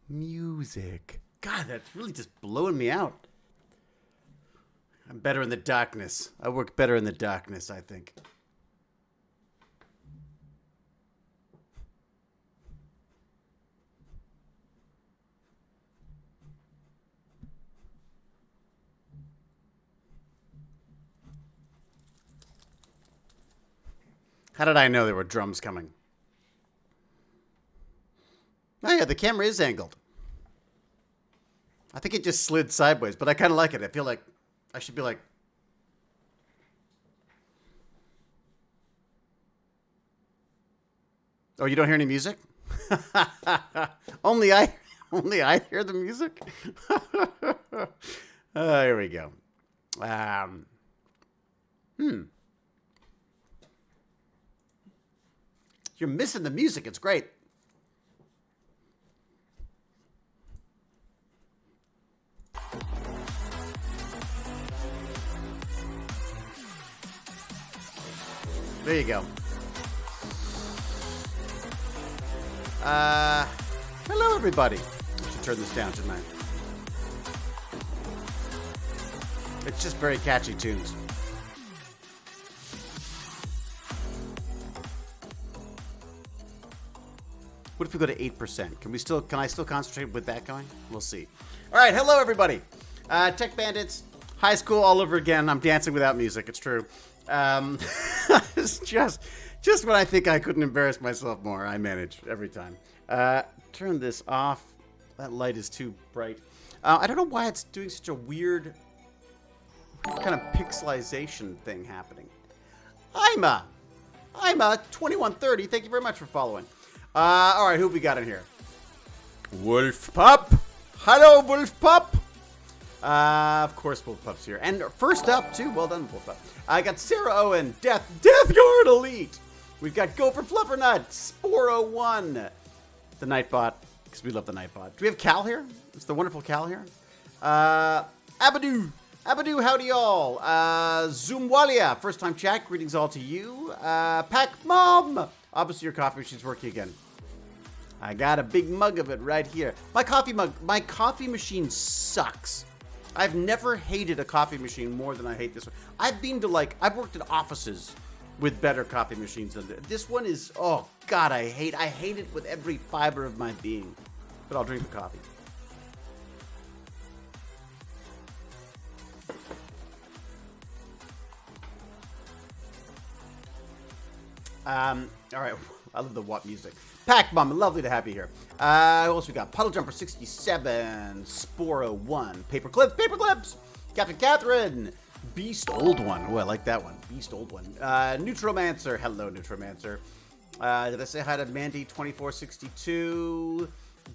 Music. God, that's really just blowing me out. I'm better in the darkness. I work better in the darkness, I think. How did I know there were drums coming? Oh yeah, the camera is angled. I think it just slid sideways, but I kind of like it. I feel like I should be like... Oh, you don't hear any music? only I hear the music? Here we go. You're missing the music. It's great. There you go. Hello, everybody. I should turn this down tonight. It's just very catchy tunes. What if we go to 8%? Can I still concentrate with that going? We'll see. All right, hello everybody. Tech Bandits, high school all over again. I'm dancing without music, it's true. It's just when I think I couldn't embarrass myself more, I manage every time. Turn this off. That light is too bright. I don't know why it's doing such a weird kind of pixelization thing happening. Ima 2130. Thank you very much for following. All right, who have we got in here? Wolf Pup. Hello, Wolf Pup. Of course, Wolf Pup's here. And first up, too, well done, Wolf Pup. I got Sarah Owen, Death Guard Elite. We've got Gopher Fluffernut, Sporo1, the Nightbot, because we love the Nightbot. Do we have Cal here? Is the wonderful Cal here? Abadoo, howdy y'all. Zoomwalia, first time chat, greetings all to you. Pac Mom, obviously your coffee machine's working again. I got a big mug of it right here. My coffee machine sucks. I've never hated a coffee machine more than I hate this one. I've worked at offices with better coffee machines than this one is. Oh God, I hate it with every fiber of my being. But I'll drink the coffee. All right, I love the WAP music. Pac Mom, lovely to have you here. Who else we got? Puddle Jumper 67, Sporo 1, Paperclips, Captain Catherine, Beast Old One. Oh, I like that one. Beast Old One. Neutromancer. Hello, Neutromancer. Did I say hi to Mandy 2462?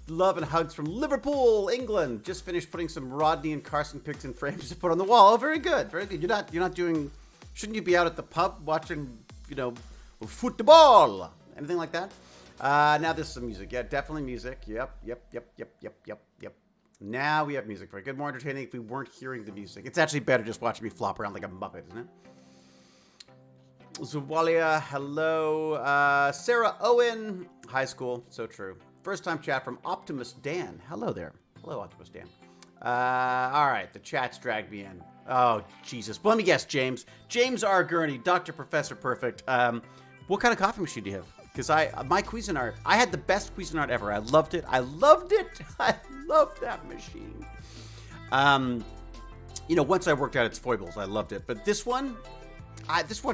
Love and hugs from Liverpool, England. Just finished putting some Rodney and Carson pics in frames to put on the wall. Oh, very good, very good. You're not doing. Shouldn't you be out at the pub watching, football? Anything like that? Now there's some music. Yeah, definitely music. Yep. Now we have music for it. Good, more entertaining if we weren't hearing the music. It's actually better just watching me flop around like a Muppet, isn't it? Zuwalia, hello. Sarah Owen, high school, so true. First time chat from Optimus Dan. Hello there. Hello, Optimus Dan. All right, the chat's dragged me in. Oh, Jesus. Well, let me guess, James. James R. Gurney, Dr. Professor Perfect. What kind of coffee machine do you have? Because my Cuisinart, I had the best Cuisinart ever. I loved it. I loved that machine. Once I worked out its foibles, I loved it. But this one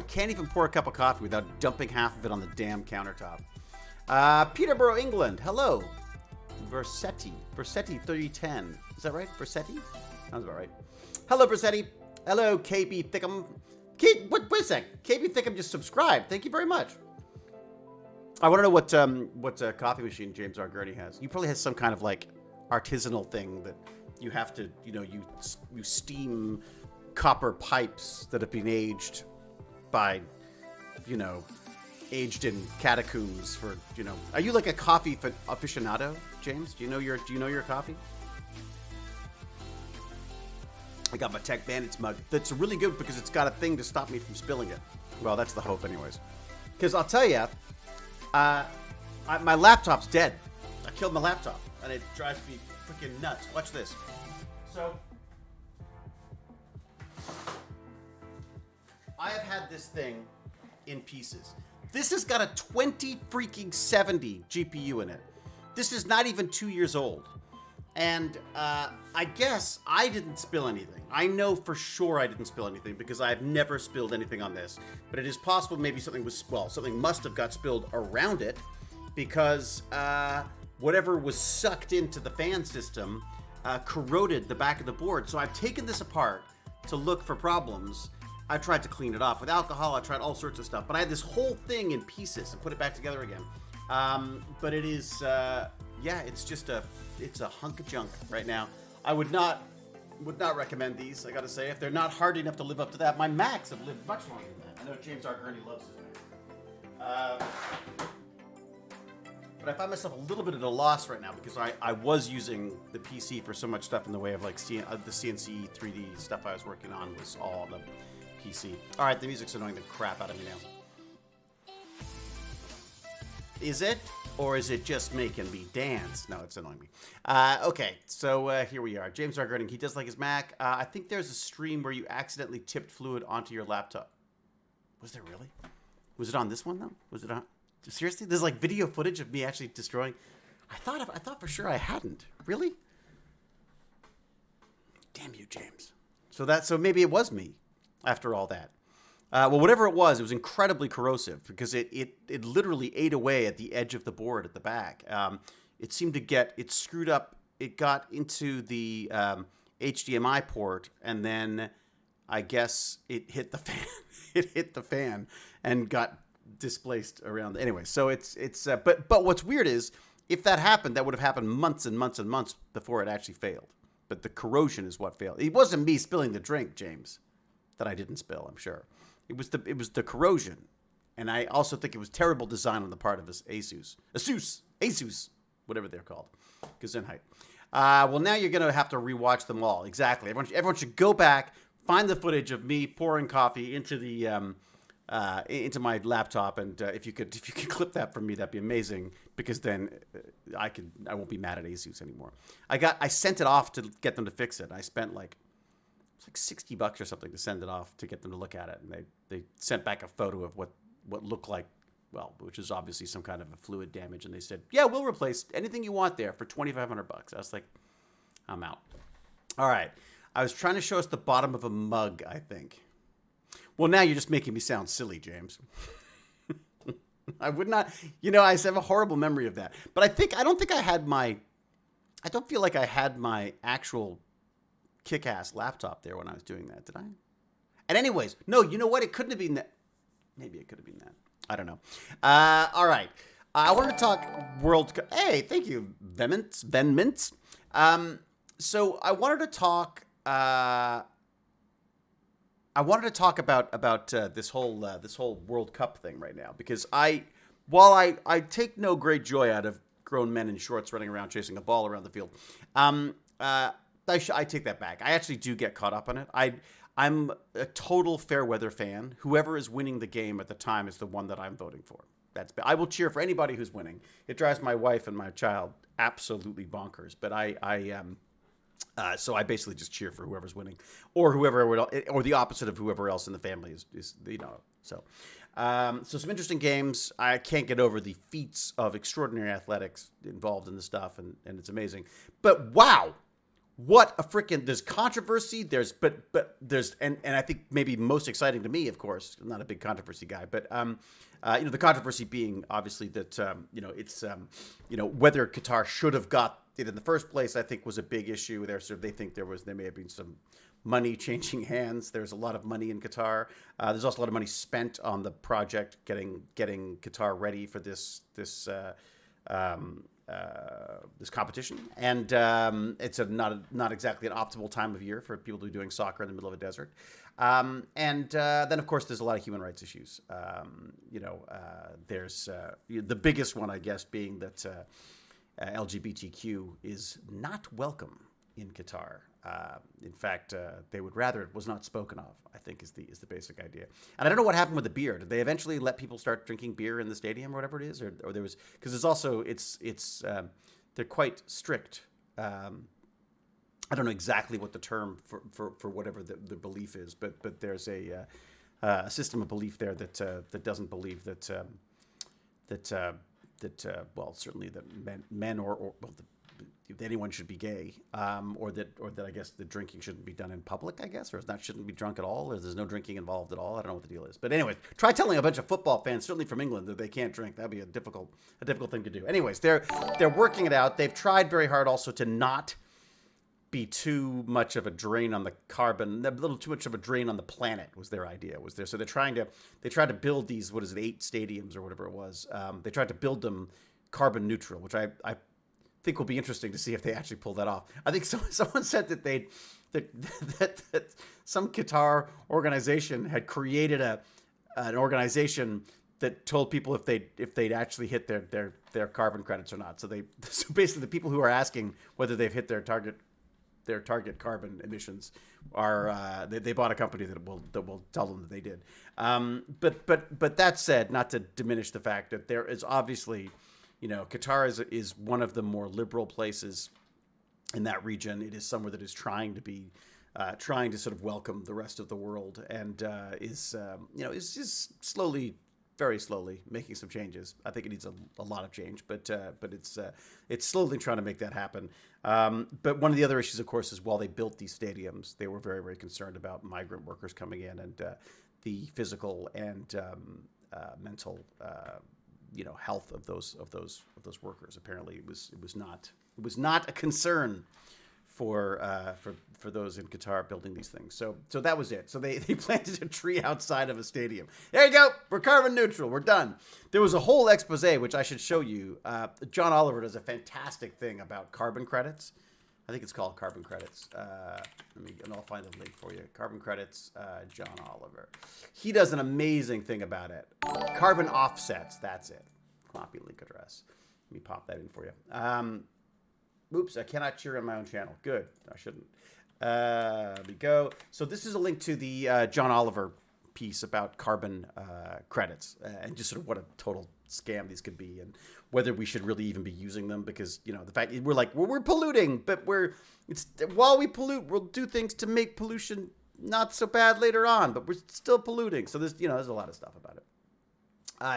can't even pour a cup of coffee without dumping half of it on the damn countertop. Peterborough, England. Hello. Versetti 3010. Is that right? Versetti? Sounds about right. Hello, Versetti. Hello, KB Thickham. Wait a sec. KB Thickham just subscribed. Thank you very much. I want to know what coffee machine James R. Gurney has. He probably has some kind of artisanal thing that you have to, you steam copper pipes that have been aged by, aged in catacombs for, Are you like a coffee aficionado, James? Do you know your coffee? I got my Tech Bandits mug. That's really good because it's got a thing to stop me from spilling it. Well, that's the hope, anyways. Because I'll tell you. My laptop's dead. I killed my laptop. and it drives me freaking nuts. Watch this. So, I have had this thing in pieces. This has got a 2070 GPU in it. This is not even 2 years old. And I guess I didn't spill anything. I know for sure I didn't spill anything because I've never spilled anything on this. But it is possible maybe something must have got spilled around it because whatever was sucked into the fan system corroded the back of the board. So I've taken this apart to look for problems. I tried to clean it off with alcohol. I tried all sorts of stuff. But I had this whole thing in pieces and put it back together again. But it is... yeah, it's a hunk of junk right now. I would not recommend these, I gotta say. If they're not hardy enough to live up to that, my Macs have lived much longer than that. I know James R. Gurney loves his Mac. But I find myself a little bit at a loss right now because I was using the PC for so much stuff in the way of like the CNC 3D stuff I was working on was all on the PC. All right, the music's annoying the crap out of me now. Is it? Or is it just making me dance? No, it's annoying me. Okay, so here we are. James R. Gurney, he does like his Mac. I think there's a stream where you accidentally tipped fluid onto your laptop. Was there really? Was it on this one, though? Was it on? Seriously? There's like video footage of me actually destroying. I thought for sure I hadn't. Really? Damn you, James. So maybe it was me after all that. Well, whatever it was incredibly corrosive because it literally ate away at the edge of the board at the back. It seemed to it screwed up. It got into the HDMI port, and then I guess it hit the fan. It hit the fan and got displaced around. Anyway, so but what's weird is if that happened, that would have happened months and months and months before it actually failed. But the corrosion is what failed. It wasn't me spilling the drink, James, that I didn't spill. I'm sure. It was the corrosion, and I also think it was terrible design on the part of Asus, whatever they're called, Gesundheit. Well, now you're gonna have to rewatch them all. Exactly. Everyone should go back, find the footage of me pouring coffee into the into my laptop, and if you could clip that from me, that'd be amazing. Because then I won't be mad at Asus anymore. I sent it off to get them to fix it. I spent like $60 or something to send it off to get them to look at it, and they sent back a photo of what looked like, well, which is obviously some kind of a fluid damage, and they said, yeah, we'll replace anything you want there for $2,500. I was like, I'm out. All right, I was trying to show us the bottom of a mug, I think. Well, now you're just making me sound silly, James. I would not, I have a horrible memory of that, but I don't feel like I had my actual kick-ass laptop there when I was doing that, did I? And anyways, no, you know what? It couldn't have been that. Maybe it could have been that. I don't know. All right. I wanted to talk World Cup. Hey, thank you, Venmintz. So I wanted to talk. I wanted to talk about this whole World Cup thing right now because while I take no great joy out of grown men in shorts running around chasing a ball around the field. I take that back. I actually do get caught up on it. I'm a total fair weather fan. Whoever is winning the game at the time is the one that I'm voting for. I will cheer for anybody who's winning. It drives my wife and my child absolutely bonkers. But so I basically just cheer for whoever's winning, or or the opposite of whoever else in the family is. So some interesting games. I can't get over the feats of extraordinary athletics involved in the stuff, and it's amazing. But wow. What a freaking, there's controversy, there's and I think maybe most exciting to me, of course, I'm not a big controversy guy, but the controversy being obviously that it's whether Qatar should have got it in the first place, I think was a big issue. They think there may have been some money changing hands. There's a lot of money in Qatar. There's also a lot of money spent on the project getting Qatar ready for this competition, and it's not exactly an optimal time of year for people to be doing soccer in the middle of a desert. Then of course there's a lot of human rights issues. There's the biggest one, I guess, being that LGBTQ is not welcome in Qatar. In fact, they would rather it was not spoken of, I think is the basic idea. And I don't know what happened with the beer. Did they eventually let people start drinking beer in the stadium or whatever it is? Or there was, because it's also, quite strict. I don't know exactly what the term for whatever the belief is, but there's a system of belief there that doesn't believe that well, certainly that men or anyone should be gay, or that I guess the drinking shouldn't be done in public, I guess, or that shouldn't be drunk at all, or there's no drinking involved at all. I don't know what the deal is. But anyways, try telling a bunch of football fans, certainly from England, that they can't drink. That'd be a difficult thing to do. Anyways, they're working it out. They've tried very hard also to not be too much of a drain on the carbon, a little too much of a drain on the planet was their idea. So they tried to build these, 8 stadiums or whatever it was. They tried to build them carbon neutral, which I think will be interesting to see if they actually pull that off. I think someone said that that some Qatar organization had created an organization that told people if they'd actually hit their carbon credits or not. So basically the people who are asking whether they've hit their target carbon emissions are they bought a company that will tell them that they did. But that said, not to diminish the fact that there is obviously, Qatar is one of the more liberal places in that region. It is somewhere that is trying to sort of welcome the rest of the world, and is just slowly, very slowly making some changes. I think it needs a lot of change, but it's slowly trying to make that happen. But one of the other issues, of course, is while they built these stadiums, they were very, very concerned about migrant workers coming in, and the physical and mental health of those workers. Apparently, it was not a concern for those in Qatar building these things. So that was it. So they planted a tree outside of a stadium. There you go. We're carbon neutral. We're done. There was a whole expose, which I should show you. John Oliver does a fantastic thing about carbon credits. I think it's called carbon credits. And I'll find the link for you. Carbon credits, John Oliver. He does an amazing thing about it. Carbon offsets. That's it. Copy link address. Let me pop that in for you. Oops, I cannot cheer on my own channel. Good. I shouldn't. There we go. So this is a link to the John Oliver piece about carbon credits, and just sort of what a total scam these could be, and whether we should really even be using them, because the fact we're like we're polluting, but while we pollute, we'll do things to make pollution not so bad later on, but we're still polluting. So there's a lot of stuff about it.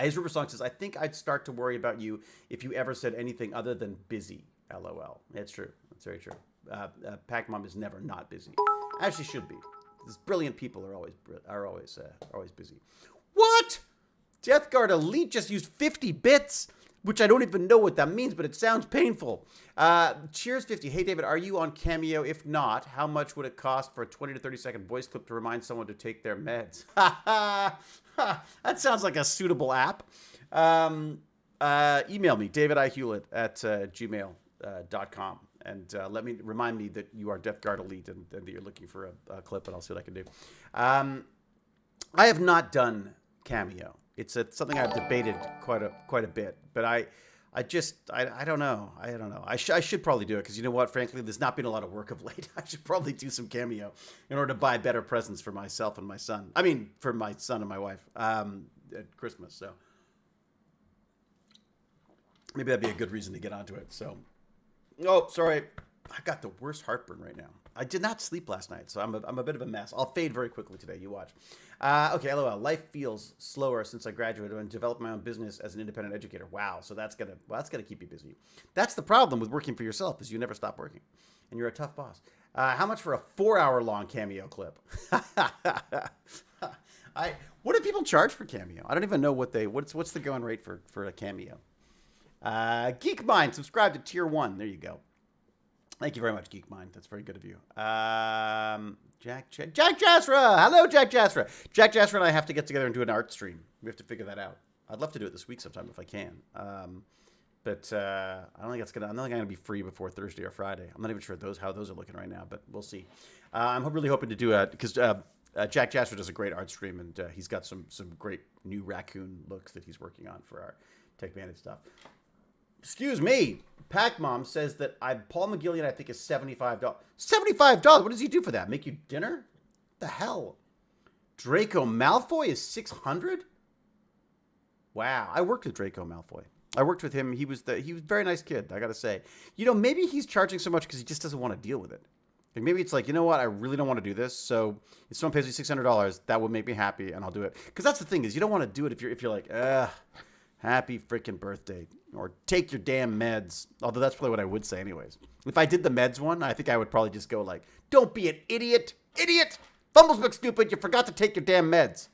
His River Song says, I think I'd start to worry about you if you ever said anything other than busy. LOL. It's true. That's very true. Pac-Mom is never not busy. As she should be. These brilliant people are always busy. What? Death Guard Elite just used 50 bits, which I don't even know what that means, but it sounds painful. Cheers 50. Hey David, are you on Cameo? If not, how much would it cost for a 20 to 30 second voice clip to remind someone to take their meds? That sounds like a suitable app. Email me, davidihewlett@gmail.com, and remind me that you are Death Guard Elite and that you're looking for a clip, and I'll see what I can do. I have not done Cameo. It's something I've debated quite a bit, but I don't know. I should probably do it, because you know what? Frankly, there's not been a lot of work of late. I should probably do some Cameo in order to buy better presents for myself and my son. I mean, for my son and my wife at Christmas. So maybe that'd be a good reason to get onto it. So, oh, sorry. I got the worst heartburn right now. I did not sleep last night, so I'm a bit of a mess. I'll fade very quickly today. You watch. Okay, LOL. Life feels slower since I graduated and developed my own business as an independent educator. Wow. So that's gonna keep you busy. That's the problem with working for yourself, is you never stop working, and you're a tough boss. How much for a 4-hour-long Cameo clip? What do people charge for Cameo? I don't even know what's the going rate for a Cameo. Geek Mind, subscribe to tier 1. There you go. Thank you very much, Geek Mind. That's very good of you. Jack Jasra. Hello, Jack Jasra. Jack Jasra and I have to get together and do an art stream. We have to figure that out. I'd love to do it this week sometime if I can. But I don't think I'm gonna be free before Thursday or Friday. I'm not even sure how those are looking right now, but we'll see. I'm really hoping to do it because Jack Jasper does a great art stream, and he's got some great new raccoon looks that he's working on for our Tech Bandit stuff. Excuse me. Pac-Mom says that Paul McGillian, I think, is $75. $75? What does he do for that? Make you dinner? The hell? Draco Malfoy is $600? Wow. I worked with Draco Malfoy. I worked with him. He was a very nice kid, I got to say. You know, maybe he's charging so much because he just doesn't want to deal with it. Like maybe it's like, you know what? I really don't want to do this. So if someone pays me $600, that would make me happy, and I'll do it. Because that's the thing is, you don't want to do it if you're like, happy freaking birthday, or take your damn meds. Although that's probably what I would say anyways. If I did the meds one, I think I would probably just go like, don't be an idiot, Fumbles look stupid. You forgot to take your damn meds.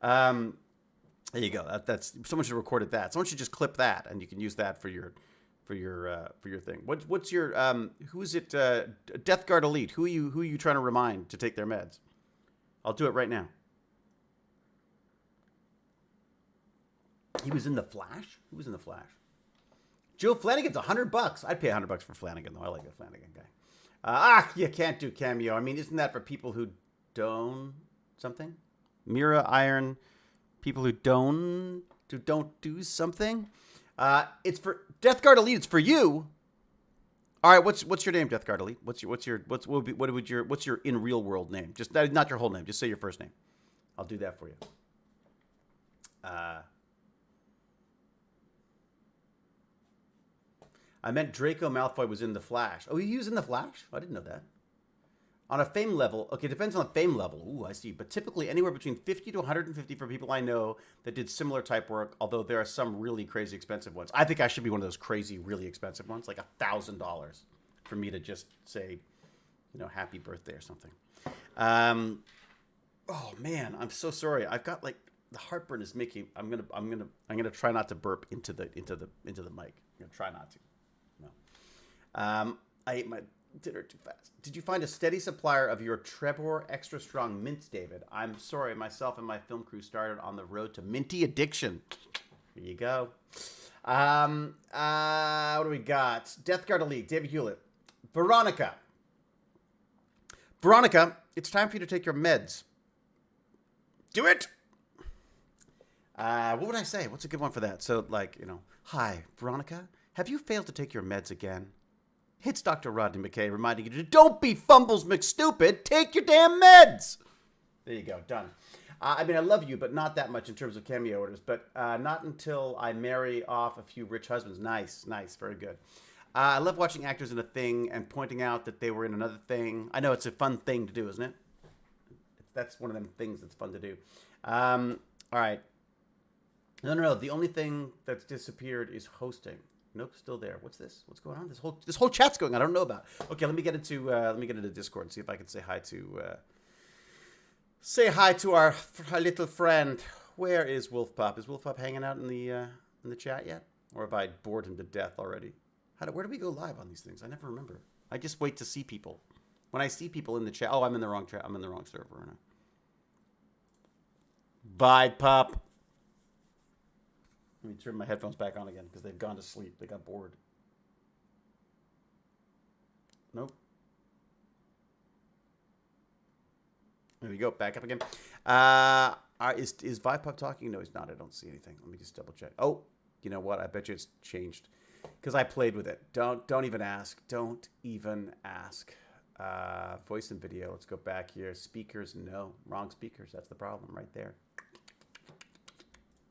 There you go. That's someone should have recorded that. Someone should just clip that, and you can use that for your thing. What's your who is it? Death Guard Elite. Who are you trying to remind to take their meds? I'll do it right now. He was in the Flash. Who was in the Flash? Joe Flanagan's $100. I'd pay $100 for Flanagan though. I like a Flanagan guy. You can't do cameo. I mean, isn't that for people who don't something? Mira Iron. People who don't do something. It's for Death Guard Elite. It's for you. All right. What's your name, Death Guard Elite? What's your in real world name? Just not your whole name. Just say your first name. I'll do that for you. I meant Draco Malfoy was in the Flash. Oh, he was in the Flash? I didn't know that. On a fame level, okay, depends on the fame level. Ooh, I see. But typically anywhere between 50 to 150 for people I know that did similar type work, although there are some really crazy expensive ones. I think I should be one of those crazy, really expensive ones, like $1,000 for me to just say, happy birthday or something. Oh man, I'm so sorry. I've got like the heartburn is making. I'm gonna try not to burp into the mic. I'm gonna try not to. No. I ate my dinner too fast. Did you find a steady supplier of your Trebor Extra Strong mints, David? I'm sorry, myself and my film crew started on the road to minty addiction. Here you go. What do we got? Death Guard Elite, David Hewlett. Veronica, it's time for you to take your meds. Do it! What would I say? What's a good one for that? So, hi, Veronica, have you failed to take your meds again? It's Dr. Rodney McKay reminding you to don't be Fumbles McStupid. Take your damn meds. There you go. Done. I love you, but not that much in terms of cameo orders. But not until I marry off a few rich husbands. Nice. Very good. I love watching actors in a thing and pointing out that they were in another thing. I know it's a fun thing to do, isn't it? That's one of them things that's fun to do. All right. No. The only thing that's disappeared is hosting. Nope, still there. What's this? What's going on? This whole chat's going on. I don't know about. Okay, let me get into Discord and see if I can say hi to our little friend. Where is Wolf Pop? Is Wolf Pop hanging out in the chat yet, or have I bored him to death already? Where do we go live on these things? I never remember. I just wait to see people. When I see people in the chat, I'm in the wrong chat. I'm in the wrong server. Aren't I? Bye, Pop. Let me turn my headphones back on again because they've gone to sleep. They got bored. Nope. There we go. Back up again. Is Vipop talking? No, he's not. I don't see anything. Let me just double check. Oh, you know what? I bet you it's changed because I played with it. Don't even ask. Don't even ask. Voice and video. Let's go back here. Speakers. No, wrong speakers. That's the problem right there.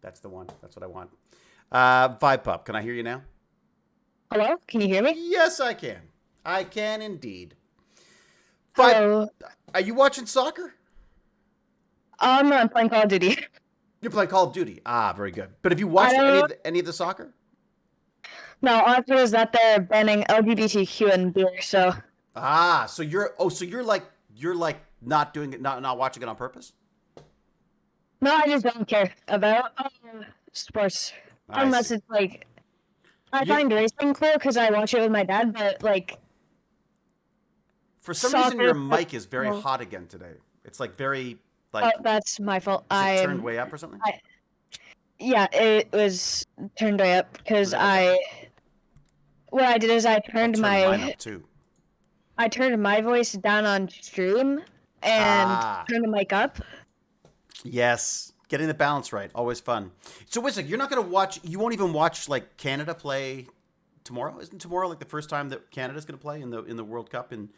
That's the one. That's what I want. Vipop, can I hear you now? Hello? Can you hear me? Yes, I can. I can indeed. Hello. Are you watching soccer? No, I'm playing Call of Duty. You're playing Call of Duty. Very good. But have you watched any of the soccer? No, all I feel is that they're banning LGBTQ and beer, so. So you're like not doing it, not watching it on purpose? No, I just don't care about sports. Unless it's like, I find racing cool because I watch it with my dad, but for some reason your mic is very hot again today. It's like very Oh, that's my fault. Is it turned way up or something? Yeah, it was turned way up because what I did is I turned mine up too. I turned my voice down on stream and turned the mic up. Yes. Getting the balance right. Always fun. So, Wizard, you're not going to watch, you won't even watch, Canada play tomorrow? Isn't tomorrow, the first time that Canada's going to play in the World Cup in,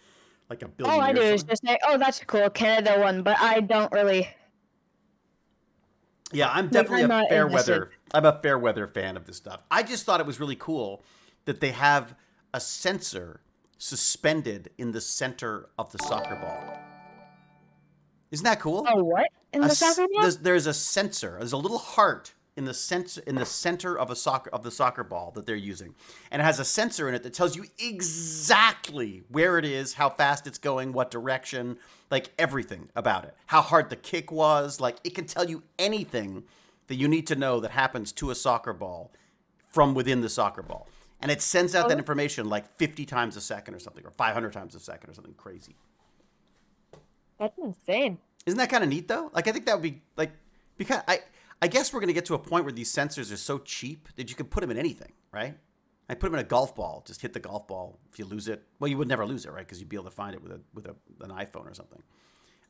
a billion years? All I do is just say, oh, that's cool, Canada won, but I don't really... Yeah, I'm Like, definitely I'm a not fair invested. weather. I'm a fair weather fan of this stuff. I just thought it was really cool that they have a sensor suspended in the center of the soccer ball. Isn't that cool? Oh, what in the soccer ball? There's a sensor. There's a little heart in the center of the soccer ball that they're using, and it has a sensor in it that tells you exactly where it is, how fast it's going, what direction, like everything about it, how hard the kick was. Like it can tell you anything that you need to know that happens to a soccer ball from within the soccer ball, and it sends out that Oh, information like 50 times a second or something, or 500 times a second or something crazy. that's insane. Isn't that kind of neat though? Like I think that would be like because I guess we're gonna get to a point where these sensors are so cheap that you can put them in anything, right? I put them in a golf ball. Just hit the golf ball. If you lose it, well, you would never lose it, right? Because you'd be able to find it with an iPhone or something.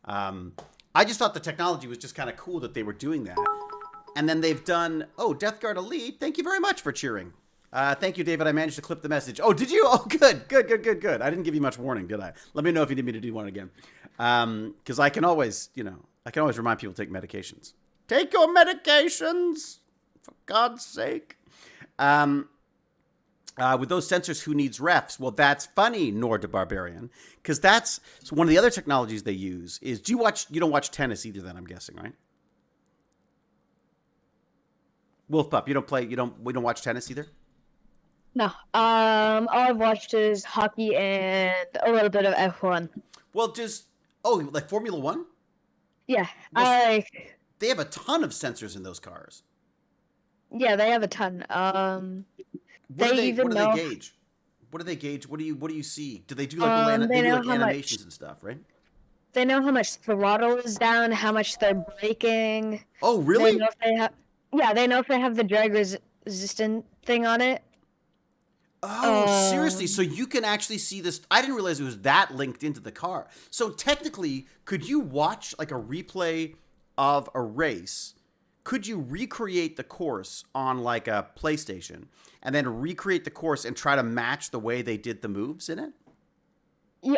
I just thought the technology was just kind of cool that they were doing that. And then they've done. Oh, Death Guard Elite. Thank you very much for cheering. Thank you, David. I managed to clip the message. Oh, did you? Oh, good. I didn't give you much warning, did I? Let me know if you need me to do one again. Because I can always, remind people to take medications. Take your medications, for God's sake. With those sensors, who needs refs? Well, that's funny, Nord the Barbarian, because that's so one of the other technologies they use is. You don't watch tennis either, then I'm guessing, right? Wolf Pup, we don't watch tennis either. No. All I've watched is hockey and a little bit of F1. Well, like Formula One? Yeah, Well, they have a ton of sensors in those cars. yeah, they have a ton. What do They even they know. gauge? What do they gauge? What do you see? Do they do like They they do know like how animations much. and stuff, right? They know how much throttle is down, how much they're braking. Oh, They really? know if they have. Yeah, they know if they have the drag resistant thing on it. Oh, seriously? So Um, you can actually see this. I didn't realize it was that linked into the car. So technically, could you watch like a replay of a race? Could you recreate the course on like a PlayStation and then recreate the course and try to match the way they did the moves in it?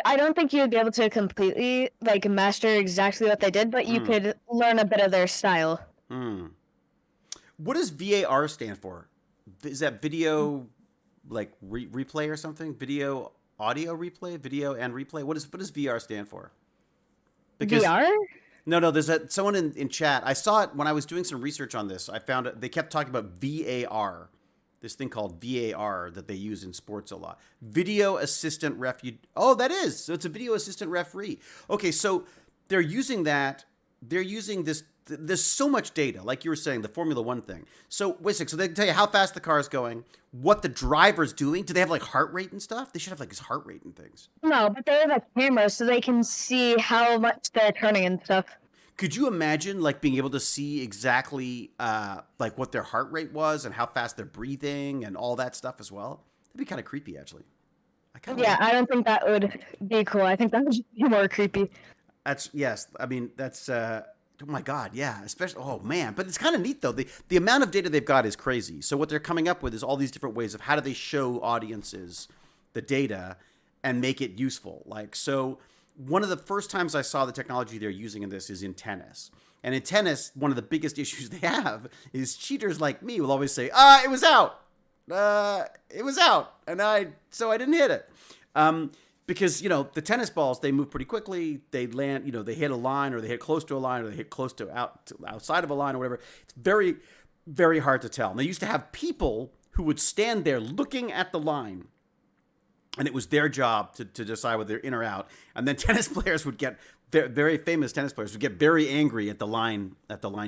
I don't think you'd be able to completely like master exactly what they did, but you Hmm. could learn a bit of their style. Hmm. What does VAR stand for? Is that video like replay or something? Video audio replay, video and replay. What does VR stand for? Because VR? no, there's someone in chat. I saw it when I was doing some research on this. I found it. They kept talking about VAR, this thing called VAR that they use in sports a lot. Video assistant ref. Oh, that is. So it's a video assistant referee. Okay, so they're using that. They're using this. There's so much data, like you were saying, the Formula One thing. So wait a second. So they can tell you how fast the car is going, what the driver's doing. Do they have like heart rate and stuff? They should have like his heart rate and things. No, but they have a camera so they can see how much they're turning and stuff. Could you imagine like being able to see exactly like what their heart rate was and how fast they're breathing and all that stuff as well? That'd be kind of creepy, actually. I kind of Yeah, I don't think that would be cool. I think that would just be more creepy. That's yes. I mean that's oh my god, yeah. Especially oh man, but it's kind of neat though. The amount of data they've got is crazy. So what they're coming up with is all these different ways of how do they show audiences the data and make it useful. Like so. One of the first times I saw the technology they're using in this is in tennis. And in tennis, one of the biggest issues they have is cheaters like me will always say, it was out. It was out. So I didn't hit it. Because, the tennis balls, they move pretty quickly. They land, they hit a line or they hit close to a line or they hit close to outside of a line or whatever. It's very, very hard to tell. And they used to have people who would stand there looking at the line. And it was their job to decide whether they're in or out. And then tennis players would get very famous tennis players would get very angry at the line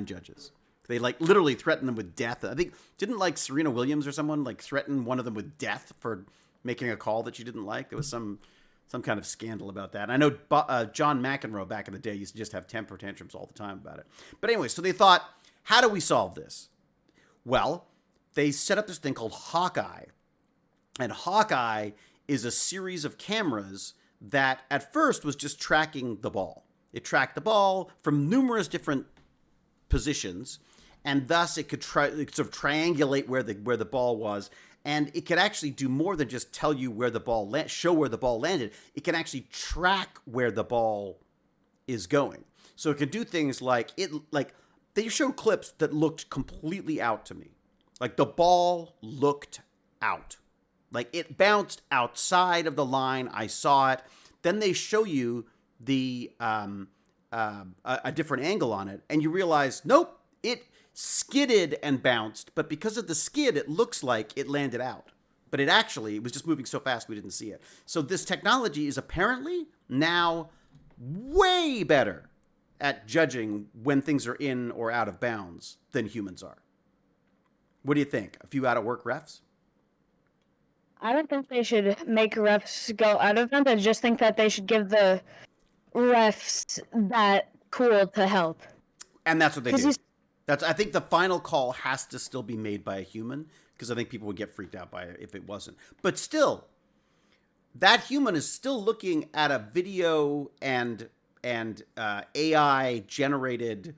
judges. They like literally threatened them with death. I think didn't like Serena Williams or someone like threaten one of them with death for making a call that she didn't like. There was some kind of scandal about that. And I know John McEnroe back in the day used to just have temper tantrums all the time about it. But anyway, so they thought, how do we solve this? Well, they set up this thing called Hawkeye. And Hawkeye is a series of cameras that at first was just tracking the ball. It tracked the ball from numerous different positions, and thus it could sort of triangulate where the ball was, and it could actually do more than just tell you where the ball show where the ball landed. It can actually track where the ball is going. So it can do things like they showed clips that looked completely out to me. Like the ball looked out. Like it bounced outside of the line. I saw it. Then they show you the a different angle on it, and you realize, nope, it skidded and bounced. But because of the skid, it looks like it landed out. But it was just moving so fast we didn't see it. So this technology is apparently now way better at judging when things are in or out of bounds than humans are. What do you think? A few out-of-work refs? I don't think they should make refs go out of bounds. I just think that they should give the refs that tool to help. And that's what they do. I think the final call has to still be made by a human, because I think people would get freaked out by it if it wasn't. But still, that human is still looking at a video and AI generated,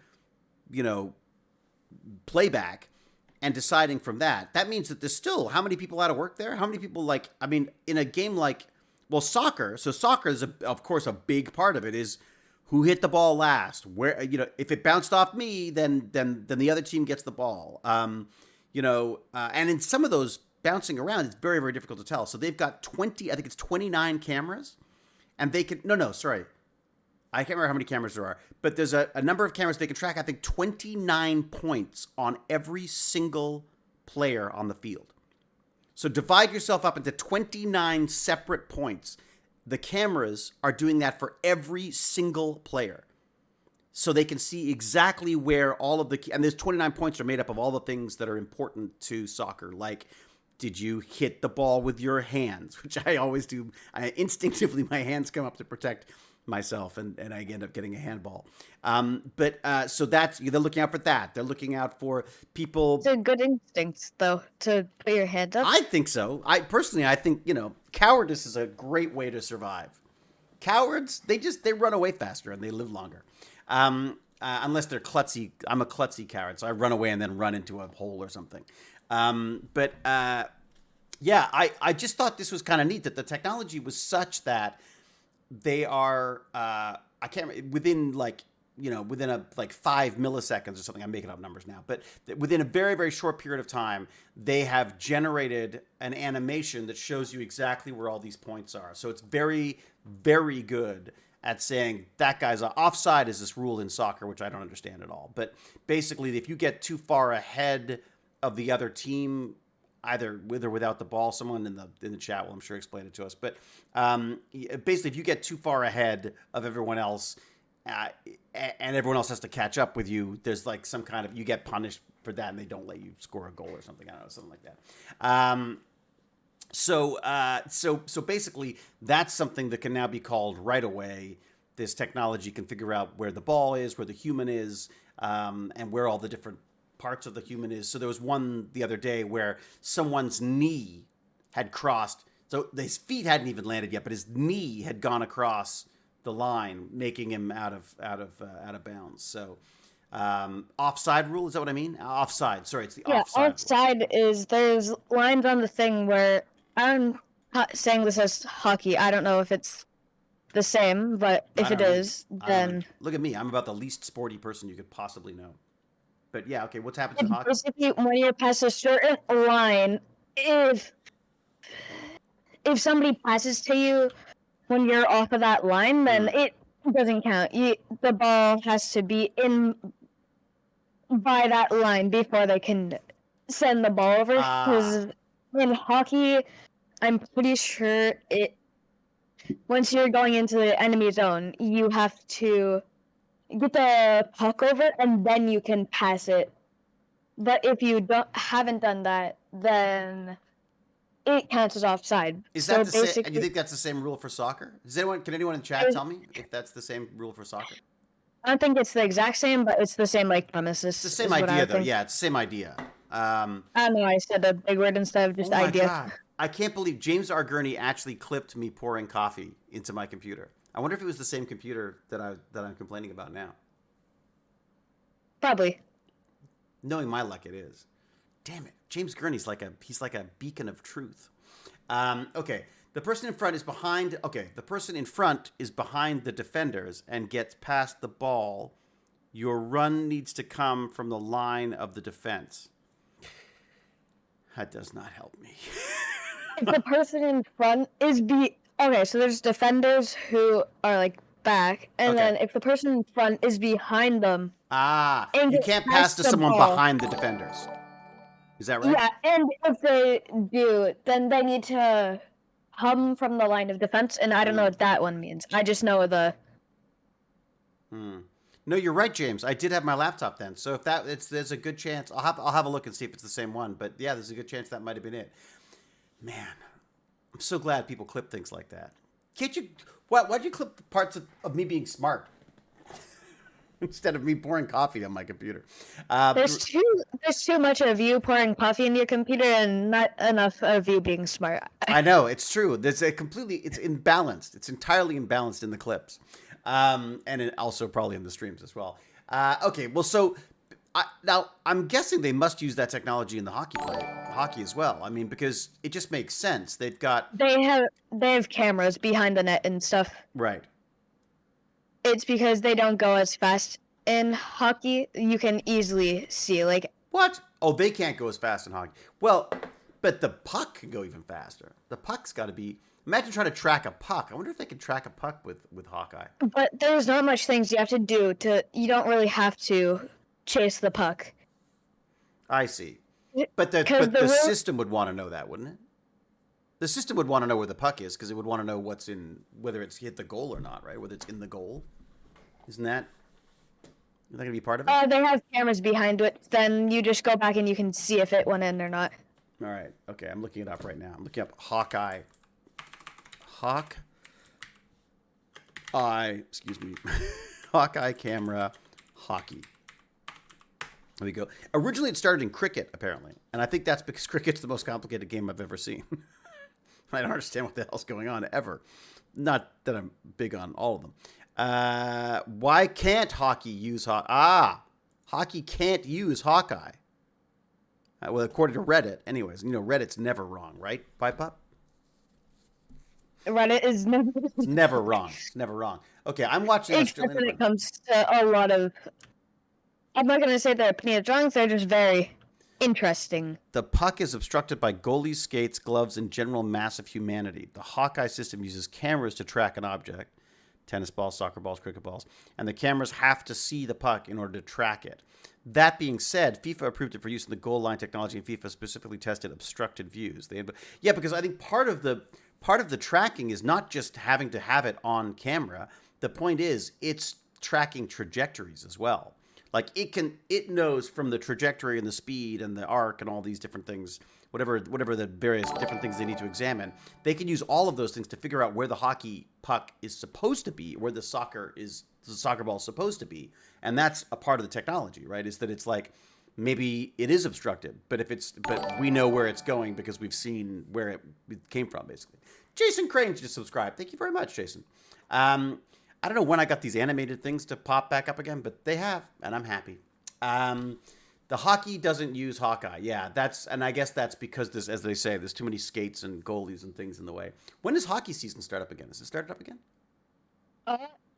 playback and deciding from that. That means that there's still how many people out of work there? How many people in a game like, soccer. So soccer is of course a big part of it is who hit the ball last. Where if it bounced off me, then the other team gets the ball. And in some of those bouncing around, it's very, very difficult to tell. So they've got 29 cameras, and they can sorry. I can't remember how many cameras there are, but there's a number of cameras they can track, I think 29 points on every single player on the field. So divide yourself up into 29 separate points. The cameras are doing that for every single player. So they can see exactly where all of and there's 29 points are made up of all the things that are important to soccer, like did you hit the ball with your hands, which I always do. Instinctively, my hands come up to protect myself, and I end up getting a handball. So they're looking out for that. They're looking out for people. It's a good instinct, though, to put your hand up. I think so. I think, cowardice is a great way to survive. Cowards, they run away faster and they live longer. Unless they're klutzy. I'm a klutzy coward, so I run away and then run into a hole or something. I just thought this was kind of neat that the technology was such that they are, I can't remember, within 5 milliseconds or something. I'm making up numbers now, but within a very, very short period of time, they have generated an animation that shows you exactly where all these points are. So it's very, very good at saying that guy's offside is this rule in soccer, which I don't understand at all. But basically, if you get too far ahead of the other team, either with or without the ball, someone in the chat will, I'm sure, explain it to us. But basically, if you get too far ahead of everyone else, and everyone else has to catch up with you, there's like some kind of, you get punished for that, and they don't let you score a goal or something. I don't know, something like that. So basically, that's something that can now be called right away. This technology can figure out where the ball is, where the human is, and where all the different parts of the human is. So there was one the other day where someone's knee had crossed. So his feet hadn't even landed yet, but his knee had gone across the line, making him out of bounds. So offside rule, is that what I mean? Offside. Sorry, it's the offside. Offside is, there's lines on the thing where, I'm not saying this as hockey. I don't know if it's the same, but if it is, then look at me. I'm about the least sporty person you could possibly know. But yeah, okay. What's happened in hockey? Basically, when you're past a certain line, if somebody passes to you when you're off of that line, then it doesn't count. The ball has to be in by that line before they can send the ball over. Because in hockey, I'm pretty sure once you're going into the enemy zone, you have to get the puck over and then you can pass it. But if you haven't done that, then it counts as offside. Is that the same? And you think that's the same rule for soccer? Can anyone in chat tell me if that's the same rule for soccer? I don't think it's the exact same, but it's the same premises. It's the same idea, though. Yeah, it's the same idea. I don't know. I said a big word instead of just idea. God. I can't believe James R. Gurney actually clipped me pouring coffee into my computer. I wonder if it was the same computer that I'm complaining about now. Probably. Knowing my luck, it is. Damn it, James Gurney's like a beacon of truth. Okay, the person in front is behind. Okay, the person in front is behind the defenders and gets past the ball Your run needs to come from the line of the defense. That does not help me. If the person in front is okay, so there's defenders who are like back, and then if the person in front is behind them, and you gets can't pass past to the someone ball. behind the defenders. Is that right? Yeah, and if they do, then they need to come from the line of defense, and I don't know what that one means. I just know the. No, you're right, James. I did have my laptop then, so if there's a good chance. I'll have a look and see if it's the same one. But yeah, there's a good chance that might have been it. Man, I'm so glad people clip things like that. Can't you? Why'd you clip the parts of me being smart instead of me pouring coffee on my computer? There's too much of you pouring coffee into your computer and not enough of you being smart. I know, it's true. It's imbalanced. It's entirely imbalanced in the clips, and also probably in the streams as well. Okay, well, so now I'm guessing they must use that technology in the hockey as well. I mean, because it just makes sense. They have cameras behind the net and stuff. Right. It's because they don't go as fast in hockey. You can easily see, like, what? Oh, they can't go as fast in hockey. Well, but the puck can go even faster. The puck's got to be. Imagine trying to track a puck. I wonder if they can track a puck with Hawkeye. But there's not much things you have to do you don't really have to chase the puck. I see. But the system would want to know that, wouldn't it? The system would want to know where the puck is because it would want to know whether it's hit the goal or not, right? Whether it's in the goal. Isn't that going to be part of it? They have cameras behind it. Then you just go back and you can see if it went in or not. All right. Okay, I'm looking it up right now. I'm looking up Hawkeye. Excuse me. Hawkeye camera hockey. There we go. Originally, it started in cricket, apparently. And I think that's because cricket's the most complicated game I've ever seen. I don't understand what the hell's going on, ever. Not that I'm big on all of them. Why can't hockey use hockey can't use Hawkeye. Well, according to Reddit. Anyways, Reddit's never wrong, right, Pipe Pop? Reddit is never... It's never wrong. It's never wrong. Okay, I'm watching Australian when it comes to a lot of... I'm not going to say their opinions wrong, they're just very interesting. The puck is obstructed by goalies, skates, gloves, and general mass of humanity. The Hawkeye system uses cameras to track an object. Tennis balls, soccer balls, cricket balls. And the cameras have to see the puck in order to track it. That being said, FIFA approved it for use in the goal line technology, and FIFA specifically tested obstructed views. Because I think part of the tracking is not just having to have it on camera. The point is it's tracking trajectories as well. Like it knows from the trajectory and the speed and the arc and all these different things, whatever the various different things they need to examine. They can use all of those things to figure out where the hockey puck is supposed to be, where the soccer ball is supposed to be. And that's a part of the technology, right? Is that it's like maybe it is obstructed, but we know where it's going because we've seen where it came from, basically. Jason Crane just subscribed. Thank you very much, Jason. I don't know when I got these animated things to pop back up again, but they have, and I'm happy. The hockey doesn't use Hawkeye. Yeah, and I guess that's because there's, as they say, there's too many skates and goalies and things in the way. When does hockey season start up again? Is it started up again? I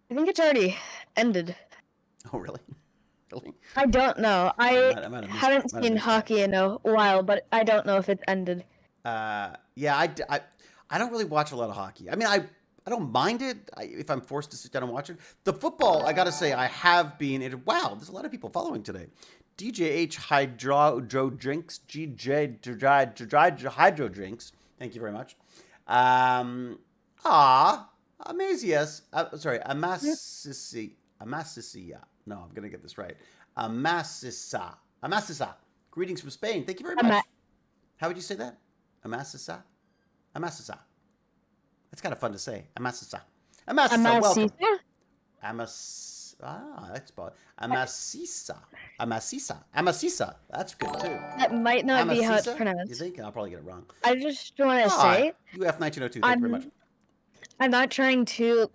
think it's already ended. Oh, really? Really? I don't know. I haven't seen hockey in a while, but I don't know if it's ended. Yeah, I don't really watch a lot of hockey. I mean, I don't mind it if I'm forced to sit down and watch it. The football, I got to say, I have been. Wow, there's a lot of people following today. DJH Hydro Drinks, GJ Hydro Drinks. Thank you very much. Amazias. Sorry, Amasisia. No, I'm going to get this right. Amasisa. Greetings from Spain. Thank you very much. How would you say that? Amasisa. That's kind of fun to say. Amasisa. Welcome. That's about Amasisa. That's good too. That might not be how it's pronounced. You think? I'll probably get it wrong. I just want to say, UF1902. Thank you very much. I'm not trying to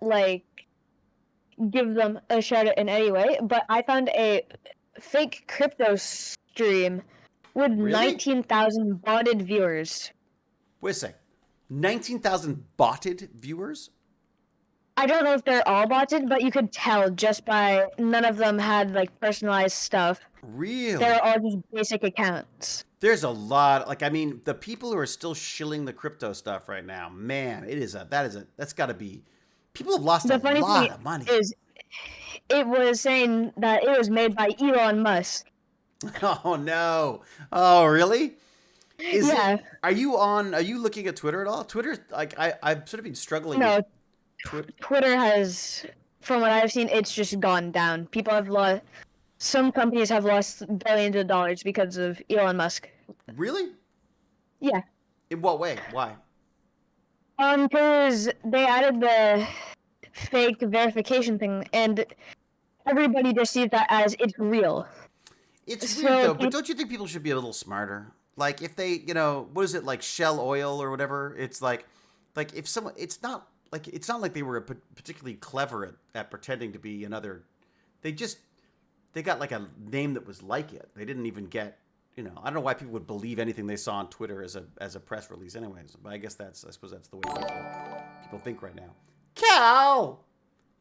give them a shout out in any way, but I found a fake crypto stream with 19,000 botted viewers. Wait a sec. 19,000 botted viewers? I don't know if they're all botted, but you could tell just by none of them had like personalized stuff. Really? They're all just basic accounts. There's a lot. Like, I mean, the people who are still shilling the crypto stuff right now, man, that's got to be. People have lost a The funny lot thing of money. is, it was saying that it was made by Elon Musk. Oh no! Oh really? Is Yeah. it? Are you looking at Twitter at all? Twitter, like I've sort of been struggling No, with Twitter. Twitter has, from what I've seen, it's just gone down. People have lost. Some companies have lost billions of dollars because of Elon Musk. Really? Yeah. In what way? Why? Because they added the fake verification thing, and everybody just sees that as it's real. It's weird So though, but don't you think people should be a little smarter? Like if they, what is it like Shell Oil or whatever? It's like if someone, it's not like they were particularly clever at pretending to be another. They just they got like a name that was like it. They didn't even get, I don't know why people would believe anything they saw on Twitter as a press release, anyways. But I suppose that's the way people think right now.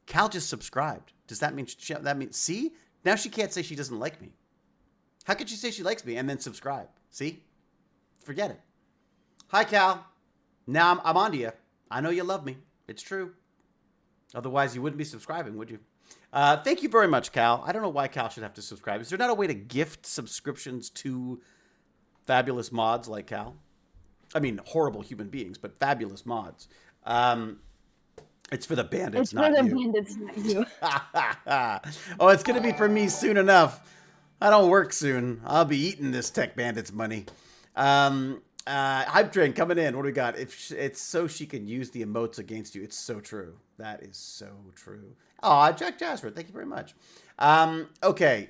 Cal just subscribed. Does that mean see? Now she can't say she doesn't like me. How could she say she likes me and then subscribe? See? Forget it. Hi, Cal. Now I'm on to you. I know you love me. It's true. Otherwise, you wouldn't be subscribing, would you? Thank you very much, Cal. I don't know why Cal should have to subscribe. Is there not a way to gift subscriptions to fabulous mods like Cal? I mean, horrible human beings, but fabulous mods. It's for the bandits, it's not for the you. bandits, not you. Oh, it's going to be for me soon enough. I don't work soon. I'll be eating this Tech Bandits money. Hype Train coming in. What do we got? It's so she can use the emotes against you. It's so true. That is so true. Aw, Jack Jasper, thank you very much. Okay,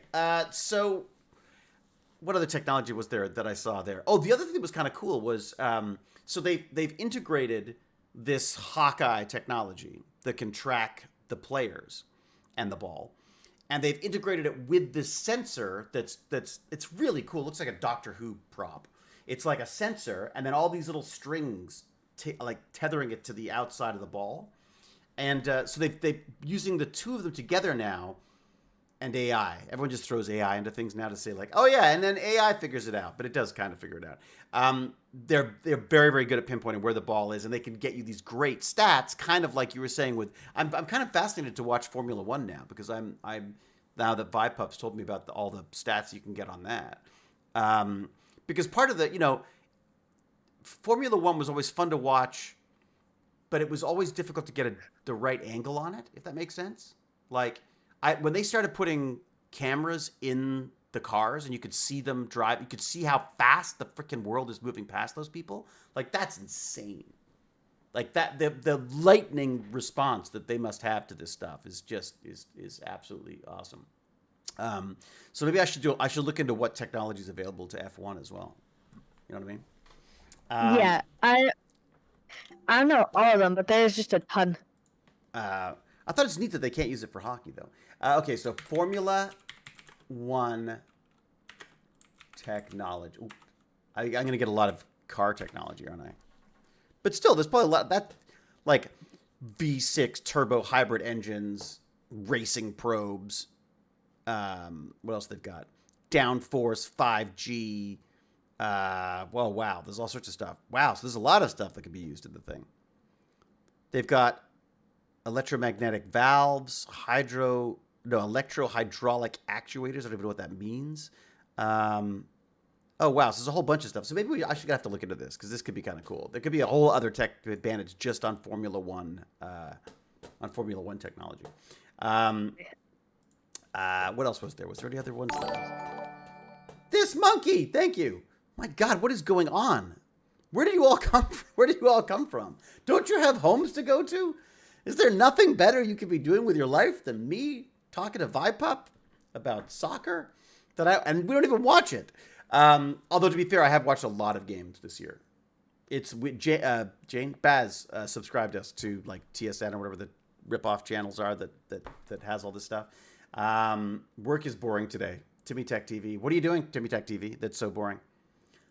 so what other technology was there that I saw there? Oh, the other thing that was kind of cool was so they've integrated this Hawkeye technology that can track the players and the ball. And they've integrated it with this sensor it's really cool. It looks like a Doctor Who prop. It's like a sensor, and then all these little strings like tethering it to the outside of the ball. And so they've using the two of them together now, and AI. Everyone just throws AI into things now to say like, oh yeah, and then AI figures it out, but it does kind of figure it out. They're very, very good at pinpointing where the ball is, and they can get you these great stats, kind of like you were saying with. I'm kind of fascinated to watch Formula One now because I'm now that Vipup's told me about all the stats you can get on that. Because part of the Formula One was always fun to watch, but it was always difficult to get the right angle on it, if that makes sense. Like when they started putting cameras in the cars and you could see them drive, you could see how fast the freaking world is moving past those people. Like that's insane. Like that, the lightning response that they must have to this stuff is just is absolutely awesome. So maybe I should look into what technology is available to F1 as well. You know what I mean? Yeah, I don't know all of them, but there's just a ton. I thought it's neat that they can't use it for hockey though. Okay, so Formula One technology. Ooh, I'm going to get a lot of car technology, aren't I? But still, there's probably a lot that, like V6 turbo hybrid engines, racing probes. What else they've got? Downforce 5G. Well, wow, there's all sorts of stuff. Wow, so there's a lot of stuff that can be used in the thing. They've got electromagnetic valves, electro-hydraulic actuators. I don't even know what that means. Oh, wow. So there's a whole bunch of stuff. So maybe I should have to look into this because this could be kind of cool. There could be a whole other tech advantage just on Formula One technology. What else was there? Was there any other ones? This monkey. Thank you. My God, what is going on? Where do you all come from? Where do you all come from? Don't you have homes to go to? Is there nothing better you could be doing with your life than me talking to Vipup about soccer? And we don't even watch it. Although to be fair, I have watched a lot of games this year. It's Jane Baz subscribed us to like TSN or whatever the rip-off channels are that has all this stuff. Work is boring today. Timmy Tech TV. What are you doing, Timmy Tech TV? That's so boring.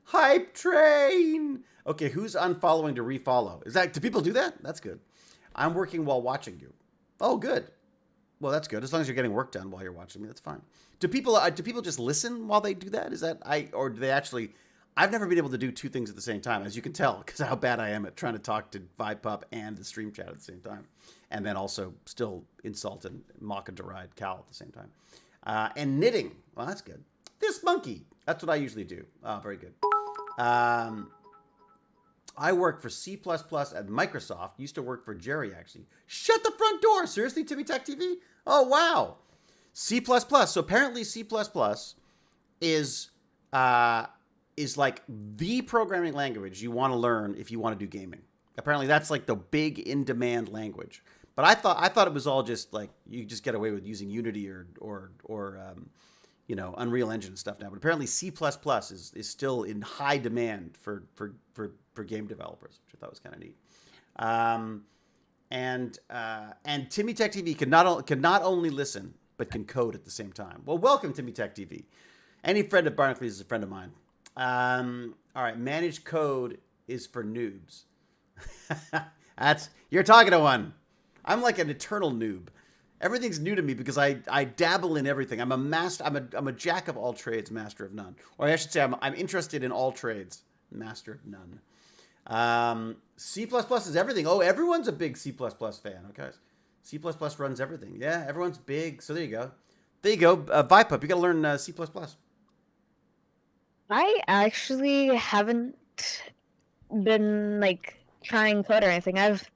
Hype Train. Okay, who's unfollowing to refollow? Do people do that? That's good. I'm working while watching you. Oh, good. Well, that's good. As long as you're getting work done while you're watching me, that's fine. Do people just listen while they do that? Is that or do they actually? I've never been able to do two things at the same time, as you can tell, because how bad I am at trying to talk to ViPup and the stream chat at the same time, and then also still insult and mock and deride Cal at the same time. And knitting. Well, that's good. This monkey. That's what I usually do. Oh, very good. I work for C++ at Microsoft. Used to work for Jerry, actually. Shut the front door. Seriously, Timmy Tech TV? Oh, wow. C++. So apparently C++ is like the programming language you want to learn if you want to do gaming. Apparently that's like the big in-demand language. But I thought it was all just like you just get away with using Unity or Unreal Engine stuff now. But apparently C++ is still in high demand for game developers, which I thought was kind of neat. And Timmy Tech TV can not only listen but can code at the same time. Well, welcome Timmy Tech TV. Any friend of Barnacle-Lee's is a friend of mine. All right, managed code is for noobs. You're talking to one. I'm like an eternal noob. Everything's new to me because I dabble in everything. I'm a jack of all trades, master of none. Or I should say I'm interested in all trades, master of none. C++ is everything. Oh, everyone's a big C++ fan. Okay, C++ runs everything. Yeah, everyone's big. So there you go. There you go. ViPup, you got to learn C++. I actually haven't been like trying code or anything. I've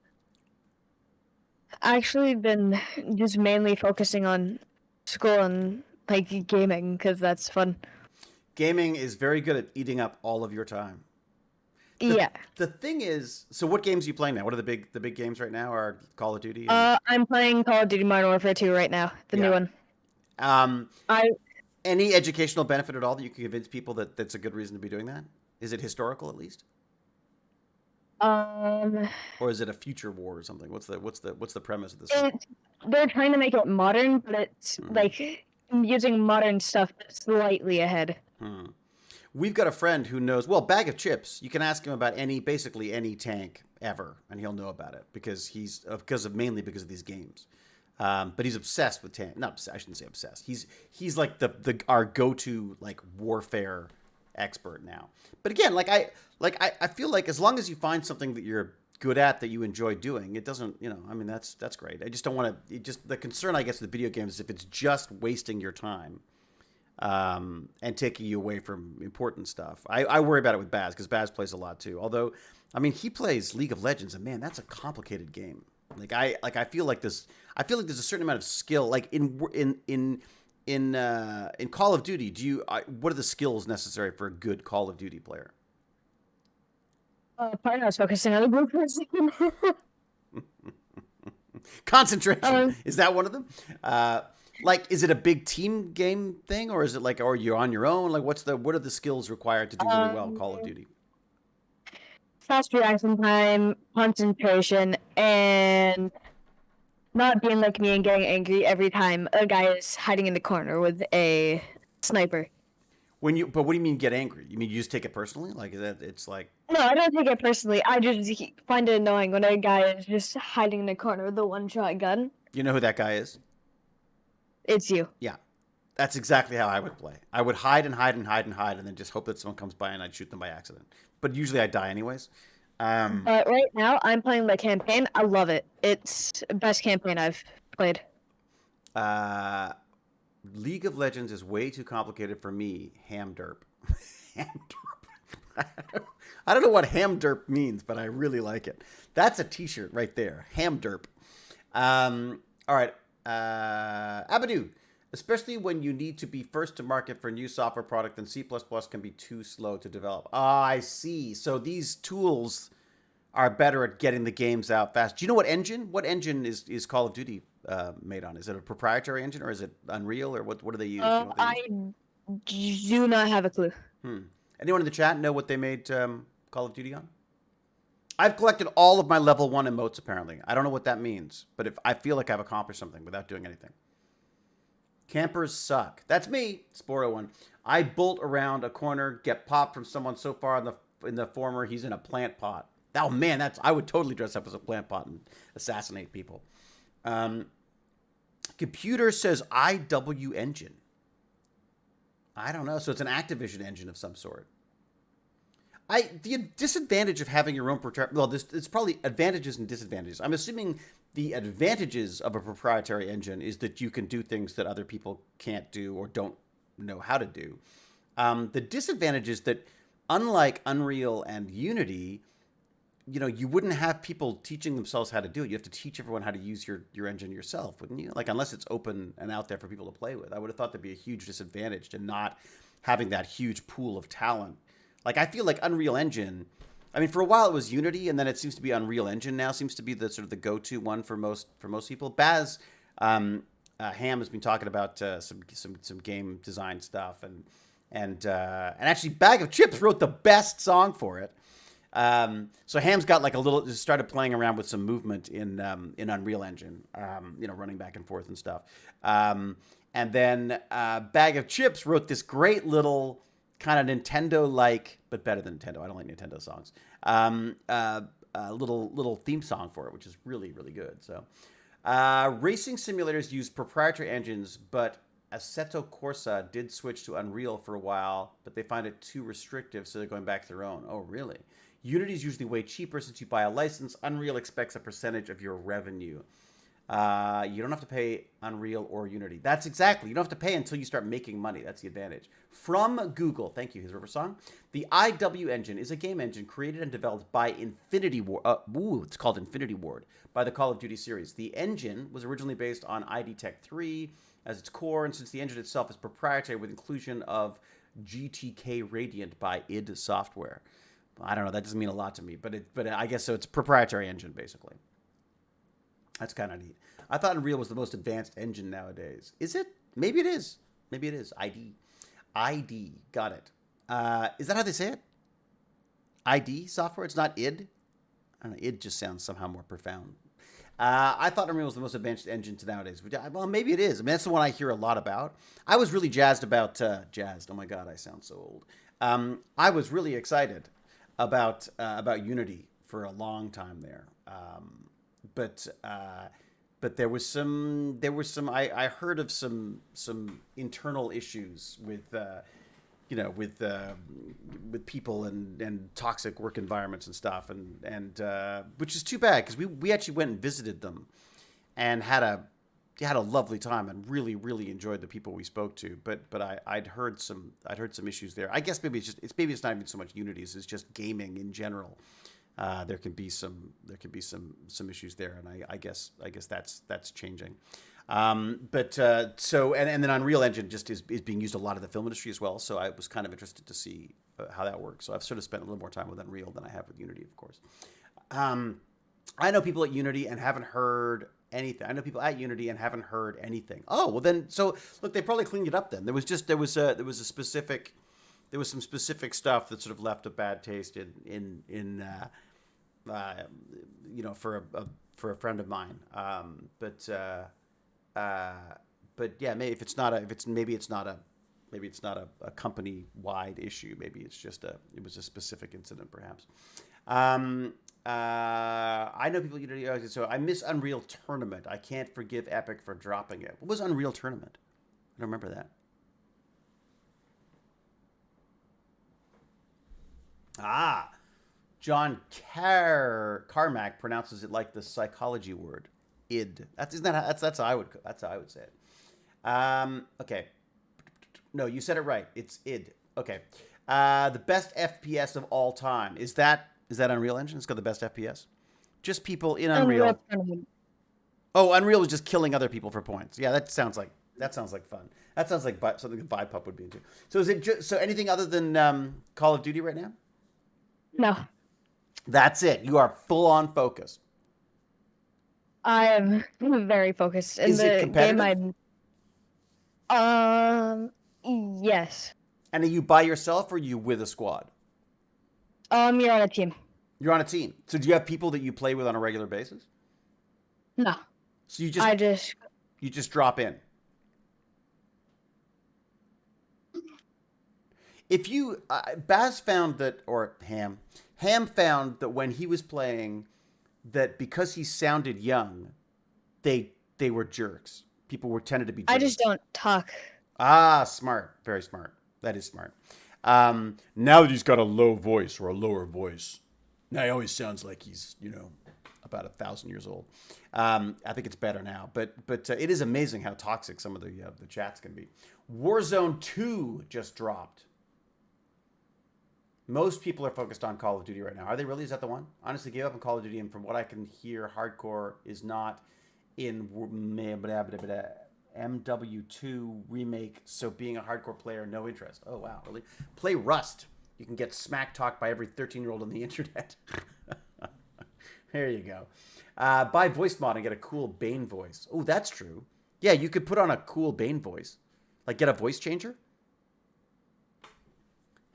actually been just mainly focusing on school and like gaming because that's fun. Gaming is very good at eating up all of your time. Yeah. The thing is, so what games are you playing now? What are the big games right now? Are Call of Duty? And... I'm playing Call of Duty Modern Warfare 2 right now, the new one. Any educational benefit at all that you can convince people that that's a good reason to be doing that? Is it historical at least? Or is it a future war or something? What's the premise of this? They're trying to make it modern, but it's like using modern stuff slightly ahead. We've got a friend who knows, well, Bag of Chips. You can ask him about basically any tank ever, and he'll know about it mainly because of these games. But he's obsessed with tank. Not obsessed, I shouldn't say obsessed. He's like our go-to like warfare expert now. But again, I feel like as long as you find something that you're good at that you enjoy doing, it doesn't, I mean that's great. I just don't want to. The concern I guess with video games is if it's just wasting your time. And taking you away from important stuff. I worry about it with Baz because Baz plays a lot too. Although, I mean, he plays League of Legends, and man, that's a complicated game. I feel like there's a certain amount of skill. Like in Call of Duty, what are the skills necessary for a good Call of Duty player? Pardon, I was focusing on the blue for a second. Concentration is that one of them? Is it a big team game thing, or is it or you're on your own? Like, what are the skills required to do really well in Call of Duty? Fast reaction time, concentration, and not being like me and getting angry every time a guy is hiding in the corner with a sniper. But what do you mean get angry? You mean you just take it personally? Like it's like... No, I don't take it personally. I just find it annoying when a guy is just hiding in the corner with a one-shot gun. You know who that guy is? It's you. Yeah. That's exactly how I would play. I would hide and hide and hide and hide and then just hope that someone comes by and I'd shoot them by accident. But usually I die anyways. But right now I'm playing the campaign. I love it. It's the best campaign I've played. League of Legends is way too complicated for me. Ham derp. Ham derp. I don't know what ham derp means, but I really like it. That's a t-shirt right there. Ham derp. All right. Abadoo. Especially when you need to be first to market for a new software product, then C++ can be too slow to develop. Ah, I see. So these tools are better at getting the games out fast. Do you know what engine? What engine is Call of Duty made on? Is it a proprietary engine or is it Unreal or what do they use? I do not have a clue. Anyone in the chat know what they made Call of Duty on? I've collected all of my level 1 emotes apparently. I don't know what that means, but if I feel like I've accomplished something without doing anything. Campers suck. That's me, Sporo1. I bolt around a corner, get popped from someone so far in the former, he's in a plant pot. Oh man, I would totally dress up as a plant pot and assassinate people. Computer says IW engine. I don't know. So it's an Activision engine of some sort. The disadvantage of having your own it's probably advantages and disadvantages. I'm assuming the advantages of a proprietary engine is that you can do things that other people can't do or don't know how to do. The disadvantage is that unlike Unreal and Unity, you wouldn't have people teaching themselves how to do it. You have to teach everyone how to use your engine yourself, wouldn't you? Like, unless it's open and out there for people to play with. I would have thought there'd be a huge disadvantage to not having that huge pool of talent. Like, I feel like Unreal Engine, I mean, for a while it was Unity, and then it seems to be Unreal Engine now seems to be the sort of the go-to one for most people. Baz Ham has been talking about some game design stuff, and actually Bag of Chips wrote the best song for it. So Ham's got like just started playing around with some movement in Unreal Engine, running back and forth and stuff. And then Bag of Chips wrote this great little kind of Nintendo-like, but better than Nintendo. I don't like Nintendo songs. Little theme song for it, which is really, really good. So racing simulators use proprietary engines, but Assetto Corsa did switch to Unreal for a while, but they find it too restrictive, so they're going back to their own. Oh, really? Unity is usually way cheaper since you buy a license. Unreal expects a percentage of your revenue. You don't have to pay Unreal or Unity. That's exactly. You don't have to pay until you start making money. That's the advantage. From Google, thank you, his River Song. The IW engine is a game engine created and developed by Infinity Ward. It's called Infinity Ward by the Call of Duty series. The engine was originally based on ID Tech 3 as its core, and since the engine itself is proprietary with inclusion of GTK Radiant by id Software. I don't know. That doesn't mean a lot to me, but I guess so. It's a proprietary engine, basically. That's kind of neat. I thought Unreal was the most advanced engine nowadays. Is it? Maybe it is. Maybe it is. ID. Got it. Is that how they say it? ID software? It's not id? I don't know. Id just sounds somehow more profound. I thought Unreal was the most advanced engine to nowadays. Well, maybe it is. I mean, that's the one I hear a lot about. I was really jazzed about... jazzed. Oh, my God. I sound so old. I was really excited about Unity for a long time there. But there was some I heard of some internal issues with people and toxic work environments and stuff, and which is too bad, because we actually went and visited them and had a lovely time and really, really enjoyed the people we spoke to. But I'd heard some issues there. I guess maybe it's not even so much Unity, it's just gaming in general. There can be some issues there, and I guess that's changing. So then Unreal Engine just is being used a lot in the film industry as well. So I was kind of interested to see how that works. So I've sort of spent a little more time with Unreal than I have with Unity, of course. I know people at Unity and haven't heard anything. I know people at Unity and haven't heard anything. Oh, well then, so look, they probably cleaned it up then. There was some specific stuff that sort of left a bad taste for a friend of mine. But yeah, maybe it's not a company wide issue. Maybe it was a specific incident, perhaps. I know people. So I miss Unreal Tournament. I can't forgive Epic for dropping it. What was Unreal Tournament? I don't remember that. John Carmack pronounces it like the psychology word, id. That's how I would say it. Okay. No, you said it right. It's id. Okay. The best FPS of all time. Is that Unreal Engine? It's got the best FPS. Just people in Unreal. Oh, Unreal is just killing other people for points. Yeah, that sounds like fun. That sounds like something that Vipup would be into. So is it anything other than Call of Duty right now? No. That's it. You are full on focused. I am very focused. Is it competitive? Yes. And are you by yourself or are you with a squad? You're on a team. You're on a team. So do you have people that you play with on a regular basis? No. So you just drop in. If you Baz found that, or Ham Ham found that when he was playing, that because he sounded young, they were jerks. People were tended to be jerks. I just don't talk. Ah, smart. Very smart. That is smart. Now that he's got a low voice or a lower voice, now he always sounds like he's, about 1,000 years old. I think it's better now, but it is amazing how toxic some of the chats can be. Warzone 2 just dropped. Most people are focused on Call of Duty right now. Are they really? Is that the one? Honestly, gave up on Call of Duty, and from what I can hear, hardcore is not in MW2 remake, so being a hardcore player, no interest. Oh, wow, really? Play Rust. You can get smack talked by every 13-year-old on the internet. There you go. Buy voice mod and get a cool Bane voice. Oh, that's true. Yeah, you could put on a cool Bane voice. Like, get a voice changer.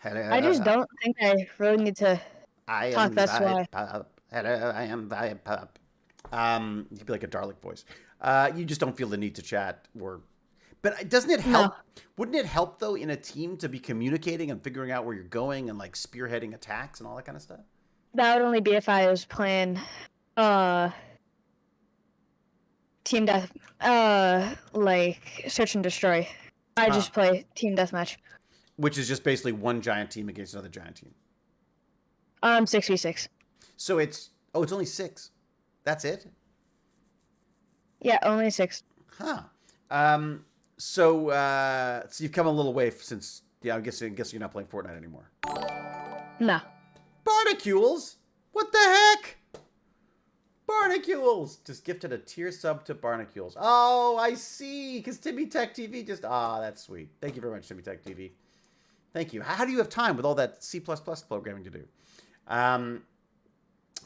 I just don't think I really need to talk. That's why. Hello, I am Vibe. You'd be like a Dalek voice. You just don't feel the need to chat, but doesn't it help? No. Wouldn't it help though in a team to be communicating and figuring out where you're going and like spearheading attacks and all that kind of stuff? That would only be if I was playing, team death, like search and destroy. I just play team deathmatch, which is just basically one giant team against another giant team. 6v6. So it's only 6. That's it. Yeah, only 6. Huh. So you've come a little way since. Yeah, I guess you're not playing Fortnite anymore. No. Barnacules? What the heck? Barnacules just gifted a tier sub to Barnacules. Oh, I see. Because Timmy Tech TV just. That's sweet. Thank you very much, Timmy Tech TV. Thank you. How do you have time with all that C++ programming to do?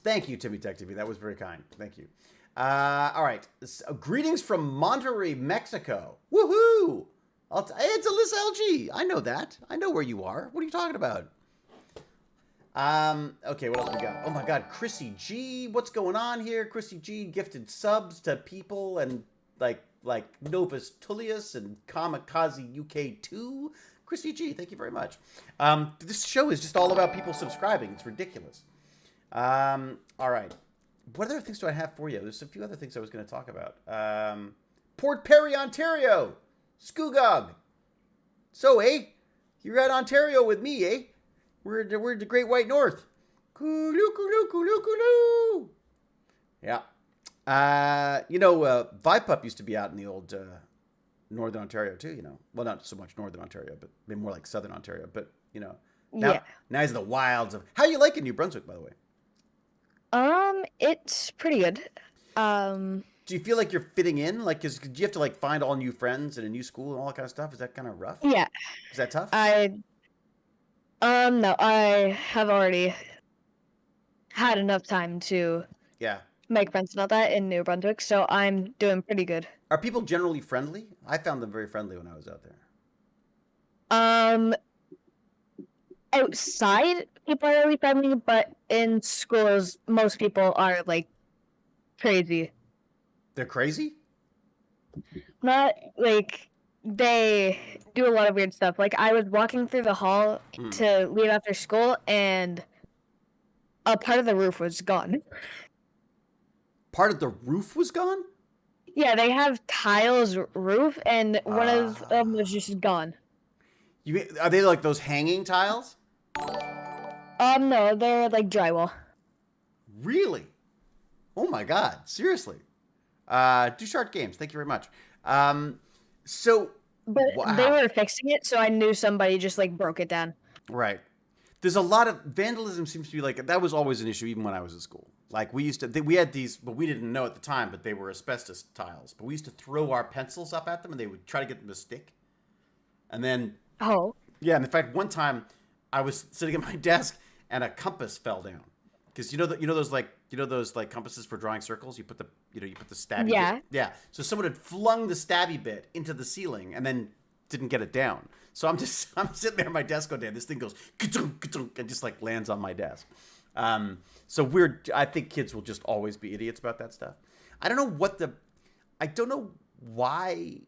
Thank you, Timmy Tech TV. That was very kind. Thank you. All right. Greetings from Monterrey, Mexico. Woohoo! Hey, it's Alyssa LG. I know that. I know where you are. What are you talking about? Okay, what else we got? Oh my God, Chrissy G. What's going on here? Chrissy G gifted subs to people and like Novus Tullius and Kamikaze UK2. Chrissy G, thank you very much. This show is just all about people subscribing. It's ridiculous. All right. What other things do I have for you? There's a few other things I was going to talk about. Port Perry, Ontario. Skoogog. So, you're at Ontario with me, We're in the Great White North. Kooloo, kooloo, kooloo, kooloo. Yeah. Vipup used to be out in the old Northern Ontario too, Well, not so much Northern Ontario, but maybe more like Southern Ontario. But, now he's in the wilds of... How you liking New Brunswick, by the way? It's pretty good. Do you feel like you're fitting in? Like, do you have to like find all new friends and a new school and all that kind of stuff? Is that kind of rough? Yeah. Is that tough? No, I have already had enough time to make friends and all that in New Brunswick, so I'm doing pretty good. Are people generally friendly? I found them very friendly when I was out there. Outside, people are really friendly, but in schools, most people are, like, crazy. They're crazy? Not, like, they do a lot of weird stuff. Like, I was walking through the hall to leave after school, and a part of the roof was gone. Part of the roof was gone? Yeah, they have tiles roof, and one of them was just gone. Are they like those hanging tiles? No, they're like drywall. Really? Oh my God! Seriously? Duchart Games, thank you very much. But they were fixing it, so I knew somebody just like broke it down. Right. There's a lot of vandalism. Seems to be like that was always an issue, even when I was in school. Like we had these, but we didn't know at the time, but they were asbestos tiles. But we used to throw our pencils up at them, and they would try to get them to stick. And then yeah, and in fact, one time I was sitting at my desk and a compass fell down because those compasses for drawing circles. You put the stabby bit. Yeah. So someone had flung the stabby bit into the ceiling and then didn't get it down. So I'm sitting there at my desk all day. And this thing goes and just like lands on my desk. So I think kids will just always be idiots about that stuff. I don't know why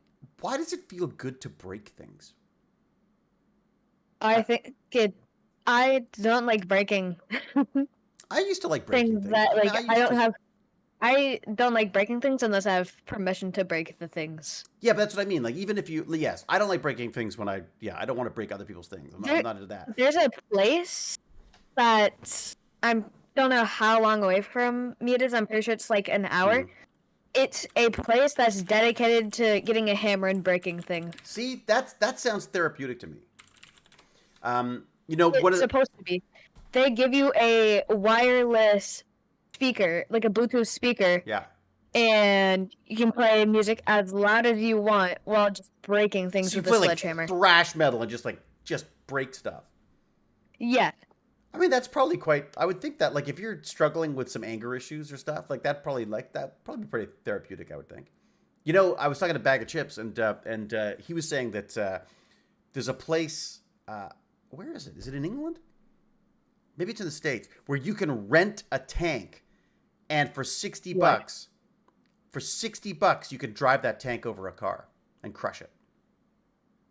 does it feel good to break things? I think it I don't like breaking I used to like breaking things things. that like I I used don't to. have. I don't like breaking things unless I have permission to break the things. Yeah, but that's what I mean. Like, even if you, yes, I don't like breaking things when I don't want to break other people's things. I'm There, not into that. there's a place that I don't know how long away from me it is. I'm pretty sure it's like an hour. Mm. It's a place that's dedicated to getting a hammer and breaking things. See, that sounds therapeutic to me. What? It's supposed to be. They give you a wireless speaker, like a Bluetooth speaker, Yeah. and you can play music as loud as you want while just breaking things So you with a play like sledgehammer. thrash metal and just break stuff. Yeah. I mean, that's probably quite. I would think that like if you're struggling with some anger issues or stuff that probably be pretty therapeutic. I would think. I was talking to Bag of Chips and he was saying that there's a place. Where is it? Is it in England? Maybe it's in the States where you can rent a tank, and for 60 What? bucks, you can drive that tank over a car and crush it.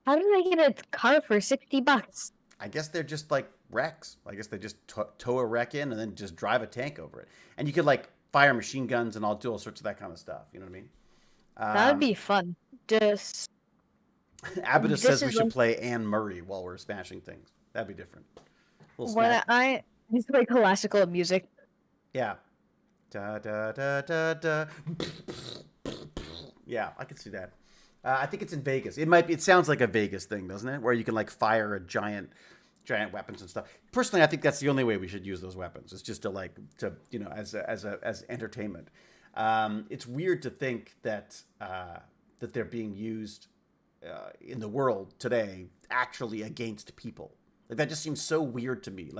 How did I get a car for $60? I guess they're just like wrecks. I guess they just tow a wreck in and then just drive a tank over it. And you could like fire machine guns and do all sorts of that kind of stuff. You know what That I would mean? be fun. Just Abita this says we is should play Anne Murray while we're smashing things. That'd be different. A little when smash. I just like classical music. Yeah. Da da da da da. Yeah, I can see that. I think it's in Vegas. It might be. It sounds like a Vegas thing, doesn't it? Where you can like fire a giant weapons and stuff. Personally, I think that's the only way we should use those weapons. It's just as entertainment. It's weird to think that that they're being used in the world today actually against people. Like that just seems so weird to me.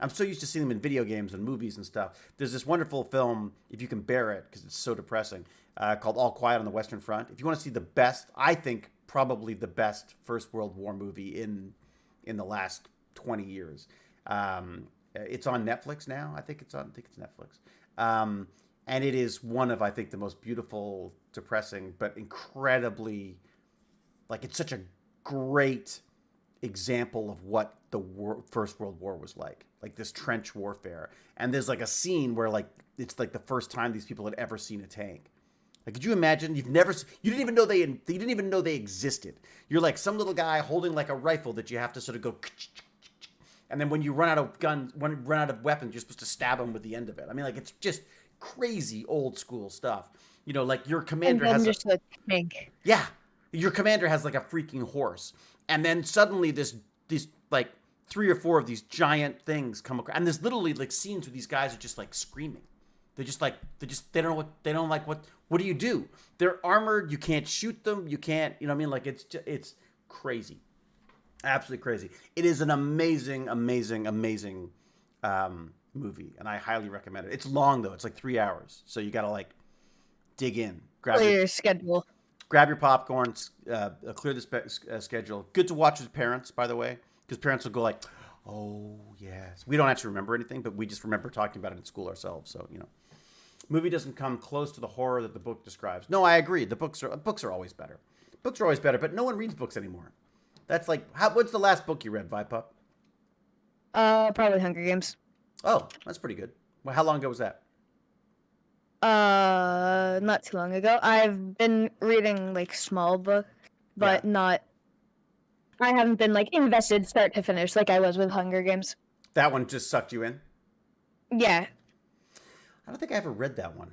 I'm so used to seeing them in video games and movies and stuff. There's this wonderful film, if you can bear it, because it's so depressing, called All Quiet on the Western Front. If you want to see the best, I think probably the best First World War movie in the last 20 years. It's on Netflix now. I think it's Netflix. And it is one of, I think, the most beautiful, depressing, but incredibly, like, it's such a great example of what the First World War was like this trench warfare. And there's like a scene where like it's like the first time these people had ever seen a tank. Like, could you imagine? You didn't even know they existed. You're like some little guy holding like a rifle that you have to sort of go, and then when you run out of weapons, you're supposed to stab them with the end of it. I mean, like, it's just crazy old school stuff. Like your And commander then has just a tank. yeah, your commander has like a freaking horse, and then suddenly these like 3 or 4 of these giant things come across, and there's literally like scenes where these guys are just like screaming. They don't know what do you do? They're armored. You can't shoot them. You can't. You know what I mean? Like it's crazy, absolutely crazy. It is an amazing, amazing, amazing movie, and I highly recommend it. It's long though. It's like 3 hours, so you gotta like dig in, Clear schedule. grab your popcorn, clear the schedule. Good to watch with parents, by the way, because parents will go like, "Oh yes." We don't actually remember anything, but we just remember talking about it in school ourselves. So movie doesn't come close to the horror that the book describes. No, I agree. The books are always better. Books are always better, but no one reads books anymore. That's like, what's the last book you read, Vipup? Probably Hunger Games. Oh, that's pretty good. Well, how long ago was that? Not too long ago. I've been reading like small books, but Yeah. not. I haven't been like invested start to finish like I was with Hunger Games. That one just sucked you in? Yeah. I don't think I ever read that one.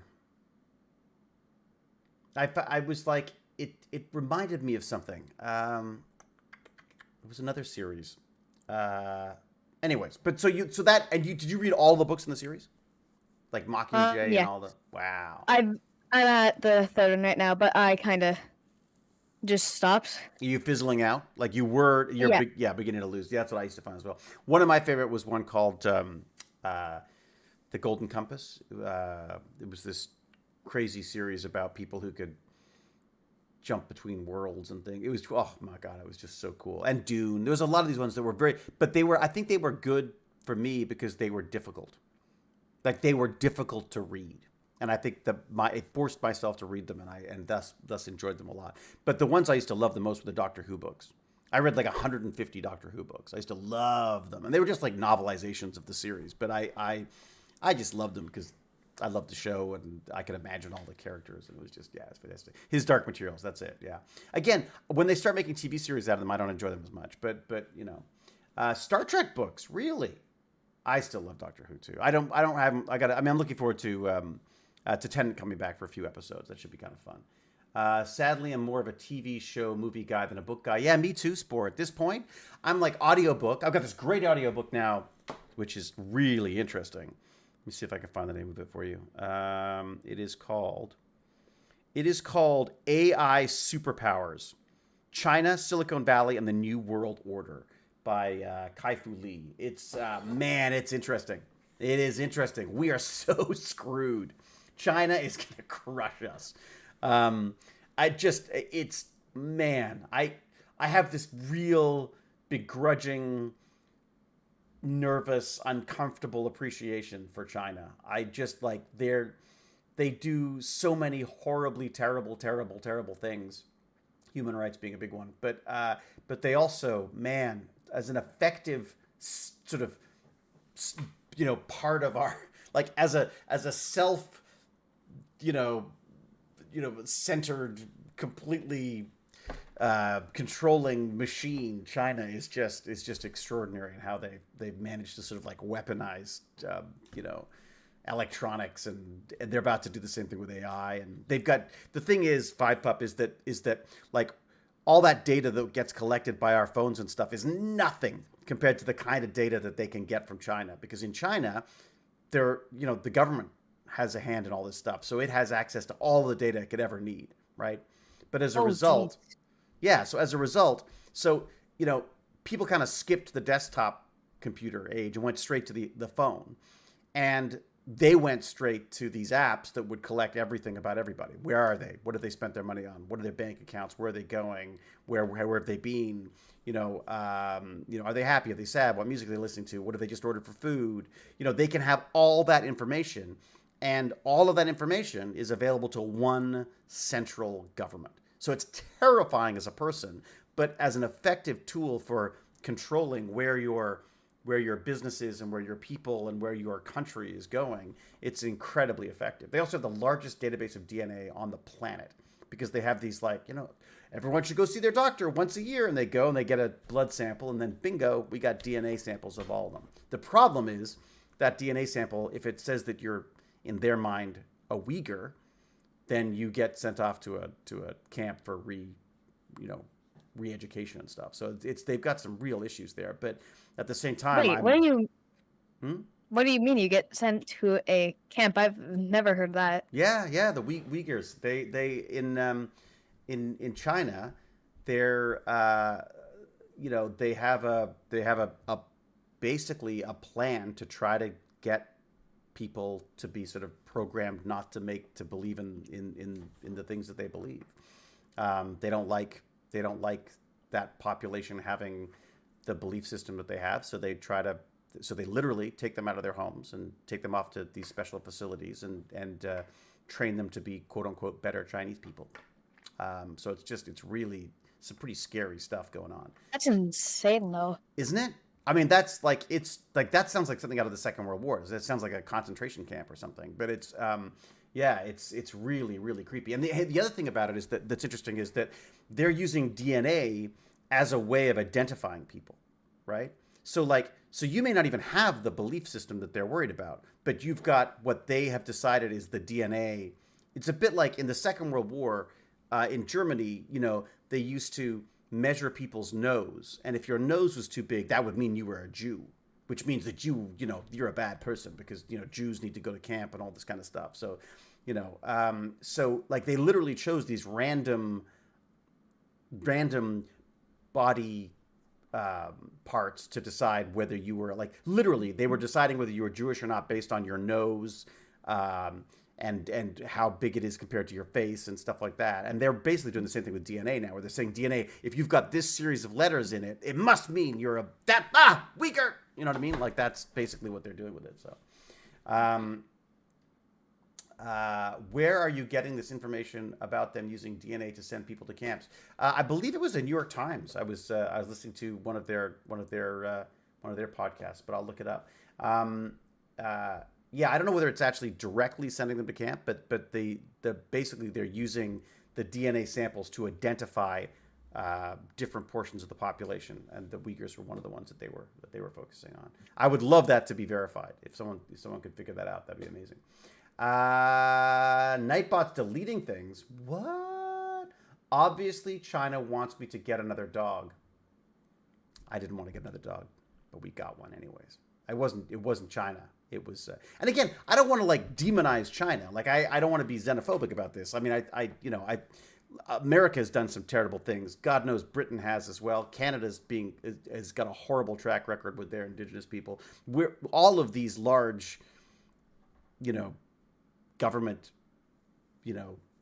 I was like, it reminded me of something. It was another series. Anyways, but did you read all the books in the series? Like Mockingjay Yeah. and all the wow. I'm at the third one right now, but I kind of just stopped. Are you fizzling out? Like you're Yeah. beginning to lose. Yeah, that's what I used to find as well. One of my favorite was one called The Golden Compass. It was this crazy series about people who could jump between worlds and things. It was, oh my God, it was just so cool. And Dune. There was a lot of these ones that were I think they were good for me because they were difficult. Like they were difficult to read. And I think it forced myself to read them, and thus enjoyed them a lot. But the ones I used to love the most were the Doctor Who books. I read like 150 Doctor Who books. I used to love them, and they were just like novelizations of the series. But I just loved them because I loved the show, and I could imagine all the characters, and it was just, yeah, it's fantastic. His Dark Materials, that's it. Yeah. Again, when they start making TV series out of them, I don't enjoy them as much. But you know, Star Trek books, really. I still love Doctor Who too. I don't have. I mean, I'm looking forward to Tennant coming back for a few episodes. That should be kind of fun. Sadly, I'm more of a TV show movie guy than a book guy. Yeah, me too, Sport. At this point, I'm like audiobook. I've got this great audiobook now, which is really interesting. Let me see if I can find the name of it for you. It is called AI Superpowers, China, Silicon Valley, and the New World Order by Kai-Fu Lee. It's, man, it's interesting. It is interesting. We are so screwed. China is going to crush us. I have this real begrudging, nervous, uncomfortable appreciation for China. I just like they do so many horribly terrible things, human rights being a big one. But they also, man, as an effective sort of, you know, part of our, like as a self, you know, centered, completely controlling machine. China is just extraordinary in how they've managed to sort of like weaponize, you know, electronics, and they're about to do the same thing with AI. And they've got, the thing is, Vibepup, is that like all that data that gets collected by our phones and stuff is nothing compared to the kind of data that they can get from China. Because in China, they're, you know, the government has a hand in all this stuff, so it has access to all the data it could ever need, right? But as a result, geez. yeah, so as a result, so, you know, people kind of skipped the desktop computer age and went straight to the phone, and they went straight to these apps that would collect everything about everybody. Where are they? What have they spent their money on? What are their bank accounts? Where are they going? Where have they been? You know, are they happy? Are they sad? What music are they listening to? What have they just ordered for food? You know, they can have all that information, and all of that information is available to one central government. So it's terrifying as a person, but as an effective tool for controlling where your business is and where your people and where your country is going, it's incredibly effective. They also have the largest database of DNA on the planet, because they have these, like, you know, everyone should go see their doctor once a year, and they go and they get a blood sample, and then bingo, we got DNA samples of all of them. The problem is that DNA sample, if it says that you're, in their mind, a Uyghur, then you get sent off to a camp for re-education and stuff. So they've got some real issues there. But at the same time, Wait, what do you mean you get sent to a camp? I've never heard that. Yeah, the Uyghurs. They in China, they're they have a basically a plan to try to get people to be sort of programmed not to believe in the things that they believe. They don't like that population having the belief system that they have, so they literally take them out of their homes and take them off to these special facilities and train them to be quote unquote better Chinese people. So it's really some pretty scary stuff going on. That's insane, though. Isn't it? I mean, that sounds like something out of the Second World War. It sounds like a concentration camp or something. But it's really, really creepy. And the other thing about it is that's interesting is that they're using DNA as a way of identifying people, right? So you may not even have the belief system that they're worried about, but you've got what they have decided is the DNA. It's a bit like in the Second World War, in Germany, you know, they used to measure people's nose, and if your nose was too big, that would mean you were a Jew, which means that you're a bad person, because, you know, Jews need to go to camp and all this kind of stuff. So, you know, so like they literally chose these random body parts to decide whether you were, like, literally they were deciding whether you were Jewish or not based on your nose, and how big it is compared to your face and stuff like that. And they're basically doing the same thing with DNA now, where they're saying DNA, if you've got this series of letters in it, it must mean you're weaker. You know what I mean? Like, that's basically what they're doing with it. So, Where are you getting this information about them using DNA to send people to camps? I believe it was the New York Times. I was listening to one of their podcasts, but I'll look it up. Yeah, I don't know whether it's actually directly sending them to camp, but basically they're using the DNA samples to identify different portions of the population, and the Uyghurs were one of the ones that they were focusing on. I would love that to be verified. If someone could figure that out, that'd be amazing. Nightbot's deleting things. What? Obviously, China wants me to get another dog. I didn't want to get another dog, but we got one anyways. It wasn't China. It was, and again, I don't want to like demonize China. Like I don't want to be xenophobic about this. I mean, America has done some terrible things. God knows Britain has as well. Canada's has got a horrible track record with their indigenous people. All of these large, government,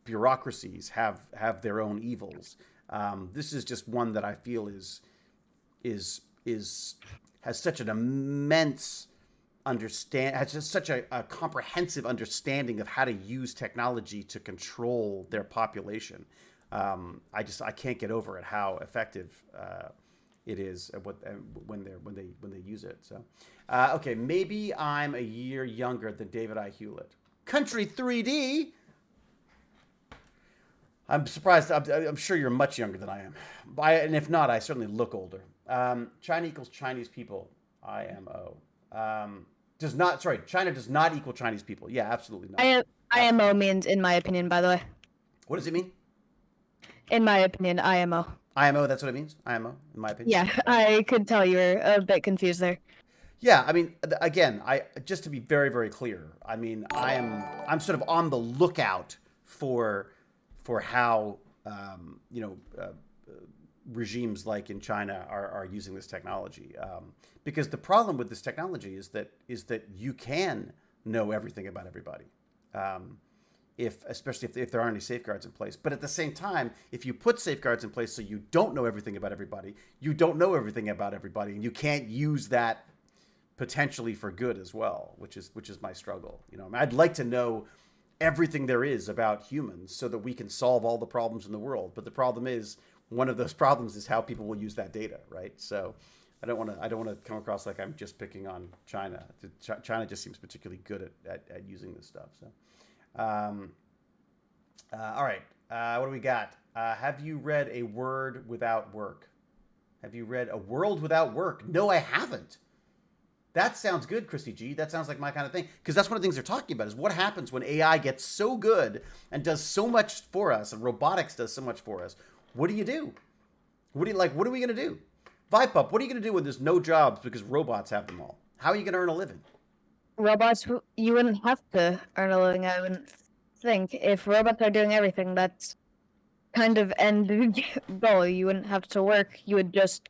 bureaucracies have their own evils. This is just one that I feel has such an immense has just such a comprehensive understanding of how to use technology to control their population. I can't get over it how effective it is when they use it. So, okay, maybe I'm a year younger than David I. Hewlett. Country 3D. I'm surprised. I'm sure you're much younger than I am. And if not, I certainly look older. China equals Chinese people. IMO. China does not equal Chinese people. Yeah, absolutely not. IMO means, in my opinion, by the way. What does it mean? In my opinion, IMO. IMO, that's what it means? IMO, in my opinion? Yeah, I could tell you were a bit confused there. Yeah, I mean, again, just to be very, very clear, I mean, I'm sort of on the lookout for how, regimes like in China are using this technology. Because the problem with this technology is that you can know everything about everybody, especially if there aren't any safeguards in place. But at the same time, if you put safeguards in place so you don't know everything about everybody, you don't know everything about everybody, and you can't use that potentially for good as well, which is my struggle. I'd like to know everything there is about humans so that we can solve all the problems in the world. But the problem is, one of those problems is how people will use that data, right? So I don't want to come across like I'm just picking on China. China just seems particularly good at using this stuff. So, all right, what do we got? Have you read A Word Without Work? Have you read A World Without Work? No, I haven't. That sounds good, Christy G. That sounds like my kind of thing. Because that's one of the things they're talking about is what happens when AI gets so good and does so much for us, and robotics does so much for us. What do you do? What are we going to do? Vipup, what are you going to do when there's no jobs because robots have them all? How are you going to earn a living? Robots, you wouldn't have to earn a living, I wouldn't think. If robots are doing everything, that's kind of end goal. You wouldn't have to work. You would just...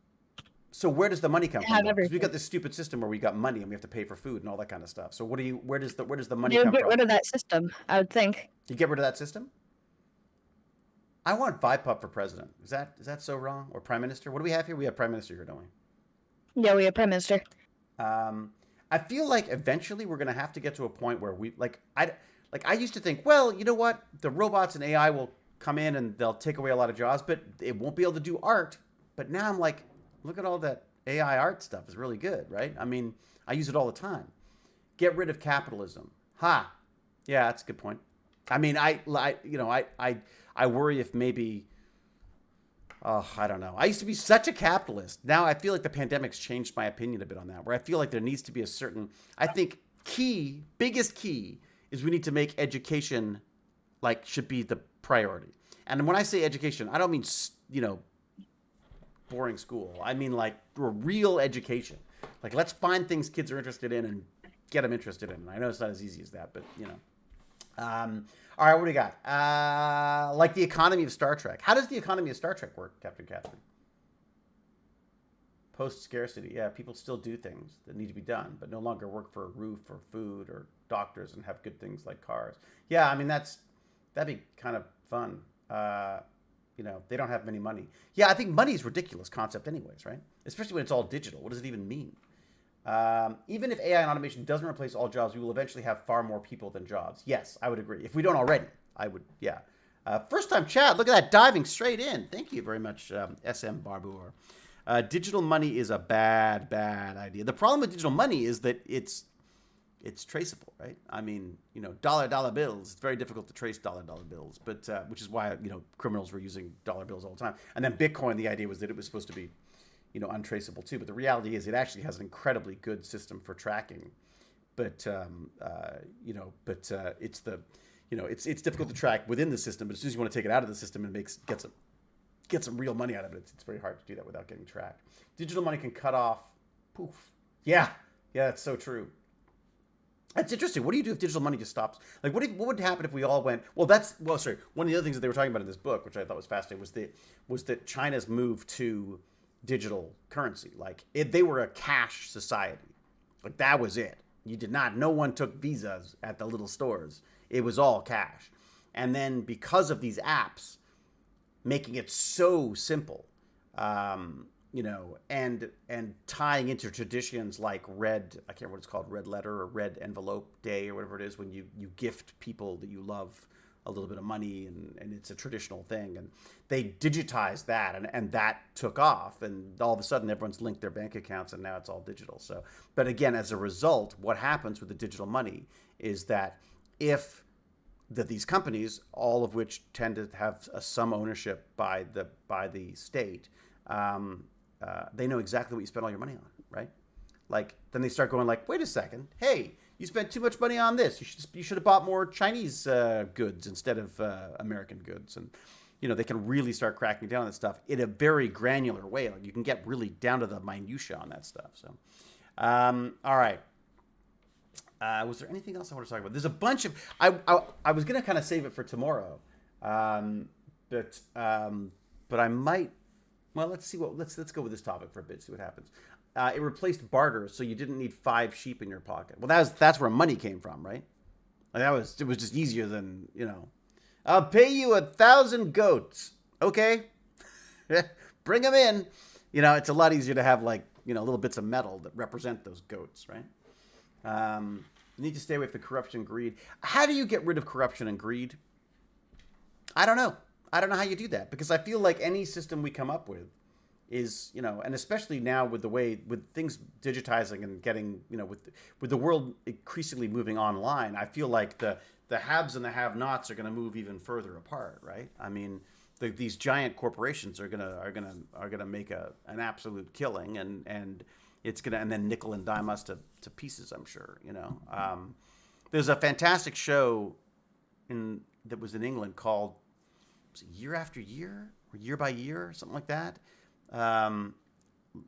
So where does the money come from? Because we got this stupid system where we got money and we have to pay for food and all that kind of stuff. So where does the money you come would from? get rid of that system, I would think. You get rid of that system? I want Vipup for president. Is that so wrong? Or prime minister? What do we have here? We have prime minister here, don't we? Yeah, we have prime minister. I feel like eventually we're going to have to get to a point where I used to think, well, you know what? The robots and AI will come in and they'll take away a lot of jobs, but it won't be able to do art. But now I'm like, look at all that AI art stuff is really good, right? I mean, I use it all the time. Get rid of capitalism. Ha. Yeah, that's a good point. I mean, I worry if maybe, I don't know. I used to be such a capitalist. Now I feel like the pandemic's changed my opinion a bit on that, where I feel like there needs to be I think biggest key is we need to make education should be the priority. And when I say education, I don't mean, boring school. I mean real education. Let's find things kids are interested in and get them interested in. I know it's not as easy as that, but all right, what do we got? The economy of Star Trek. How does the economy of Star Trek work, Captain Catherine? Post-scarcity. Yeah, people still do things that need to be done, but no longer work for a roof or food or doctors and have good things like cars. Yeah, I mean, that'd be kind of fun. They don't have many money. Yeah, I think money is a ridiculous concept anyways, right? Especially when it's all digital. What does it even mean? Even if AI and automation doesn't replace all jobs, we will eventually have far more people than jobs. Yes, I would agree. If we don't already, I would, yeah. First time chat, look at that, diving straight in. Thank you very much, SM Barbour. Digital money is a bad, bad idea. The problem with digital money is that it's traceable, right? I mean, dollar bills. It's very difficult to trace dollar bills, but which is why criminals were using dollar bills all the time. And then Bitcoin, the idea was that it was supposed to be, untraceable too. But the reality is, it actually has an incredibly good system for tracking. But it's difficult to track within the system. But as soon as you want to take it out of the system and get some real money out of it, it's very hard to do that without getting tracked. Digital money can cut off. Poof. Yeah, that's so true. That's interesting. What do you do if digital money just stops? Like, what would happen if we all went? One of the other things that they were talking about in this book, which I thought was fascinating, was that China's move to digital currency. Like, they were a cash society. Like, that was it. No one took visas at the little stores. It was all cash. And then because of these apps making it so simple, and tying into traditions like I can't remember what it's called, red letter or red envelope day or whatever it is, when you gift people that you love a little bit of money, and it's a traditional thing. And they digitized that, and that took off, and all of a sudden everyone's linked their bank accounts, and now it's all digital. So, but again, as a result, what happens with the digital money is that these companies, all of which tend to have some ownership by the state, they know exactly what you spend all your money on, right? Like, then they start going like, wait a second, hey, you spent too much money on this. You should have bought more Chinese goods instead of American goods. And, they can really start cracking down on that stuff in a very granular way. Like, you can get really down to the minutia on that stuff. So, all right. Was there anything else I want to talk about? There's a bunch of, I was going to kind of save it for tomorrow. But I might, well, let's go with this topic for a bit, see what happens. It replaced barter, so you didn't need 5 sheep in your pocket. Well, that's where money came from, right? Like, it was just easier than, I'll pay you 1,000 goats. Okay. Bring them in. It's a lot easier to have little bits of metal that represent those goats, right? You need to stay away from corruption and greed. How do you get rid of corruption and greed? I don't know. I don't know how you do that, because I feel like any system we come up with is, and especially now with things digitizing and getting, with the world increasingly moving online, I feel like the haves and the have-nots are going to move even further apart, right? I mean, these giant corporations are gonna make an absolute killing, and it's gonna, and then nickel and dime us to pieces, I'm sure. There's a fantastic show that was in England called, was it Year After Year or Year by Year, something like that.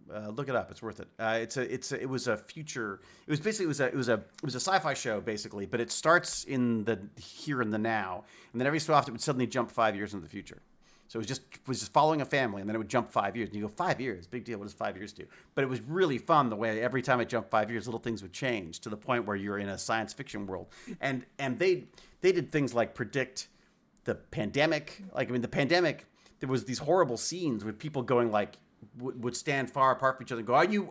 Look it up; it's worth it. It was a future. It was a sci-fi show basically, but it starts in the here and the now, and then every so often it would suddenly jump 5 years into the future. So it was just following a family, and then it would jump 5 years. And you go, 5 years, big deal. What does 5 years do? But it was really fun the way every time it jumped 5 years, little things would change to the point where you're in a science fiction world. And they did things like predict the pandemic. Like, I mean, the pandemic, there was these horrible scenes with people going like, would stand far apart from each other and go, are you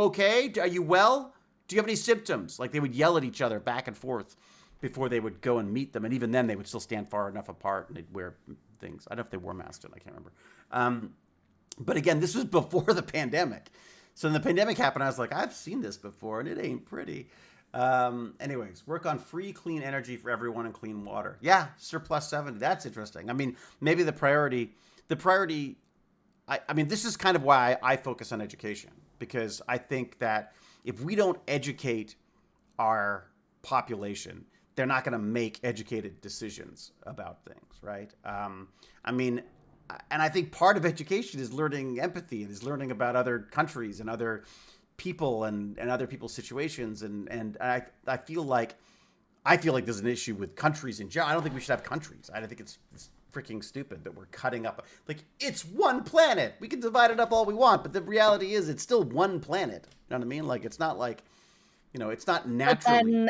okay? Are you well? Do you have any symptoms? Like, they would yell at each other back and forth before they would go and meet them. And even then they would still stand far enough apart, and they'd wear things. I don't know if they wore masks. I can't remember. But again, this was before the pandemic. So when the pandemic happened, I was like, I've seen this before, and it ain't pretty. Anyways, work on free, clean energy for everyone and clean water. Yeah, surplus 70. That's interesting. I mean, maybe the priority, I mean, this is kind of why I focus on education, because I think that if we don't educate our population, they're not going to make educated decisions about things, right? I mean, and I think part of education is learning empathy, and is learning about other countries and other people and other people's situations. And I feel like there's an issue with countries in general. I don't think we should have countries. I think it's freaking stupid that we're cutting up. Like, it's one planet. We can divide it up all we want, but the reality is it's still one planet. You know what I mean? Like, it's not like, it's not naturally.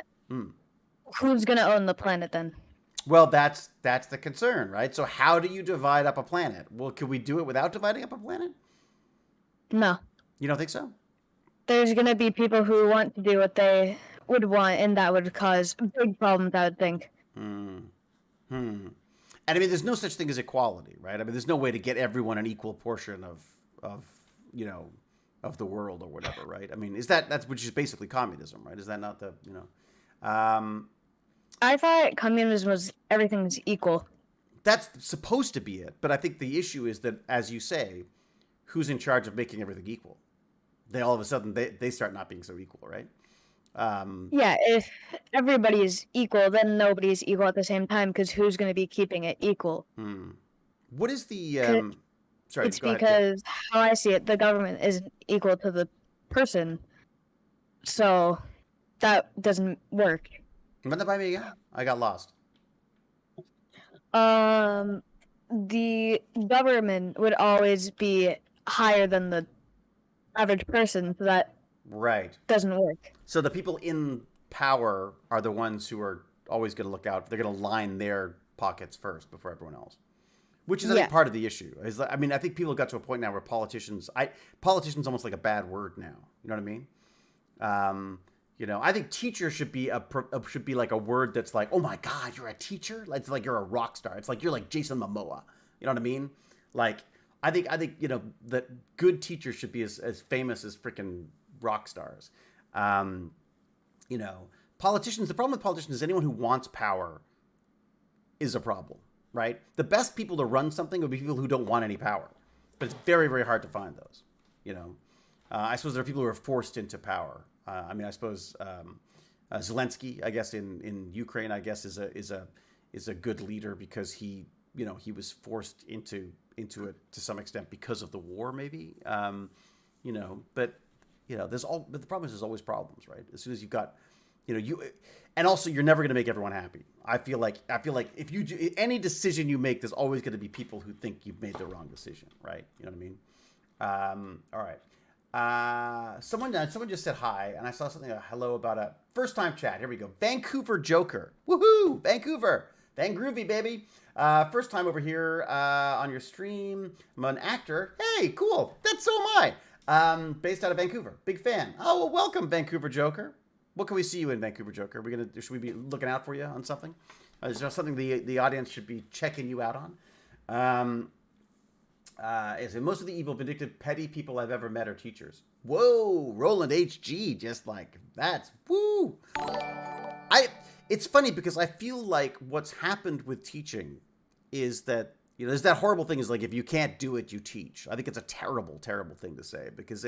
Who's going to own the planet then? Well, that's the concern, right? So how do you divide up a planet? Well, could we do it without dividing up a planet? No. You don't think so? there's gonna be people who want to do what they would want, and that would cause big problems, I would think. And I mean, there's no such thing as equality, right? I mean, there's no way to get everyone an equal portion of you know, of the world or whatever, right? I mean, that's which is basically communism, right? Is that not the, you know? I thought communism was everything's equal. That's supposed to be it, but I think the issue is that, as you say, who's in charge of making everything equal? They all of a sudden they start not being so equal, right? Yeah, if everybody is equal, then nobody's equal at the same time, because who's going to be keeping it equal? What is the 'Cause sorry, it's go ahead. Yeah. because how I see it, the government isn't equal to the person, so that doesn't work. Run that by me again. I got lost. The government would always be higher than the average person, so that Right. doesn't work. So the people in power are the ones who are always going to look out. They're going to line their pockets first before everyone else, which is I think part of the issue. Is I mean, I think people got to a point now where politicians almost like a bad word now. You know what I mean? You know, I think teacher should be like a word that's like, oh my God, you're a teacher. It's like you're a rock star. It's like you're like Jason Momoa. You know what I mean? Like I think you know that good teachers should be as famous as freaking rock stars. You know, politicians. The problem with politicians is anyone who wants power is a problem, right? The best people to run something would be people who don't want any power, but it's very, very hard to find those. You know, I suppose there are people who are forced into power. I mean, I suppose Zelensky, I guess in Ukraine, I guess is a good leader because he was forced into it to some extent because of the war, maybe. You know, but you know, but the problem is there's always problems, right? As soon as you've got, you know, and also you're never going to make everyone happy. I feel like if you do any decision you make, there's always going to be people who think you've made the wrong decision, right? You know what I mean? All right. Someone just said hi, and I saw something hello about a first time chat. Here we go. Vancouver Joker. Woohoo! Vancouver. Van Groovy, baby. First time over here on your stream. I'm an actor. Hey, cool. That's so am I. Based out of Vancouver. Big fan. Oh, well, welcome, Vancouver Joker. What can we see you in, Vancouver Joker? Should we be looking out for you on something? Is there something the audience should be checking you out on? Is it most of the evil, vindictive, petty people I've ever met are teachers? Whoa, Roland HG, just like that's woo. It's funny because I feel like what's happened with teaching is that, you know, there's that horrible thing is like if you can't do it, you teach. I think it's a terrible, terrible thing to say because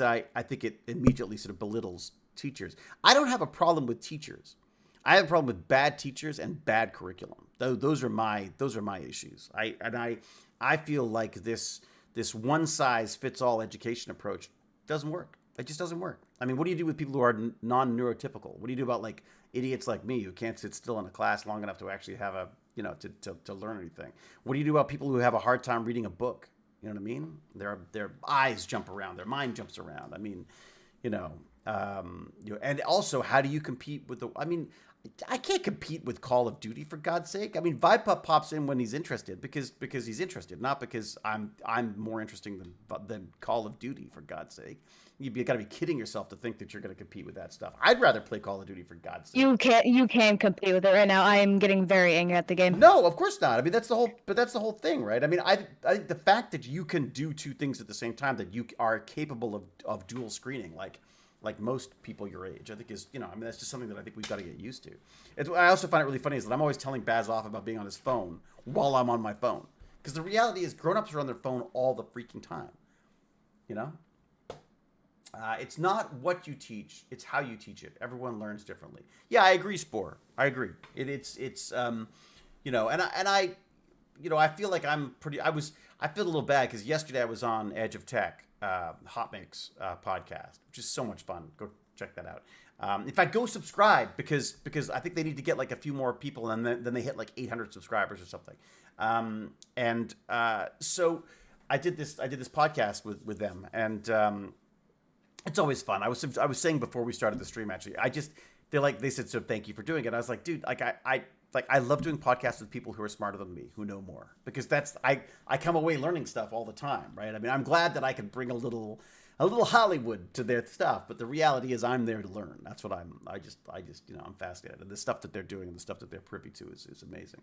I think it immediately sort of belittles teachers. I don't have a problem with teachers. I have a problem with bad teachers and bad curriculum. Those are my issues. I feel like this one size fits all education approach doesn't work. It just doesn't work. I mean, what do you do with people who are non-neurotypical? What do you do about like idiots like me who can't sit still in a class long enough to actually have to learn anything? What do you do about people who have a hard time reading a book? You know what I mean? Their eyes jump around, their mind jumps around. I mean, and also how do you compete with I can't compete with Call of Duty for God's sake. I mean, Vipa pops in when he's interested because he's interested, not because I'm more interesting than Call of Duty for God's sake. You got to be kidding yourself to think that you're going to compete with that stuff. I'd rather play Call of Duty for God's sake. You can compete with it right now. I am getting very angry at the game. No, of course not. I mean, that's the whole thing, right? I mean, I think the fact that you can do two things at the same time, that you are capable of dual screening, like most people your age, I think is, I mean, that's just something that I think we've got to get used to. I also find it really funny is that I'm always telling Baz off about being on his phone while I'm on my phone. Because the reality is grown-ups are on their phone all the freaking time. You know? It's not what you teach, it's how you teach it. Everyone learns differently. Yeah, I agree, Spore. I agree. I feel like I feel a little bad because yesterday I was on Edge of Tech, Hot Mix podcast, which is so much fun. Go check that out. In fact, go subscribe because I think they need to get like a few more people, and then they hit like 800 subscribers or something. So I did this podcast with them, and it's always fun. I was saying before we started the stream, actually, they said, so thank you for doing it. I was like, dude, I love doing podcasts with people who are smarter than me, who know more, because I come away learning stuff all the time, right? I mean, I'm glad that I can bring a little a little Hollywood to their stuff, but the reality is I'm there to learn. That's what I just I'm fascinated. And the stuff that they're doing and the stuff that they're privy to is amazing.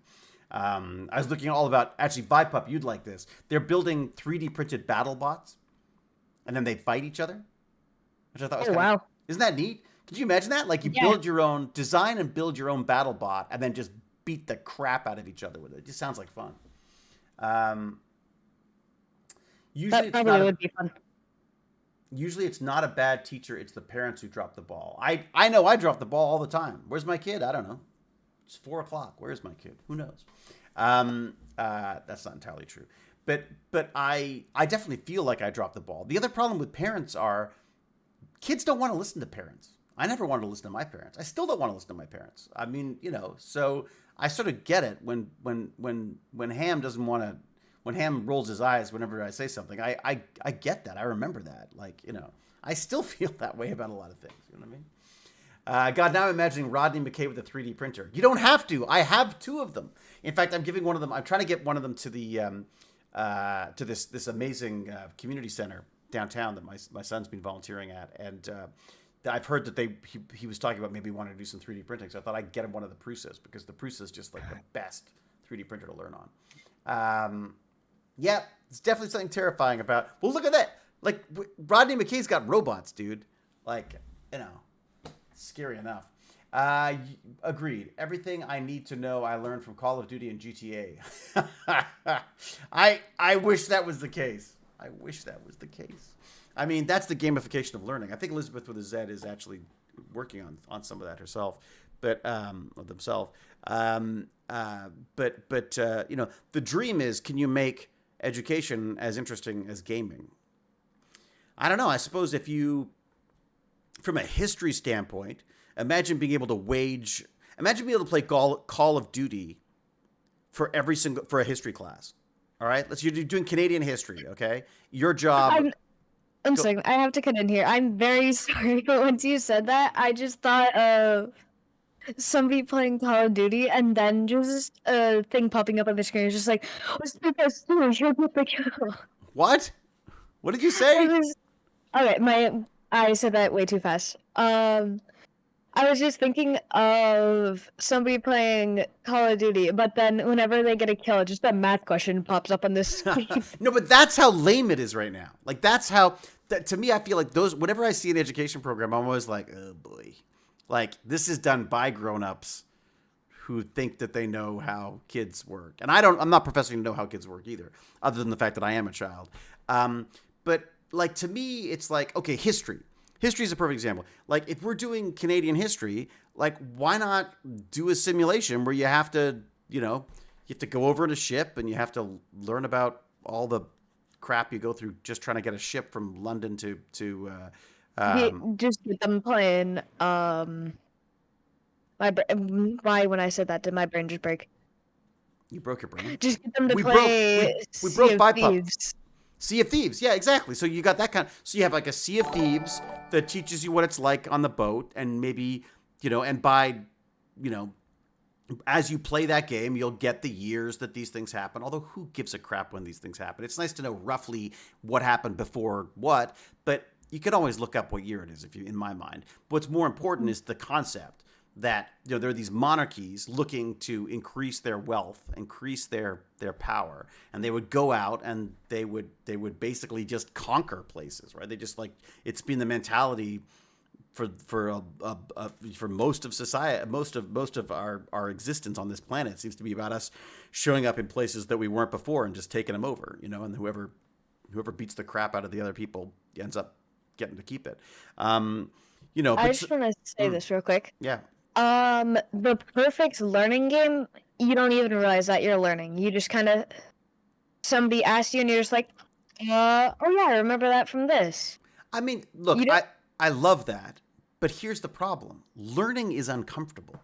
I was looking all about, actually, Vipup, you'd like this. They're building 3D printed battle bots, and then they fight each other, which I thought was wow. Isn't that neat? Could you imagine that? Like, you build your own, design and build your own battle bot, and then just beat the crap out of each other with it. It just sounds like fun. Usually That probably would be fun. Usually it's not a bad teacher, it's the parents who drop the ball. I know I drop the ball all the time. Where's my kid? I don't know. It's 4 o'clock. Where's my kid? Who knows? That's not entirely true. But I definitely feel like I drop the ball. The other problem with parents are kids don't want to listen to parents. I never wanted to listen to my parents. I still don't want to listen to my parents. I mean, so I sort of get it when Ham doesn't want to, when Ham rolls his eyes whenever I say something. I get that. I remember that. Like, I still feel that way about a lot of things. You know what I mean? God, now I'm imagining Rodney McKay with a 3D printer. You don't have to. I have 2 of them. In fact, I'm giving one of them. I'm trying to get one of them to the to this amazing community center downtown that my son's been volunteering at, and I've heard that he was talking about maybe wanting to do some 3D printing. So I thought I'd get him one of the Prusas, because the Prusa is just like the best 3D printer to learn on. Yeah, it's definitely something terrifying about. Well, look at that. Like, Rodney McKay's got robots, dude. Like, scary enough. Agreed. Everything I need to know I learned from Call of Duty and GTA. I wish that was the case. I wish that was the case. I mean, that's the gamification of learning. I think Elizabeth with a Z is actually working on some of that herself, but of themselves. But the dream is, can you make education as interesting as gaming? I don't know. I suppose if you, from a history standpoint, imagine being able to play Call of Duty for a history class. All right, you're doing Canadian history. Okay, your job. I'm sorry, I have to cut in here. I'm very sorry, but once you said that, I just thought of somebody playing Call of Duty, and then just a thing popping up on the screen. It's just like, What? What did you say? Okay, I said that way too fast. I was just thinking of somebody playing Call of Duty, but then whenever they get a kill, just a math question pops up on this screen. No, but that's how lame it is right now. Like, that's how, to me, I feel like whenever I see an education program, I'm always like, oh boy. Like, this is done by grown-ups who think that they know how kids work. And I'm not professing to know how kids work either, other than the fact that I am a child. But, like, to me, it's like, okay, history. History is a perfect example. Like, if we're doing Canadian history, like, why not do a simulation where you have to, go over in a ship and you have to learn about all the crap you go through just trying to get a ship from London to just get them playing. Why, when I said that, did my brain just break? You broke your brain. Just get them to play. We broke Vipup. Sea of Thieves. Yeah, exactly. So you got that so you have like a Sea of Thieves that teaches you what it's like on the boat, and maybe, and by, as you play that game, you'll get the years that these things happen. Although, who gives a crap when these things happen? It's nice to know roughly what happened before what, but you can always look up what year it is, in my mind. What's more important is the concept that, there are these monarchies looking to increase their wealth, increase their power, and they would go out and they would basically just conquer places, right? They just, like, it's been the mentality for most of society, most of our existence on this planet. It seems to be about us showing up in places that we weren't before and just taking them over, and whoever beats the crap out of the other people ends up getting to keep it. I just want to say this real quick. Yeah. The perfect learning game, you don't even realize that you're learning. You just kind of, somebody asks you and you're just like, oh yeah, I remember that from this. I mean, look, I love that, but here's the problem. Learning is uncomfortable.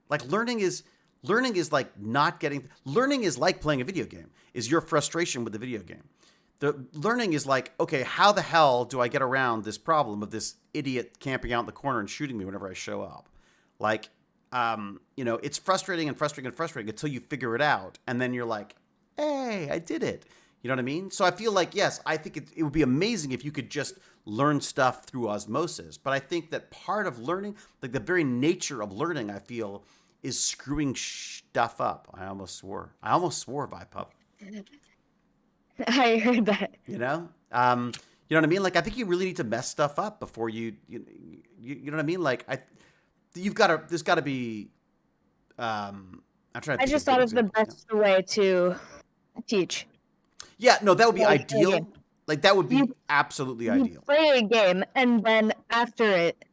Like, learning is like learning is like playing a video game, is your frustration with the video game. The learning is like, okay, how the hell do I get around this problem of this idiot camping out in the corner and shooting me whenever I show up? Like, it's frustrating and frustrating and frustrating until you figure it out. And then you're like, hey, I did it. You know what I mean? So I feel like, yes, I think it would be amazing if you could just learn stuff through osmosis. But I think that part of learning, like the very nature of learning, I feel, is screwing stuff up. I almost swore. Vipup. I heard that. You know? You know what I mean? Like, I think you really need to mess stuff up before you know what I mean? Like, there's got to be, I'm trying to I think just of a thought good of the example. best way to teach. Yeah, no, that would be Like, ideal. again, Like, that would you be absolutely you ideal. play a game, and then after it,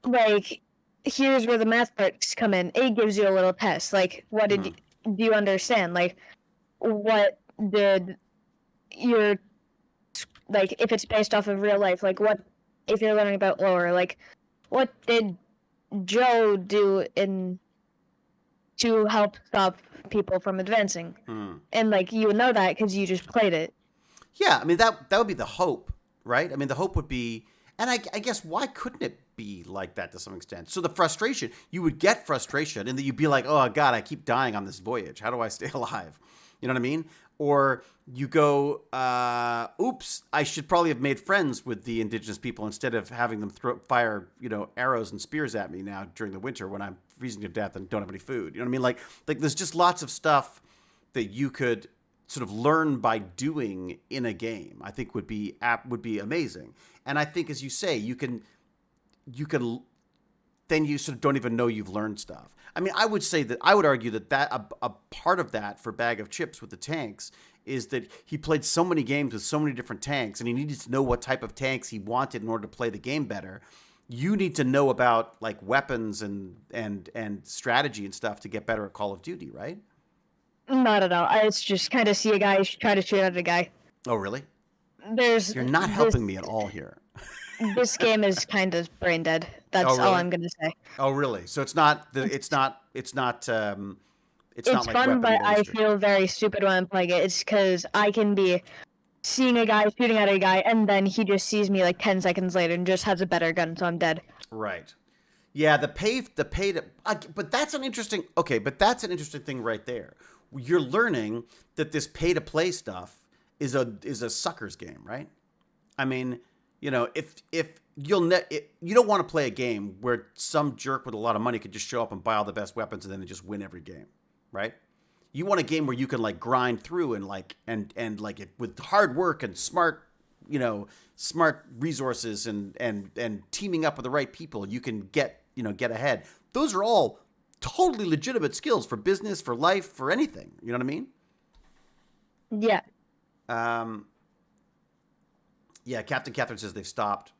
like, here's where the math parts come in. It gives you a little test. Like, what did Mhm. do you understand? Like, what did your like if it's based off of real life? Like, what if you're learning about lore? Like, what did Joe do in to help stop people from advancing? Hmm. And like you would know that because you just played it. Yeah, I mean that would be the hope, right? I mean the hope would be, and I guess why couldn't it be like that to some extent? So the frustration, you would get frustration, and that you'd be like, oh God, I keep dying on this voyage. How do I stay alive? You know what I mean? Or you go, oops, I should probably have made friends with the indigenous people instead of having them fire, arrows and spears at me now during the winter when I'm freezing to death and don't have any food. You know what I mean? Like there's just lots of stuff that you could sort of learn by doing in a game. I think would be amazing. And I think, as you say, you can then you sort of don't even know you've learned stuff. I mean, I would argue that a part of that for Bag of Chips with the tanks is that he played so many games with so many different tanks, and he needed to know what type of tanks he wanted in order to play the game better. You need to know about like weapons and strategy and stuff to get better at Call of Duty, right? Not at all. It's just kind of see a guy try to shoot at a guy. Oh, really? There's You're not this helping me at all here. this game is kind of brain dead. Oh, That's all really? I'm gonna say. Oh, really? So it's not It's like fun, weapon but I based. feel very stupid when I'm playing it. It's because I can be seeing a guy shooting at a guy, and then he just sees me like 10 seconds later and just has a better gun, so I'm dead. Right. Yeah, but that's an interesting. Okay, but that's an interesting thing right there. You're learning that this pay to play stuff is a sucker's game, right? I mean, if you don't want to play a game where some jerk with a lot of money could just show up and buy all the best weapons and then just win every game, right? You want a game where you can like grind through and like and like it with hard work and smart resources and teaming up with the right people, you can get ahead. Those are all totally legitimate skills for business, for life, for anything. You know what I mean? Yeah. Um, yeah, Captain Catherine says they've stopped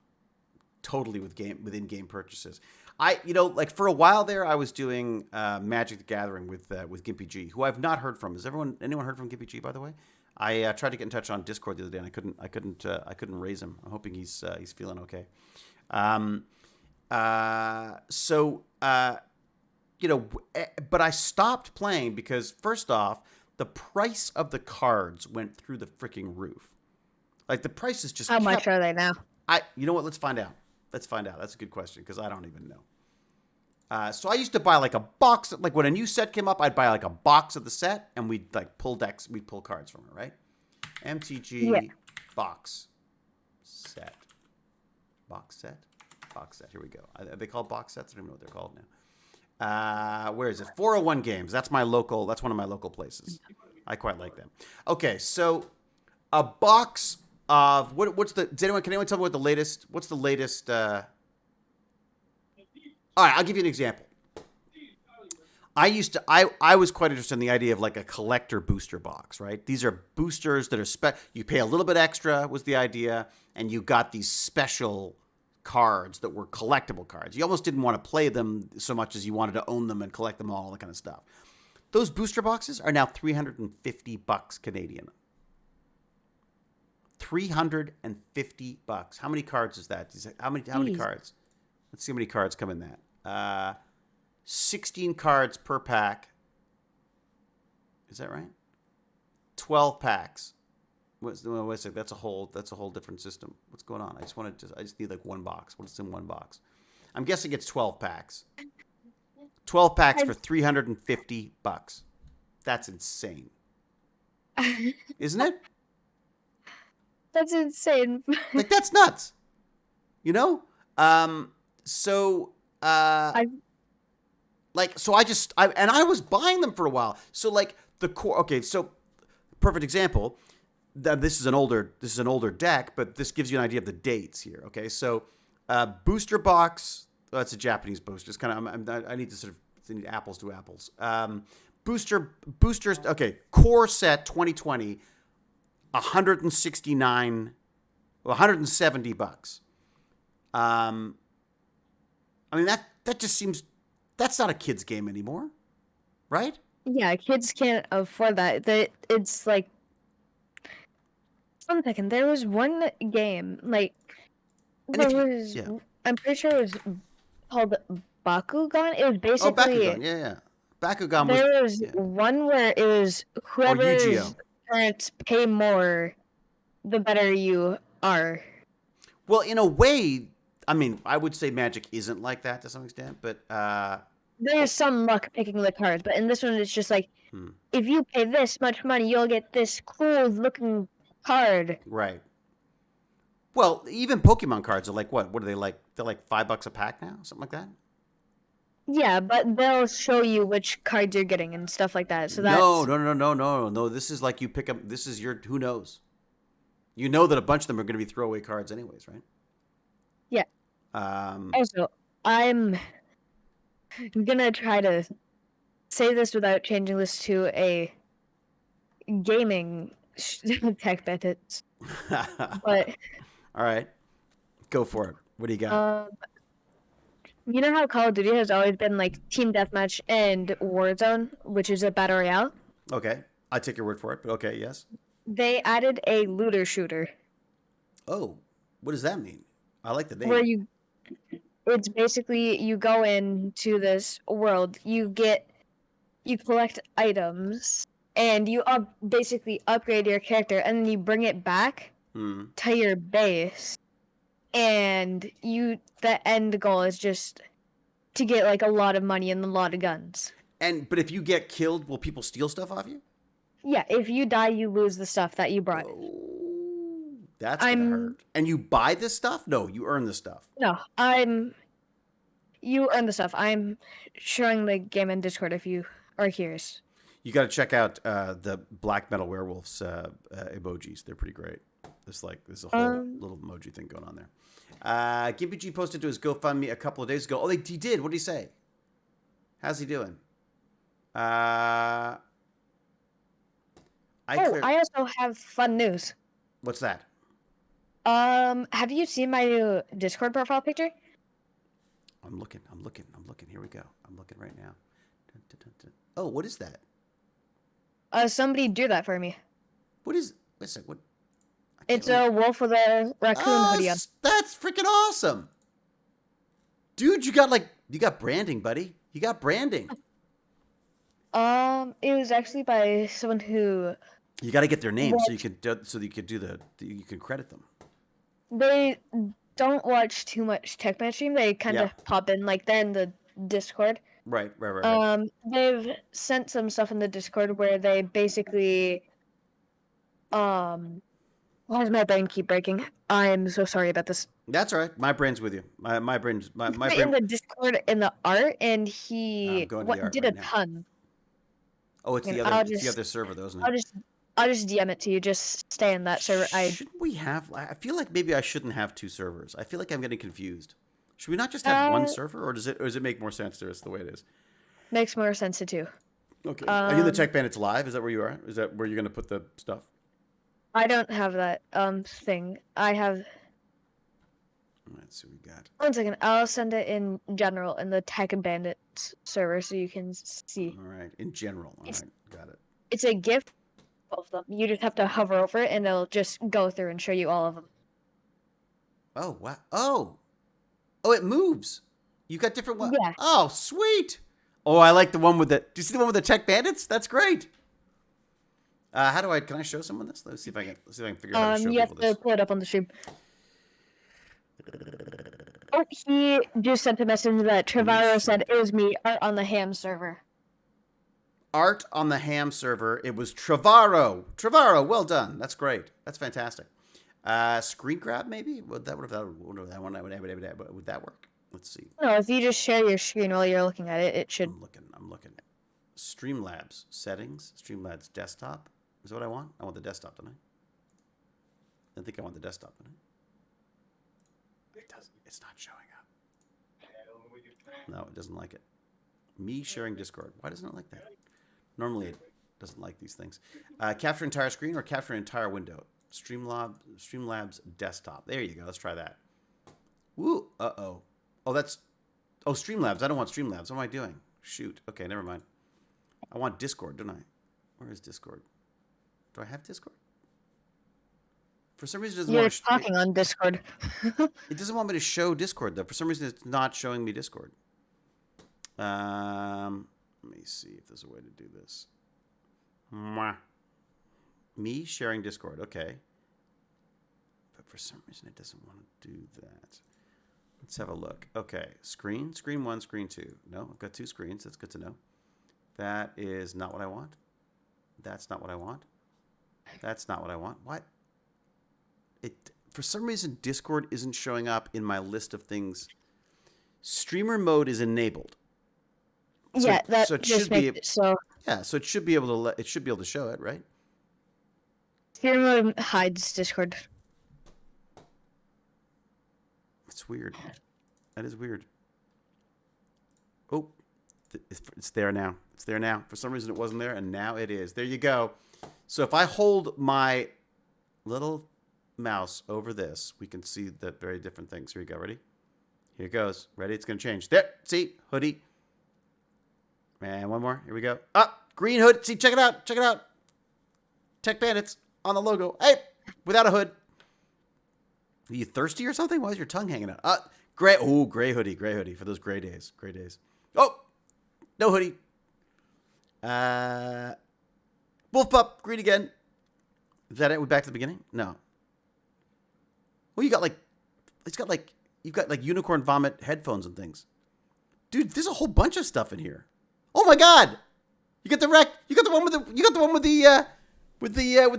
totally with in-game purchases. Like for a while there, I was doing Magic the Gathering with Gimpy G, who I've not heard from. Has anyone heard from Gimpy G, by the way? I tried to get in touch on Discord the other day, and I couldn't raise him. I'm hoping he's feeling okay. Um, so but I stopped playing because first off, the price of the cards went through the freaking roof. Like the prices just How much kept. are they now? You know what? Let's find out. That's a good question because I don't even know. So I used to buy like a box. Like when a new set came up, I'd buy like a box of the set, and we'd like pull decks. We'd pull cards from it, right? MTG Yeah. box set, box set, box set. Here we go. Are they called box sets? I don't even know what they're called now. Where is it? 401 Games. That's my local. That's one of my local places. I quite like them. Okay, so a box of can anyone tell me what's the latest all right, I'll give you an example. I was quite interested in the idea of like a collector booster box, right? These are boosters that are you pay a little bit extra was the idea, and you got these special cards that were collectible cards. You almost didn't want to play them so much as you wanted to own them and collect them all that kind of stuff. Those booster boxes are now $350 Canadian. $350. How many cards is that? How many cards? Let's see how many cards come in that. 16 cards per pack. Is that right? 12 packs. Wait a second. That's a whole different system. What's going on? I just need like one box. What's in one box? I'm guessing it's 12 packs. 12 packs for $350. That's insane. Isn't it? That's insane. Like, that's nuts. You know? So, I so I was buying them for a while. So, like, the core, okay, so perfect example. This is an older deck, but this gives you an idea of the dates here. Okay, so booster box. Oh, that's a Japanese booster. It's kind of I need to sort of need apples to apples. Boosters. Okay, core set 2020, 169, $170. I mean that just seems that's not a kid's game anymore, right? Yeah, kids can't afford that. It's like, one second. There was one game like And there if you was. yeah. I'm pretty sure it was called Bakugan. It was Oh, basically Bakugan. Yeah. Bakugan was there was yeah. one where it was Or whoever's Yu-Gi-Oh. parents pay more, the better you are. Well, in a way, I mean, I would say Magic isn't like that to some extent, but There's some luck picking the cards, but in this one, it's just like if you pay this much money, you'll get this cool looking card. right. Well, even Pokemon cards are like what? What are they like? They're like $5 a pack now, something like that. Yeah, but they'll show you which cards you're getting and stuff like that. So No, that's no, no, no, no, no. This is like you pick up. This is your who knows. You know that a bunch of them are going to be throwaway cards, anyways, right? yeah. Um, Also, I'm gonna try to say this without changing this to a gaming tech bit. But all right, go for it. What do you got? you know how Call of Duty has always been like Team Deathmatch and Warzone, which is a battle royale? Okay, I take your word for it, but okay, yes. They added a looter shooter Oh, what does that mean? I like the name. where it's basically you go into this world, you collect items, and you basically upgrade your character, and then you bring it back to your base, and the end goal is just to get like a lot of money and a lot of guns. But if you get killed, will people steal stuff off you? Yeah, if you die, you lose the stuff that you brought. Oh, that's gonna hurt. And you buy this stuff? No, you earn the stuff. No, you earn the stuff. I'm showing the game in Discord if you are curious. You got to check out the Black Metal Werewolves emojis. They're pretty great. There's a whole little emoji thing going on there. Gimpy G posted to his GoFundMe a couple of days ago. Oh, he did. What did he say? How's he doing? I also have fun news. What's that? Have you seen my new Discord profile picture? I'm looking. Here we go. I'm looking right now. Dun, dun, dun, dun. Oh, what is that? Somebody drew that for me. What is? Wait a sec. What? It's a wolf with a raccoon hoodie on. That's freaking awesome, dude! You got branding, buddy. You got branding. It was actually by someone who. You got to get their name so you can credit them. They don't watch too much TechMan stream. They kind of pop in like they're in the Discord. Right. They've sent some stuff in the Discord where they basically why does my brain keep breaking? I'm so sorry about this. That's all right. My brain's with you. My brain's my brain in the Discord in the art, and he did a ton. Oh, it's the other server, though, isn't it? I'll just DM it to you. Just stay in that server. Shouldn't we have? I feel like maybe I shouldn't have two servers. I feel like I'm getting confused. Should we not just have one server, or does it make more sense to us the way it is? Makes more sense to two. Okay. Are you in the Tech Bandits Live? Is that where you are? Is that where you're going to put the stuff? I don't have that thing. I have. Let's see what we got. 1 second. I'll send it in general in the Tech Bandits server so you can see. All right. In general. All right. Got it. It's a gift. All of them. You just have to hover over it, and it'll just go through and show you all of them. Oh wow! Oh, it moves. You got different ones. Yeah. Oh, sweet. Oh, I like the one with the. Do you see the one with the Tech Bandits? That's great. Can I show someone this? Let's see if I can figure out how to show you have people this. to pull it up on the stream. Oh, he just sent a message that Trevorrow said it was me, Art on the Ham server. Art on the Ham server. It was Trevorrow. Trevorrow, well done. That's great. That's fantastic. Screen grab maybe? Would that work? Let's see. No, if you just share your screen while you're looking at it, it should. I'm looking. Streamlabs settings. Streamlabs desktop. Is that what I want? I want the desktop, don't I? I think I want the desktop, don't I? It doesn't. It's not showing up. No, it doesn't like it. Me sharing Discord. Why doesn't it like that? Normally it doesn't like these things. Capture entire screen or capture entire window. Streamlabs desktop. There you go. Let's try that. Woo. Uh-oh. Oh, that's... Oh, Streamlabs. I don't want Streamlabs. What am I doing? Shoot. Okay, never mind. I want Discord, don't I? Where is Discord? Do I have Discord? For some reason, it doesn't You're want to... talking on Discord. It doesn't want me to show Discord, though. For some reason, it's not showing me Discord. Let me see if there's a way to do this. Mwah. Me sharing Discord. Okay. But for some reason, it doesn't want to do that. Let's have a look. Okay. Screen. Screen 1, screen 2. No, I've got 2 screens. That's good to know. That is not what I want. That's not what I want. That's not what I want. What? For some reason, Discord isn't showing up in my list of things. Streamer mode is enabled. So, yeah, that so it just should be makes it so. Yeah, so it should be able to show it, right? Streamer mode hides Discord. It's weird. That is weird. Oh, it's there now. It's there now. For some reason, it wasn't there, and now it is. There you go. So if I hold my little mouse over this, we can see the very different things. Here you go. Ready? Here it goes. Ready? It's going to change. There. See? Hoodie. And one more. Here we go. Green hood. See? Check it out. Check it out. Tech Bandits on the logo. Hey! Without a hood. Are you thirsty or something? Why is your tongue hanging out? Gray. Oh, gray hoodie. Gray hoodie for those gray days. Gray days. Oh! No hoodie. Wolf Pup. Green again. Is that it? We're back to the beginning? No. Well, you've got like unicorn vomit headphones and things. Dude, there's a whole bunch of stuff in here. Oh my god! You got the one with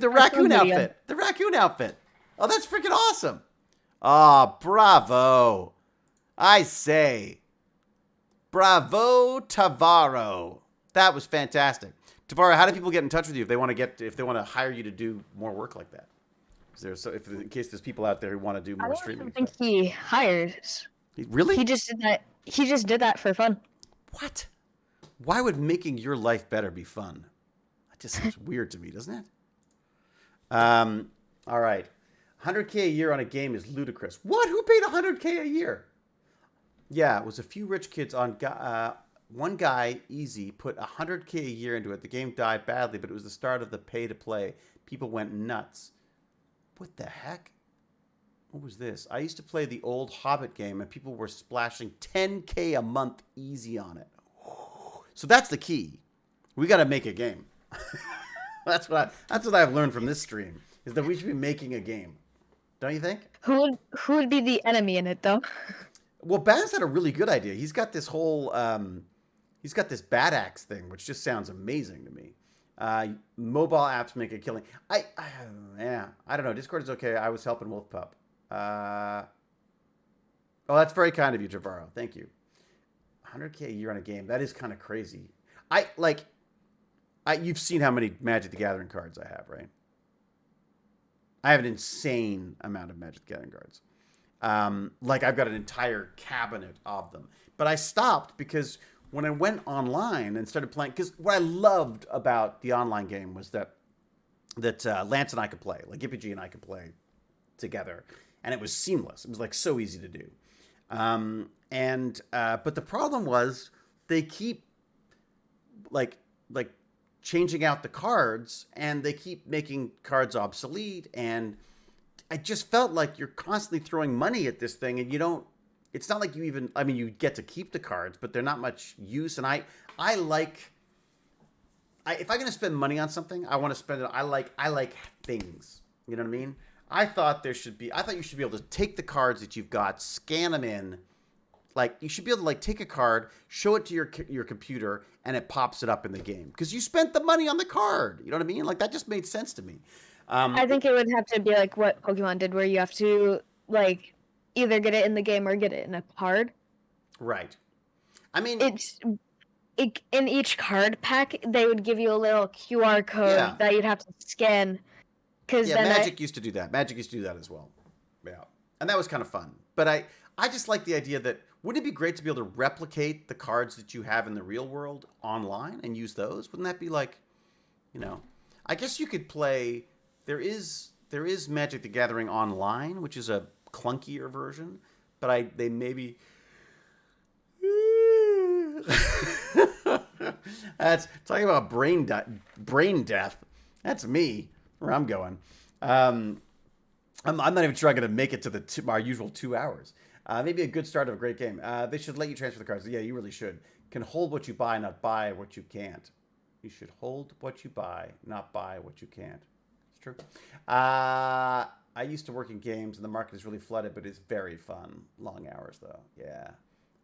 the raccoon outfit. The raccoon outfit. Oh, that's freaking awesome. Ah, bravo. I say. Bravo, Tavaro. That was fantastic. Tavaro, how do people get in touch with you if they want to hire you to do more work like that? In case there's people out there who want to do more streaming. I don't think he hires. Really? He just did that. He just did that for fun. What? Why would making your life better be fun? That just seems weird to me, doesn't it? All right. 100K a year on a game is ludicrous. What? Who paid 100K a year? Yeah, it was a few rich kids on... one guy, Easy, put 100K a year into it. The game died badly, but it was the start of the pay-to-play. People went nuts. What the heck? What was this? I used to play the old Hobbit game, and people were splashing 10K a month easy on it. So that's the key. We got to make a game. That's what I've learned from this stream, is that we should be making a game. Don't you think? Who would be the enemy in it, though? Well, Baz had a really good idea. He's got this whole... he's got this bad axe thing, which just sounds amazing to me. Mobile apps make a killing. I don't know. Discord is okay. I was helping Wolf Pup. Oh, that's very kind of you, Javaro. Thank you. 100K a year on a game. That is kind of crazy. You've seen how many Magic the Gathering cards I have, right? I have an insane amount of Magic the Gathering cards. I've got an entire cabinet of them. But I stopped because when I went online and started playing, because what I loved about the online game was that Lance and I could play, like Yippee G and I could play together, and it was seamless. It was like so easy to do. But the problem was they keep like changing out the cards, and they keep making cards obsolete, and I just felt like you're constantly throwing money at this thing, and you don't. It's not like you get to keep the cards, but they're not much use. And if I'm going to spend money on something, I want to spend it. I like things. You know what I mean? I thought you should be able to take the cards that you've got, scan them in. Like, you should be able to take a card, show it to your computer, and it pops it up in the game because you spent the money on the card. You know what I mean? Like, that just made sense to me. I think it would have to be like what Pokemon did, where you have to like either get it in the game or get it in a card. Right. I mean, in each card pack, they would give you a little QR code that you'd have to scan. Yeah, then Magic used to do that. Magic used to do that as well. Yeah, and that was kind of fun. But I just like the idea that wouldn't it be great to be able to replicate the cards that you have in the real world online and use those? Wouldn't that be like, I guess you could play. There is Magic the Gathering Online, which is a clunkier version, but they maybe. That's talking about brain death. That's me. Where I'm going. I'm not even sure I'm going to make it to our usual 2 hours. Maybe a good start of a great game. They should let you transfer the cards. Yeah, you really should. Can hold what you buy, not buy what you can't. You should hold what you buy, not buy what you can't. It's true. I used to work in games, and the market is really flooded, but it's very fun. Long hours, though. Yeah.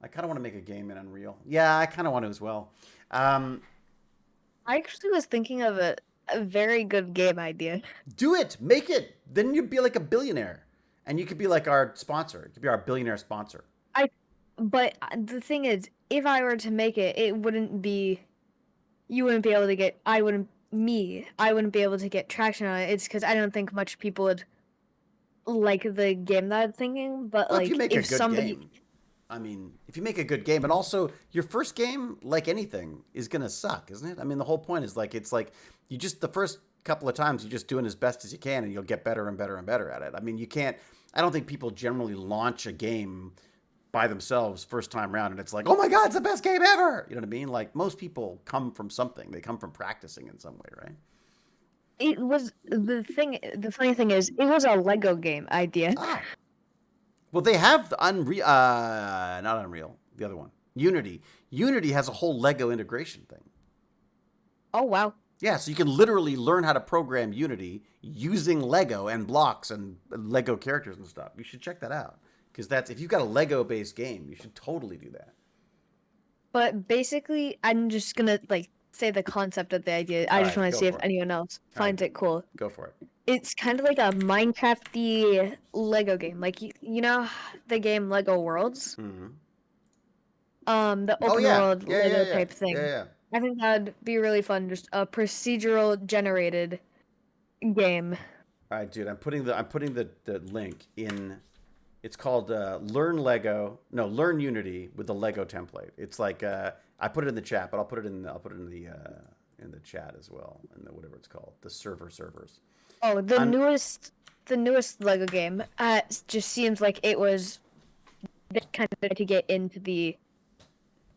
I kind of want to make a game in Unreal. Yeah, I kind of want to as well. I actually was thinking of a very good game idea. Do it. Make it. Then you'd be like a billionaire. And you could be like our sponsor. It could be our billionaire sponsor. But the thing is, if I were to make it, you wouldn't be able to get, I wouldn't be able to get traction on it. It's because I don't think much people would like the game that I'm thinking. But well, like, if you make a good game. I mean, if you make a good game, and also your first game, like anything, is gonna suck, isn't it? I mean, the whole point is like it's like you just the first couple of times you're just doing as best as you can, and you'll get better and better and better at it. I mean, you can't. I don't think people generally launch a game by themselves first time around, and it's like, oh my god, it's the best game ever. You know what I mean? Like most people come from something. They come from practicing in some way, right? It was the thing. The funny thing is, it was a Lego game idea. Ah. Well, they have the not Unreal, the other one, Unity. Unity has a whole Lego integration thing. Oh, wow. Yeah, so you can literally learn how to program Unity using Lego and blocks and Lego characters and stuff. You should check that out. Because if you've got a Lego-based game, you should totally do that. But basically, I'm just going to, say the concept of the idea. I just want to see if anyone else finds it cool. Go for it. It's kind of like a Minecraft-y Lego game. Like, you know the game Lego Worlds? Mm-hmm. The open world Lego type thing. Yeah. I think that'd be really fun. Just a procedural generated game. All right, dude. I'm putting the link in. It's called Learn Unity with the Lego template. It's like I put it in the chat, but I'll put it in the chat as well, and whatever it's called, the servers. Oh, the newest Lego game. Just seems like it was kind of to get into the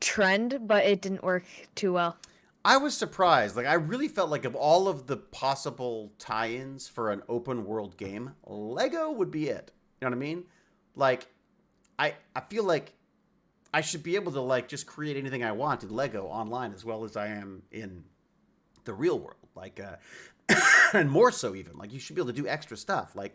trend, but it didn't work too well. I was surprised. Like I really felt like of all of the possible tie-ins for an open world game, Lego would be it. You know what I mean? Like I feel like I should be able to like just create anything I want in Lego online as well as I am in the real world. Like and more so even. Like you should be able to do extra stuff. Like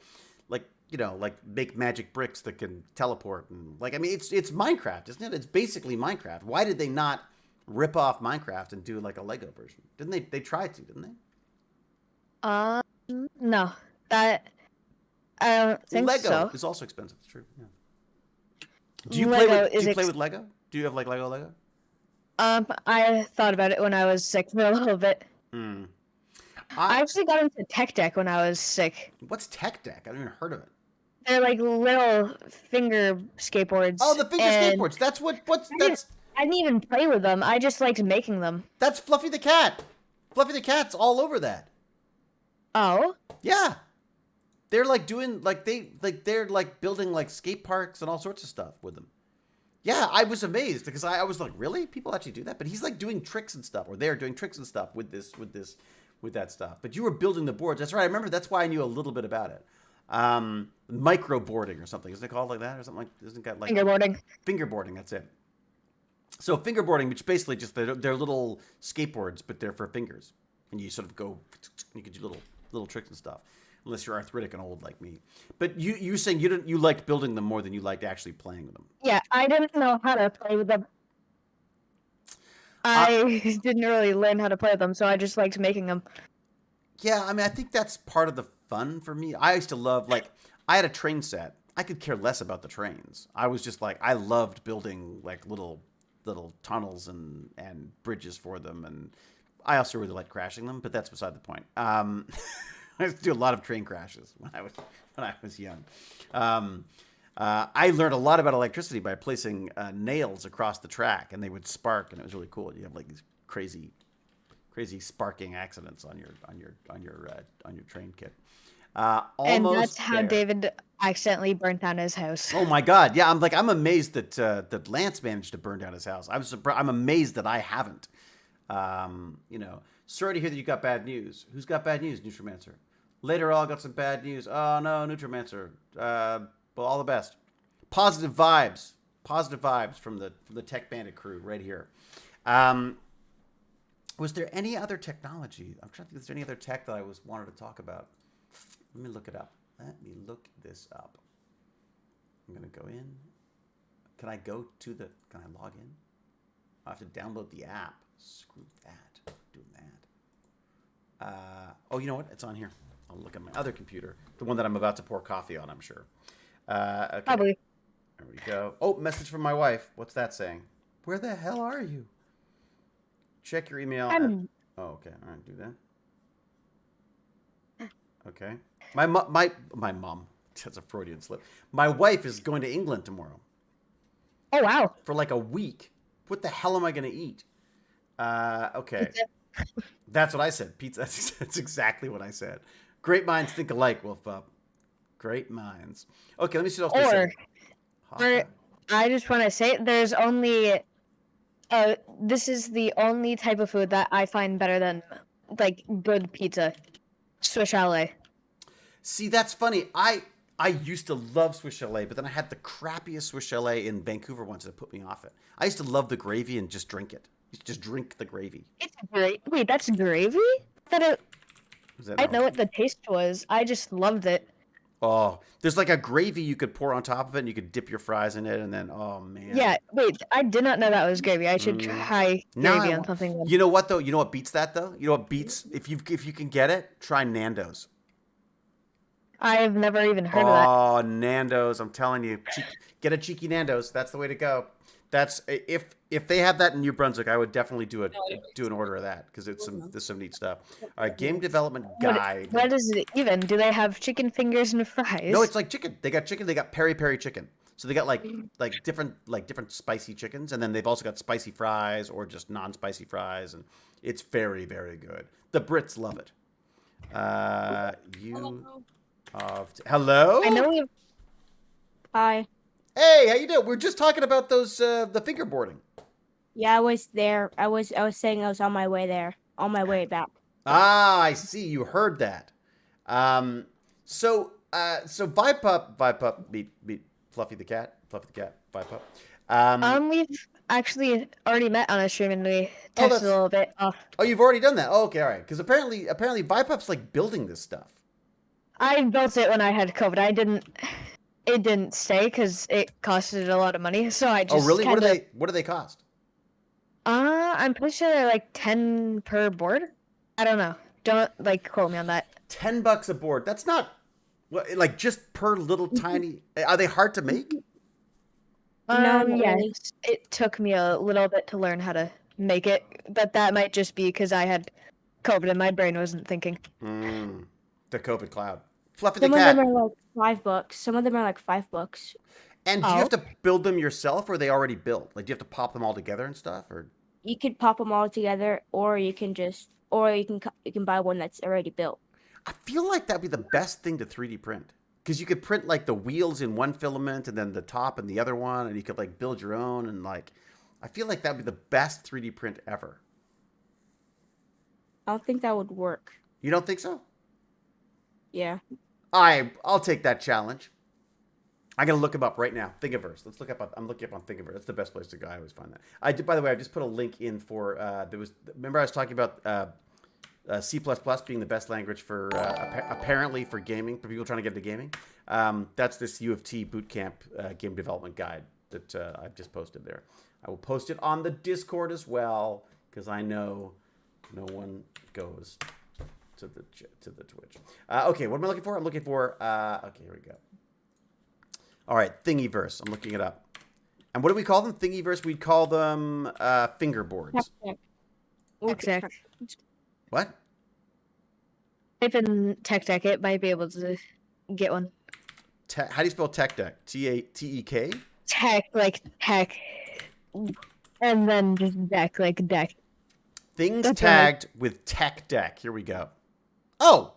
make magic bricks that can teleport and I mean it's Minecraft, isn't it? It's basically Minecraft. Why did they not rip off Minecraft and do like a Lego version? Didn't they tried to, didn't they? No. That I don't think Lego so. is also expensive, it's true. Yeah. Do you play with Lego? Do you have like Lego? I thought about it when I was sick for a little bit. I actually got into Tech Deck when I was sick. What's Tech Deck? I haven't even heard of it. They're like little finger skateboards. Oh, the finger skateboards. That's I didn't even play with them. I just liked making them. That's Fluffy the Cat. Fluffy the Cat's all over that. Oh? Yeah. They're like doing they're like building like skate parks and all sorts of stuff with them. Yeah, I was amazed because I was like, really? People actually do that? But he's like doing tricks and stuff, or they're doing tricks and stuff with that stuff. But you were building the boards. That's right. I remember. That's why I knew a little bit about it. Microboarding or something. Isn't it called like that or something like? Isn't it got like fingerboarding? Fingerboarding. That's it. So fingerboarding, which basically just they're little skateboards, but they're for fingers, and you sort of go. You can do little tricks and stuff. Unless you're arthritic and old like me. But you saying you liked building them more than you liked actually playing with them. Yeah, I didn't know how to play with them. I didn't really learn how to play with them, so I just liked making them. Yeah, I mean, I think that's part of the fun for me. I used to love, like, I had a train set. I could care less about the trains. I was just like, I loved building like little tunnels and bridges for them, and I also really liked crashing them. But that's beside the point. I used to do a lot of train crashes when I was young. I learned a lot about electricity by placing nails across the track, and they would spark, and it was really cool. You have like these crazy sparking accidents on your train kit. And that's Almost how there. David accidentally burnt down his house. Oh my God! Yeah, I'm amazed that Lance managed to burn down his house. I'm amazed that I haven't. Sorry to hear that you got bad news. Who's got bad news, Nutrimancer? Later, all got some bad news. Oh no, Nutrimancer. Well, all the best. Positive vibes from the Tech Bandit crew right here. Was there any other technology? I'm trying to think. Is there any other tech that I wanted to talk about? Let me look it up. Let me look this up. I'm gonna go in. Can I log in? I have to download the app. Screw that. Doing that. Oh, you know what? It's on here. I'll look at my other computer, the one that I'm about to pour coffee on, I'm sure. Okay. Probably. There we go. Oh, message from my wife. What's that saying? Where the hell are you? Check your email. Oh, okay. All right, do that. Okay. My mom. That's a Freudian slip. My wife is going to England tomorrow. Oh wow. For like a week. What the hell am I going to eat? Okay. Pizza. That's what I said. Pizza. That's exactly what I said. Great minds think alike, Wolf Pup. Great minds. Okay, let me see what else they said. I just want to say there's only this is the only type of food that I find better than like good pizza. Swiss chalet. See, that's funny. I used to love Swiss chalet, but then I had the crappiest Swiss chalet in Vancouver once that put me off it. I used to love the gravy and just drink it. Just drink the gravy. It's great. Wait, that's gravy? I didn't know what the taste was. I just loved it. Oh, there's like a gravy you could pour on top of it, and you could dip your fries in it, and then, oh man. Yeah, wait, I did not know that was gravy. I should try gravy on something. You know what though? You know what beats that though? You know what beats? If you can get it, try Nando's. I've never even heard of that. Oh, Nando's! I'm telling you, get a cheeky Nando's. That's the way to go. That's if they have that in New Brunswick, I would definitely do an order of that because there's some neat stuff. All right, game development guide. What is it even? Do they have chicken fingers and fries? No, it's like chicken. They got chicken. They got peri peri chicken. So they got like different spicy chickens, and then they've also got spicy fries or just non-spicy fries, and it's very very good. The Brits love it. Hello. I know we've. Hi. Hey, how you doing? We're just talking about those the fingerboarding. Yeah, I was there. I was saying I was on my way there, on my way back. Ah, I see. You heard that. So Vipup meet Fluffy the cat, Vipup. We've actually already met on a stream and we texted a little bit. Oh, you've already done that. Oh, okay, all right. Because apparently Vipup's like building this stuff. I built it when I had COVID. It didn't stay because it costed a lot of money. So I just. Oh, really? What do they cost? I'm pretty sure they're like 10 per board. I don't know. Don't quote me on that. $10 a board. That's not like just per little tiny. Are they hard to make? No, yes. It took me a little bit to learn how to make it, but that might just be because I had COVID and my brain wasn't thinking. The COVID cloud. Fluffy the cat. Some of them are like $5. Some of them are like $5. And do you have to build them yourself, or are they already built? Like, do you have to pop them all together and stuff, or? You could pop them all together, or you can buy one that's already built. I feel like that'd be the best thing to 3D print, because you could print like the wheels in one filament and then the top in the other one, and you could like build your own, and like, I feel like that'd be the best 3D print ever. I don't think that would work. You don't think so? Yeah. I'll take that challenge. I gotta look him up right now. Thingiverse. Let's look up. I'm looking up on Thingiverse. That's the best place to go. I always find that. By the way, I just put a link in for. Remember I was talking about C++ being the best language for apparently for gaming, for people trying to get into gaming. That's this U of T bootcamp game development guide that I've just posted there. I will post it on the Discord as well because I know no one goes the Twitch. Okay, what am I looking for? I'm looking for. Okay, here we go. All right, Thingiverse. I'm looking it up. And what do we call them? Thingiverse. We'd call them fingerboards. Exact. What? Type in tech deck, it might be able to get one. How do you spell tech deck? T-E-K? Tech, like tech. And then just deck, like deck. Things That's tagged with tech deck. Here we go. Oh!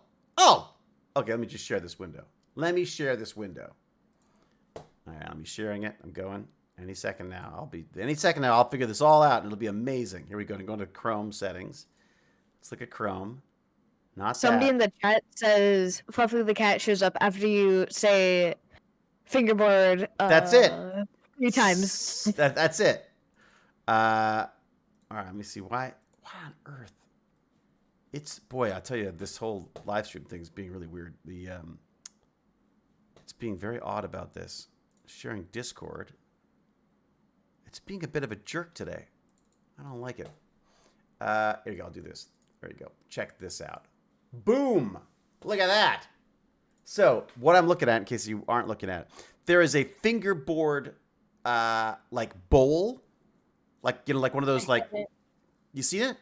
Okay, let me just share this window. All right, I'm sharing it. I'm going. Any second now, I'll figure this all out, and it'll be amazing. Here we go. I'm going to Chrome settings. Let's look at Chrome. Somebody in the chat says Fluffy the cat shows up after you say fingerboard. That's it. 3 times. That's it. All right, let me see. Why on earth? I'll tell you, this whole live stream thing is being really weird. It's being very odd about this. Sharing Discord. It's being a bit of a jerk today. I don't like it. Here you go. I'll do this. There you go. Check this out. Boom! Look at that. So, what I'm looking at, in case you aren't looking at it, there is a fingerboard, like bowl, like like one of those like. You see it?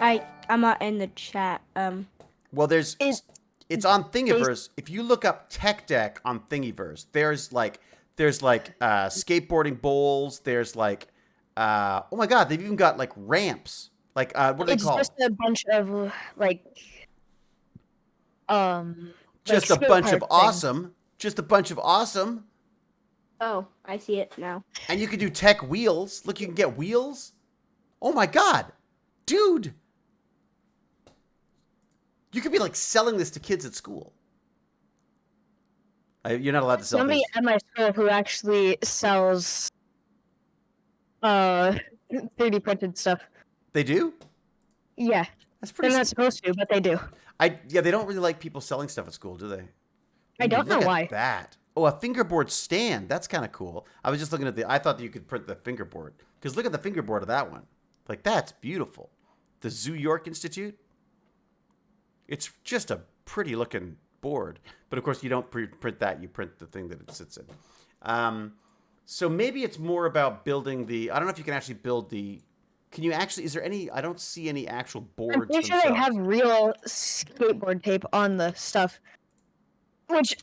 I'm not in the chat. Well, it's on Thingiverse. If you look up tech deck on Thingiverse, there's like skateboarding bowls. There's like, oh my God, they've even got like ramps. Like, what are they called? It's just a bunch of Just like a bunch of things. awesome. Just a bunch of awesome. Oh, I see it now. And you can do tech wheels. Look, you can get wheels. Oh my God, dude. You could be like selling this to kids at school. You're not allowed to sell Somebody things. at my school who actually sells 3D printed stuff. They do? Yeah. That's pretty. They're not supposed to, but they do. Yeah, they don't really like people selling stuff at school, do they? I don't know Look why. at that. Oh, a fingerboard stand. That's kind of cool. I was just looking at I thought that you could print the fingerboard. Because look at the fingerboard of that one. Like, that's beautiful. The Zoo York Institute. It's just a pretty looking board. But of course, you don't print that. You print the thing that it sits in. So maybe it's more about building I don't know if you can actually build can you actually, is there any, I don't see any actual boards I'm pretty sure they themselves. have real skateboard tape on the stuff. Which...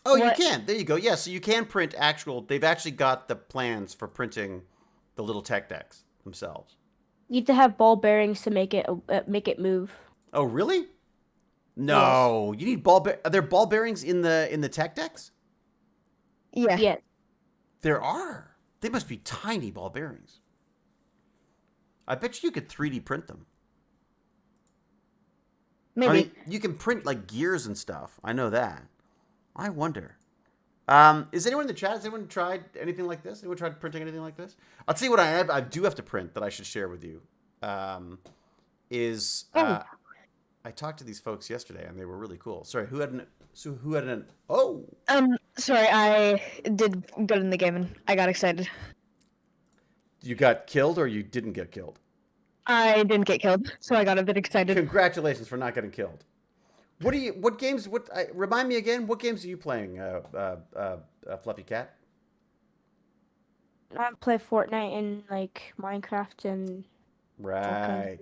Oh, you can. There you go. Yeah, so you can print they've actually got the plans for printing the little tech decks themselves. You have to have ball bearings to make it move. Oh, really? No, yes. You need are there ball bearings in the tech decks? Yeah. Yeah. There are. They must be tiny ball bearings. I bet you could 3D print them. Maybe. I mean, you can print like gears and stuff. I know that. I wonder. Is anyone in the chat? Has anyone tried anything like this? Anyone tried printing anything like this? I'll tell you what I do have to print that I should share with you. I talked to these folks yesterday and they were really cool. Sorry, who had an oh. Sorry, I did good in the game and I got excited. You got killed or you didn't get killed? I didn't get killed, so I got a bit excited. Congratulations for not getting killed. Remind me again, what games are you playing, Fluffy Cat? I play Fortnite and like Minecraft and. Right.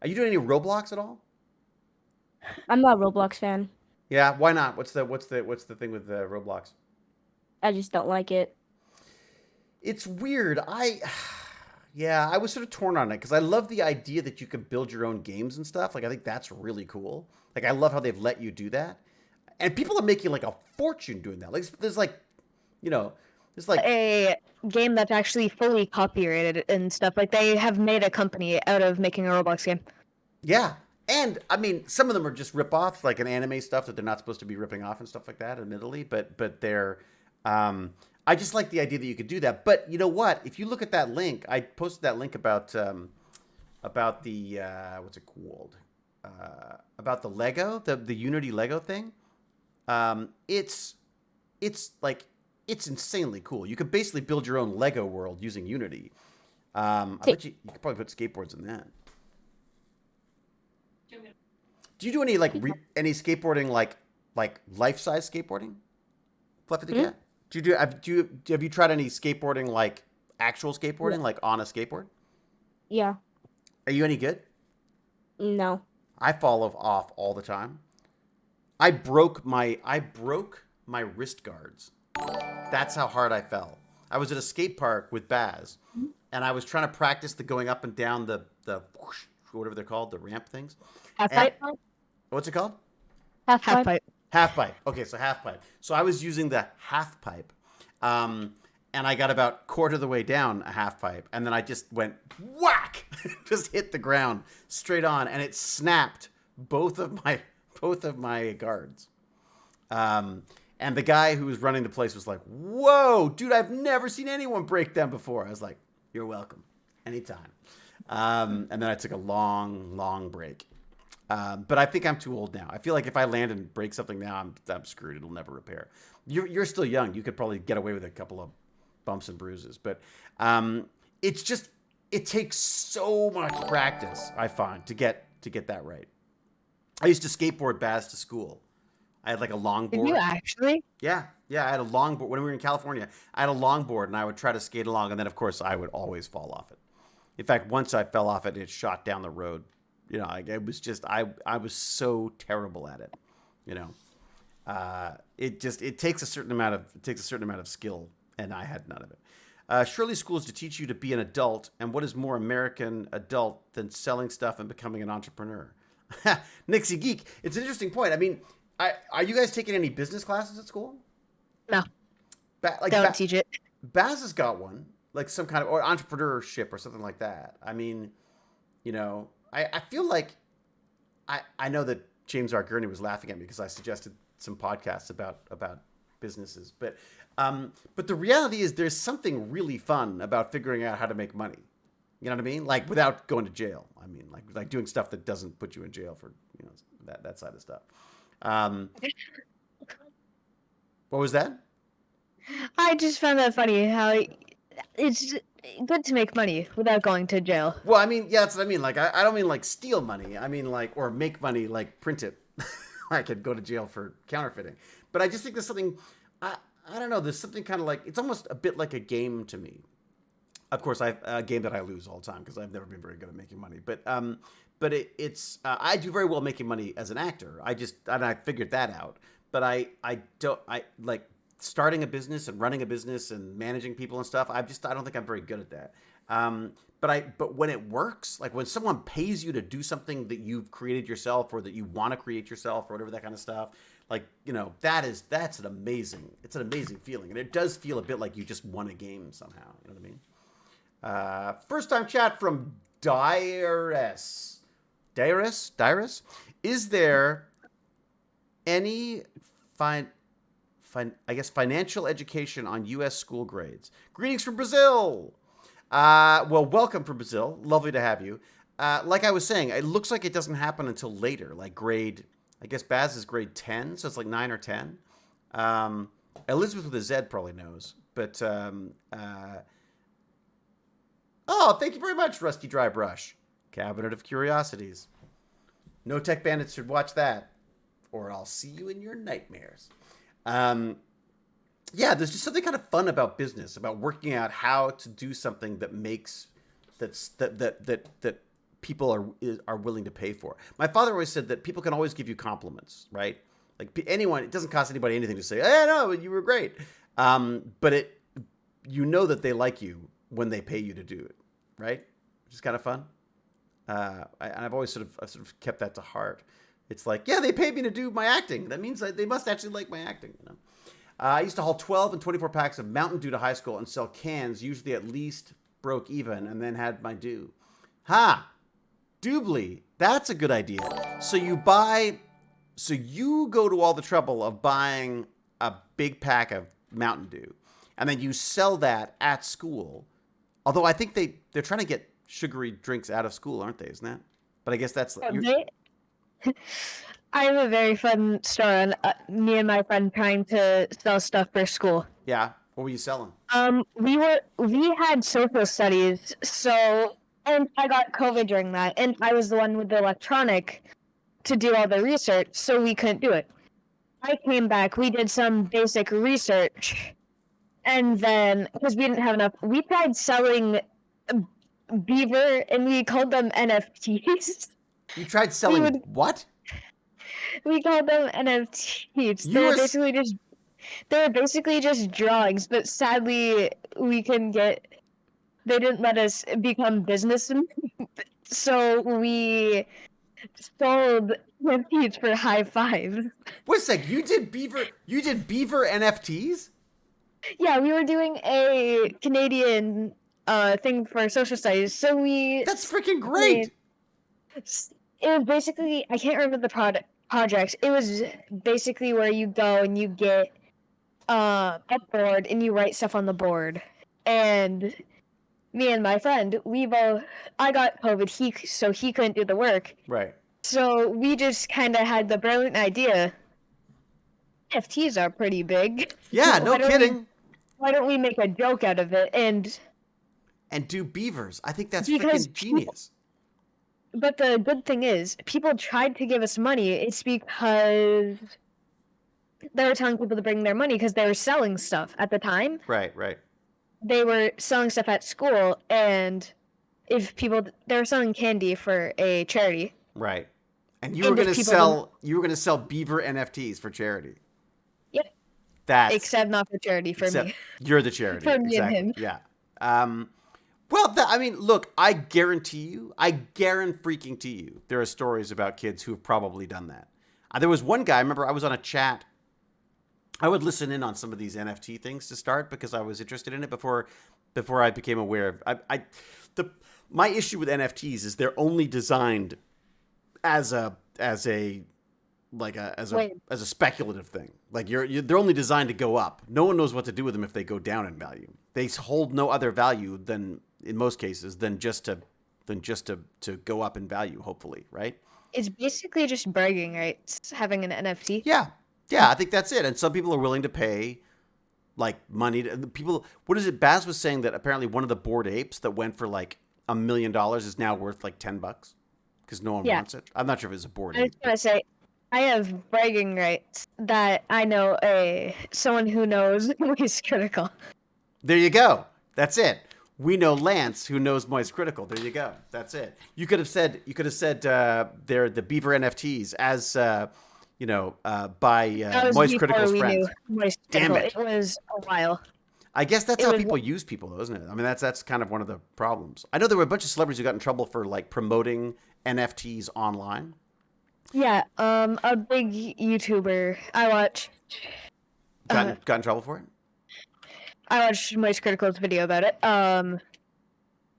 Are you doing any Roblox at all? I'm not a Roblox fan. Yeah, why not? What's the thing with Roblox? I just don't like it. It's weird. I was sort of torn on it because I love the idea that you can build your own games and stuff. Like, I think that's really cool. Like, I love how they've let you do that. And people are making like a fortune doing that. Like, there's like a game that's actually fully copyrighted and stuff. Like, they have made a company out of making a Roblox game. Yeah. And I mean, some of them are just rip-offs, like an anime stuff that they're not supposed to be ripping off and stuff like that, admittedly. But they're, I just like the idea that you could do that. But you know what? If you look at that link, I posted that link about the what's it called? About the Lego, the Unity Lego thing. It's insanely cool. You could basically build your own Lego world using Unity. I bet you could probably put skateboards in that. Do you do any like any skateboarding like life size skateboarding? Fluffy the cat. Have you tried any skateboarding like actual Yeah. skateboarding like on a skateboard? Yeah. Are you any good? No. I fall off all the time. I broke my wrist guards. That's how hard I fell. I was at a skate park with Baz, and I was trying to practice the going up and down the whoosh, whatever they're called, the ramp things. Half And, pipe. what's it called? Half Half pipe. pipe. Half pipe. Okay, so half pipe. So I was using the half pipe, and I got about quarter of the way down a half pipe, and then I just went whack, just hit the ground straight on, and it snapped both of my guards. And the guy who was running the place was like, "Whoa, dude! I've never seen anyone break them before." I was like, "You're welcome, anytime." And then I took a long break. But I think I'm too old now. I feel like if I land and break something now, I'm screwed. It'll never repair. You're still young. You could probably get away with a couple of bumps and bruises. But it takes so much practice, I find, to get that right. I used to skateboard Baz to school. I had like a longboard. Did you actually? Yeah. I had a longboard. When we were in California, I had a longboard, and I would try to skate along, and then, of course, I would always fall off it. In fact, once I fell off it, it shot down the road. You know, it was just I was so terrible at it. You know, it takes a certain amount of skill, and I had none of it. Surely schools to teach you to be an adult, and what is more American adult than selling stuff and becoming an entrepreneur? Nixie Geek. It's an interesting point. I mean, are you guys taking any business classes at school? No. Don't teach it. Baz has got one, like some kind of or entrepreneurship or something like that. I mean, you know, I feel like I know that James R. Gurney was laughing at me because I suggested some podcasts about businesses, but the reality is there's something really fun about figuring out how to make money. You know what I mean? Like without going to jail. I mean, like doing stuff that doesn't put you in jail for that side of stuff. What was that? I just found that funny how it's good to make money without going to jail. Well, I mean, yeah, that's what I mean. Like, I don't mean like steal money. I mean like, or make money, like print it. I could go to jail for counterfeiting. But I just think there's something, I don't know, there's something kind of like, it's almost a bit like a game to me. Of course, I have a game that I lose all the time because I've never been very good at making money. But it's I do very well making money as an actor. I figured that out. But I like starting a business and running a business and managing people and stuff. I don't think I'm very good at that. But when it works, like when someone pays you to do something that you've created yourself or that you want to create yourself or whatever, that kind of stuff, like, you know, it's an amazing feeling. And it does feel a bit like you just won a game somehow. You know what I mean? First time chat from Dyrus. Is there any financial education on U.S. school grades? Greetings from Brazil. Well, welcome from Brazil. Lovely to have you. Like I was saying, it looks like it doesn't happen until later, like grade, I guess Baz is grade 10, so it's like 9 or 10. Elizabeth with a Z probably knows, but oh, thank you very much, Rusty Dry Brush. Cabinet of Curiosities. No Tech Bandits should watch that, or I'll see you in your nightmares. Yeah, there's just something kind of fun about business, about working out how to do something that makes that people are willing to pay for. My father always said that people can always give you compliments, right? Like anyone, it doesn't cost anybody anything to say, "Hey, no, you were great." But you know that they like you when they pay you to do it, right? Which is kind of fun. I've always sort of kept that to heart. It's like, yeah, they paid me to do my acting. That means that they must actually like my acting. You know? I used to haul 12 and 24 packs of Mountain Dew to high school and sell cans, usually at least broke even, and then had my due. Doobly, that's a good idea. So you go to all the trouble of buying a big pack of Mountain Dew, and then you sell that at school. Although I think they're trying to get sugary drinks out of school, aren't they? Isn't that? But I guess that's... I have a very fun story on me and my friend trying to sell stuff for school. Yeah. What were you selling? We had social studies, and I got COVID during that, and I was the one with the electronic to do all the research, so we couldn't do it. I came back, we did some basic research, and then, because we didn't have enough, we tried selling beaver, and we called them NFTs. You tried selling what? We called them NFTs. You were They were basically just drawings, but sadly, they didn't let us become businessmen. So we sold NFTs for high fives. Wait a sec, you did beaver NFTs? Yeah, we were doing a Canadian thing for social studies. So That's freaking great. It was basically, I can't remember the projects. It was basically where you go and you get a board and you write stuff on the board. And me and my friend, I got COVID, so he couldn't do the work. Right. So we just kind of had the brilliant idea. NFTs are pretty big. Yeah, no kidding. Why don't we make a joke out of it and do beavers? I think that's freaking genius. But the good thing is, people tried to give us money. It's because they were telling people to bring their money because they were selling stuff at the time. Right. They were selling stuff at school, and they were selling candy for a charity. Right. And you were going to sell beaver NFTs for charity. Yep. Except not for charity, for me. You're the charity. For me and him. Yeah. Well, look, I guarantee freaking to you, there are stories about kids who have probably done that. There was one guy, I remember I was on a chat. I would listen in on some of these NFT things to start because I was interested in it before I became aware of. My issue with NFTs is they're only designed as a speculative thing. Like they're only designed to go up. No one knows what to do with them if they go down in value. They hold no other value than, in most cases, than just to go up in value. Hopefully, right? It's basically just bragging rights, having an NFT. Yeah, I think that's it. And some people are willing to pay like money to people. What is it? Baz was saying that apparently one of the Bored Apes that went for like $1 million is now worth like $10 because no one wants it. I'm not sure if it's a Bored Ape. I was gonna say, I have bragging rights that I know someone who knows Moist Critical. There you go. That's it. We know Lance, who knows Moist Critical. There you go. That's it. You could have said they're the Beaver NFTs as by Moist Critical's friends. Damn it! It was a while. I guess that's how people use people, though, isn't it? I mean, that's kind of one of the problems. I know there were a bunch of celebrities who got in trouble for like promoting NFTs online. Yeah, a big YouTuber I watch got in trouble for it. I watched Moist Critical's video about it.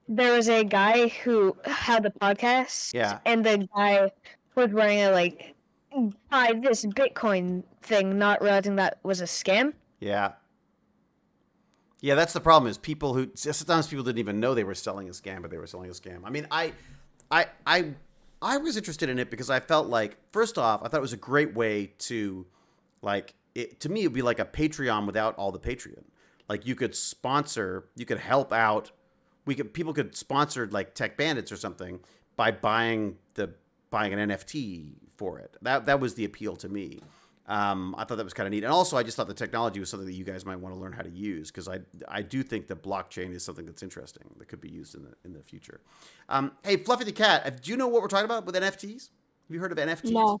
There was a guy who had the podcast. Yeah. And the guy was wearing a buy this Bitcoin thing, not realizing that was a scam. Yeah. Yeah, that's the problem. Is sometimes people didn't even know they were selling a scam, but they were selling a scam. I mean, I was interested in it because I felt like, first off, I thought it was a great way to, to me, it'd be like a Patreon without all the Patreon. Like you could help out. People could sponsor like Tech Bandits or something by buying an NFT for it. That was the appeal to me. I thought that was kind of neat. And also I just thought the technology was something that you guys might want to learn how to use, because I do think that blockchain is something that's interesting that could be used in the future. Hey, Fluffy the Cat, do you know what we're talking about with NFTs? Have you heard of NFTs? No.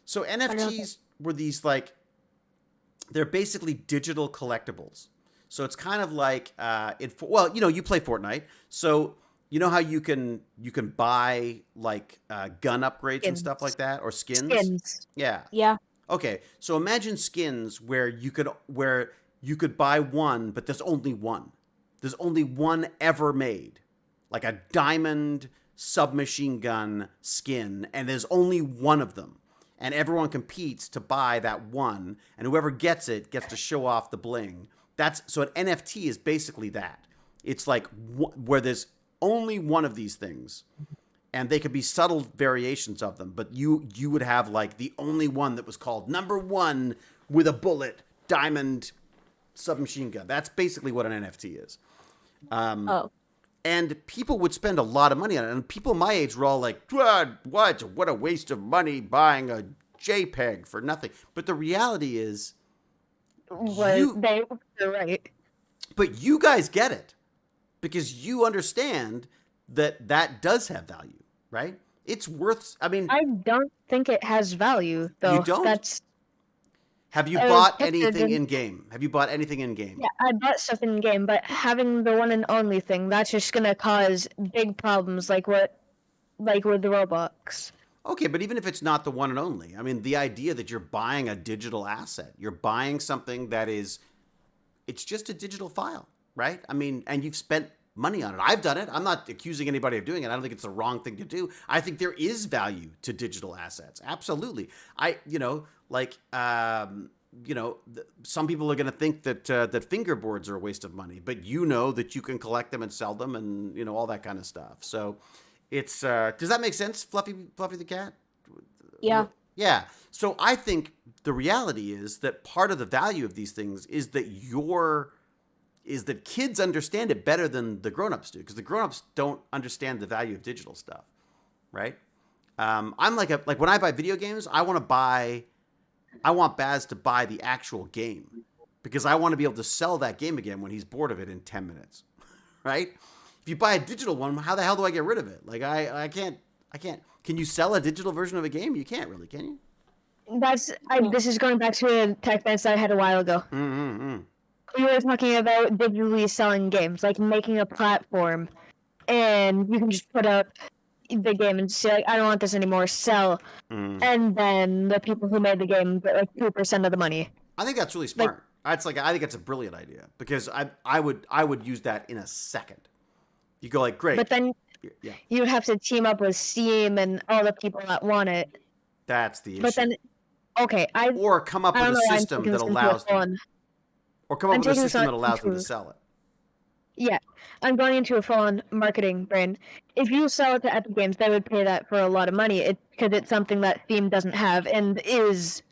So NFTs were these they're basically digital collectibles. So it's kind of like you play Fortnite, so you know how you can buy gun upgrades and stuff like that, or skins. Yeah. Okay, so imagine skins where you could buy one, but there's only one. There's only one ever made, like a diamond submachine gun skin, and there's only one of them, and everyone competes to buy that one, and whoever gets it gets to show off the bling. So an NFT is basically that. It's like where there's only one of these things, and they could be subtle variations of them, but you would have the only one that was called number one with a bullet diamond submachine gun. That's basically what an NFT is. And And people would spend a lot of money on it. And people my age were all like, what a waste of money buying a JPEG for nothing. But the reality is, They're right. but you guys get it because you understand that does have value, right? It's worth, I mean. I don't think it has value, though. You don't? Have you bought anything in game? Have you bought anything in game? Yeah, I bought stuff in game, but having the one and only thing, that's just gonna cause big problems, like with the Roblox. Okay, but even if it's not the one and only, I mean, the idea that you're buying a digital asset, you're buying something that is, it's just a digital file, right? I mean, and you've spent money on it. I've done it. I'm not accusing anybody of doing it. I don't think it's the wrong thing to do. I think there is value to digital assets. Absolutely. Some people are going to think that fingerboards are a waste of money, but you know that you can collect them and sell them and, you know, all that kind of stuff. So it's, does that make sense, Fluffy the cat? Yeah. Yeah. So I think the reality is that part of the value of these things is that kids understand it better than the grown-ups do, because the grown-ups don't understand the value of digital stuff, right? I'm like when I buy video games, I want Baz to buy the actual game because I want to be able to sell that game again when he's bored of it in 10 minutes, right? If you buy a digital one, how the hell do I get rid of it? Like I can't. Can you sell a digital version of a game? You can't really, can you? This is going back to a tech fence I had a while ago. We were talking about digitally selling games, like making a platform, and you can just put up the game and say, like, I don't want this anymore, sell. And then the people who made the game get like 2% of the money. I think that's really smart. I think that's a brilliant idea because I would use that in a second. You go like, great. But then you would have to team up with Steam and all the people that want it. That's the issue. But then, or come up with a system that allows them. Or come up with a system that allows them to sell it. Yeah, I'm going into a full-on marketing brand. If you sell it to Epic Games, they would pay that for a lot of money because it's something that Steam doesn't have and is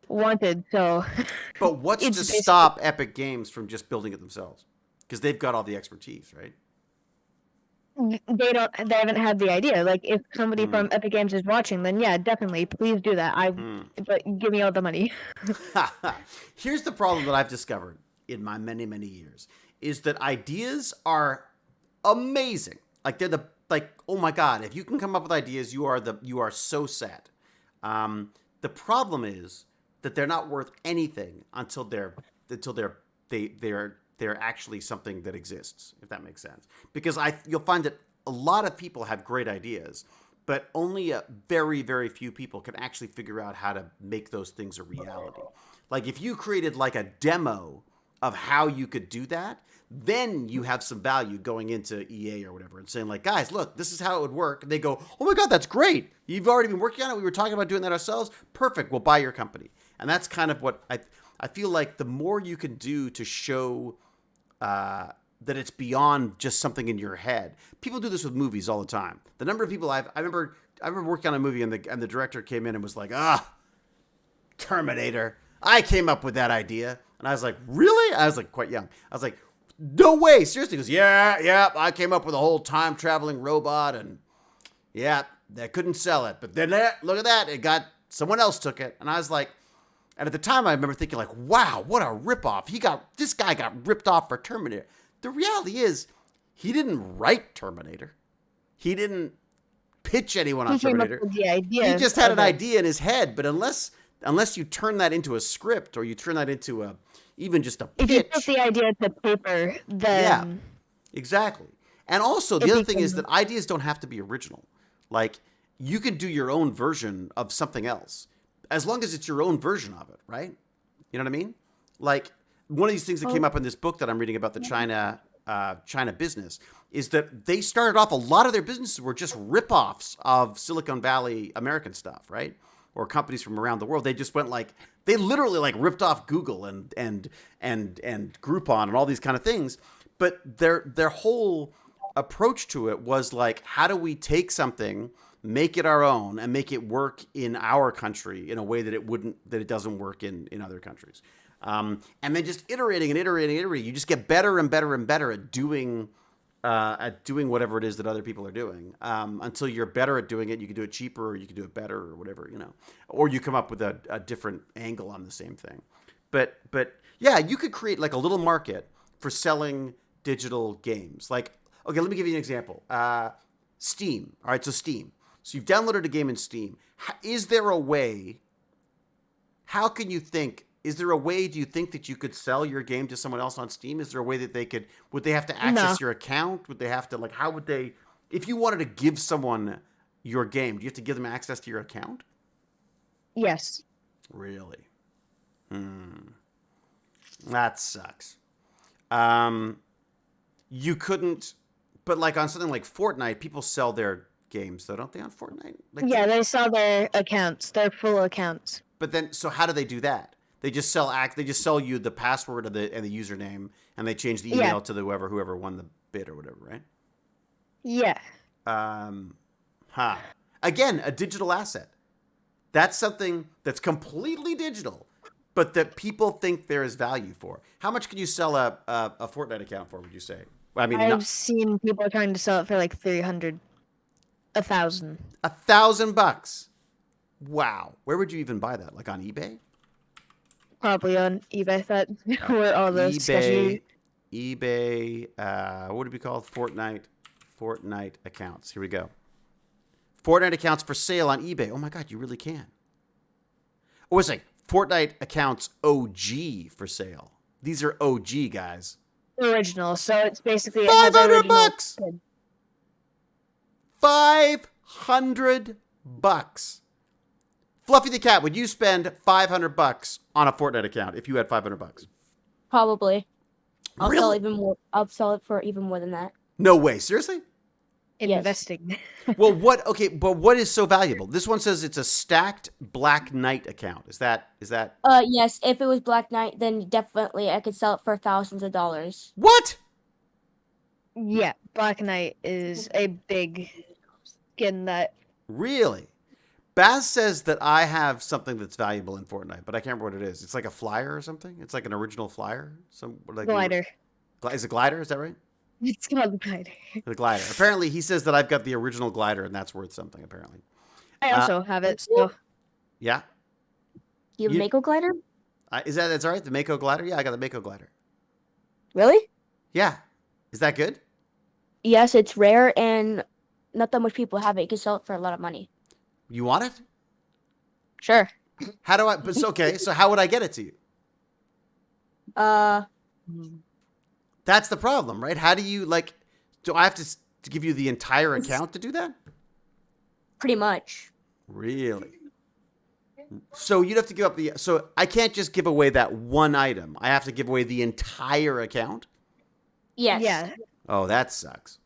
wanted. So, but what's to stop Epic Games from just building it themselves? Because they've got all the expertise, right? They haven't had the idea. Like, if somebody from Epic Games is watching, then yeah, definitely, please do that. But give me all the money. Here's the problem that I've discovered in my many, many years is that ideas are amazing. Like oh my God, if you can come up with ideas, you are so set. The problem is that they're not worth anything until they're actually something that exists, if that makes sense. Because you'll find that a lot of people have great ideas, but only a very, very few people can actually figure out how to make those things a reality. Like if you created like a demo of how you could do that, then you have some value going into EA or whatever and saying like, guys, look, this is how it would work. And they go, oh my God, that's great. You've already been working on it. We were talking about doing that ourselves. Perfect. We'll buy your company. And that's kind of what I feel like the more you can do to show that it's beyond just something in your head. People do this with movies all the time. The number of people I remember working on a movie and the director came in and was like, Terminator. I came up with that idea. And I was like, really? I was like quite young. I was like, no way. Seriously. He goes, yeah. I came up with a whole time traveling robot and yeah, they couldn't sell it. But then look at that. Someone else took it. And I was like, and at the time I remember thinking like, wow, what a ripoff. This guy got ripped off for Terminator. The reality is he didn't write Terminator. He didn't pitch anyone on Terminator. He just had an idea in his head. But unless you turn that into a script or you turn that into even just a pitch. If you put the idea to paper, then... Yeah, exactly. And also, the other thing is that ideas don't have to be original. Like, you can do your own version of something else, as long as it's your own version of it, right? You know what I mean? Like, one of these things that came up in this book that I'm reading about the China business is that they started off, a lot of their businesses were just rip-offs of Silicon Valley American stuff, right? Or companies from around the world. They just went like, they literally like ripped off Google and Groupon and all these kind of things. But their whole approach to it was like, how do we take something, make it our own, and make it work in our country in a way that it doesn't work in other countries. And then just iterating. You just get better and better and better at doing at doing whatever it is that other people are doing. Until you're better at doing it, you can do it cheaper, or you can do it better, or whatever, or you come up with a different angle on the same thing. But yeah, you could create like a little market for selling digital games. Like, okay, let me give you an example. Steam. All right, so Steam. So you've downloaded a game in Steam. Is there a way? How can you think? Is there a way? Do you think that you could sell your game to someone else on Steam? Is there a way that they could? Would they have to access your account? Would they have to how would they? If you wanted to give someone your game, do you have to give them access to your account? Yes. Really? That sucks. You couldn't, but like on something like Fortnite, people sell their games though, don't they, on Fortnite? Yeah, they sell their accounts, their full accounts. But then, so how do they do that? They just sell They just sell you the password and the username, and they change the email to whoever won the bid or whatever, right? Yeah. Again, a digital asset. That's something that's completely digital, but that people think there is value for. How much can you sell a Fortnite account for, would you say? I mean, I've seen people trying to sell it for like 300, 1,000. $1,000. Wow. Where would you even buy that? Like on eBay? Probably on eBay. That's where all the eBay. What would it be called? Fortnite accounts. Here we go. Fortnite accounts for sale on eBay. Oh my God, you really can. Oh, it's like Fortnite accounts OG for sale. These are OG, guys. Original. So it's basically $500. $500. Fluffy the Cat, would you spend $500 on a Fortnite account if you had $500? Probably. I'll Really? sell even more. I'll sell it for even more than that. No way. Seriously? investing. Well, what? Okay, but what is so valuable? This one says it's a stacked Black Knight account. Is that? Yes. If it was Black Knight, then definitely I could sell it for thousands of dollars. What? Yeah, Black Knight is a big skin that. Really? Baz says that I have something that's valuable in Fortnite, but I can't remember what it is. It's like a flyer or something. It's like an original flyer. Glider. Is it glider? Is that right? It's called the glider. The glider. Apparently, he says that I've got the original glider, and that's worth something. Apparently. I also have it. So. Yeah. You have a Mako glider? That's all right? The Mako glider? Yeah, I got the Mako glider. Really? Yeah. Is that good? Yes, it's rare and not that much people have it. You can sell it for a lot of money. You want it? Sure. How do I? But it's okay. So how would I get it to you? That's the problem, right? How do you do I have to give you the entire account to do that? Pretty much. Really? So you'd have to give up so I can't just give away that one item. I have to give away the entire account? Yes. Yeah. Oh, that sucks.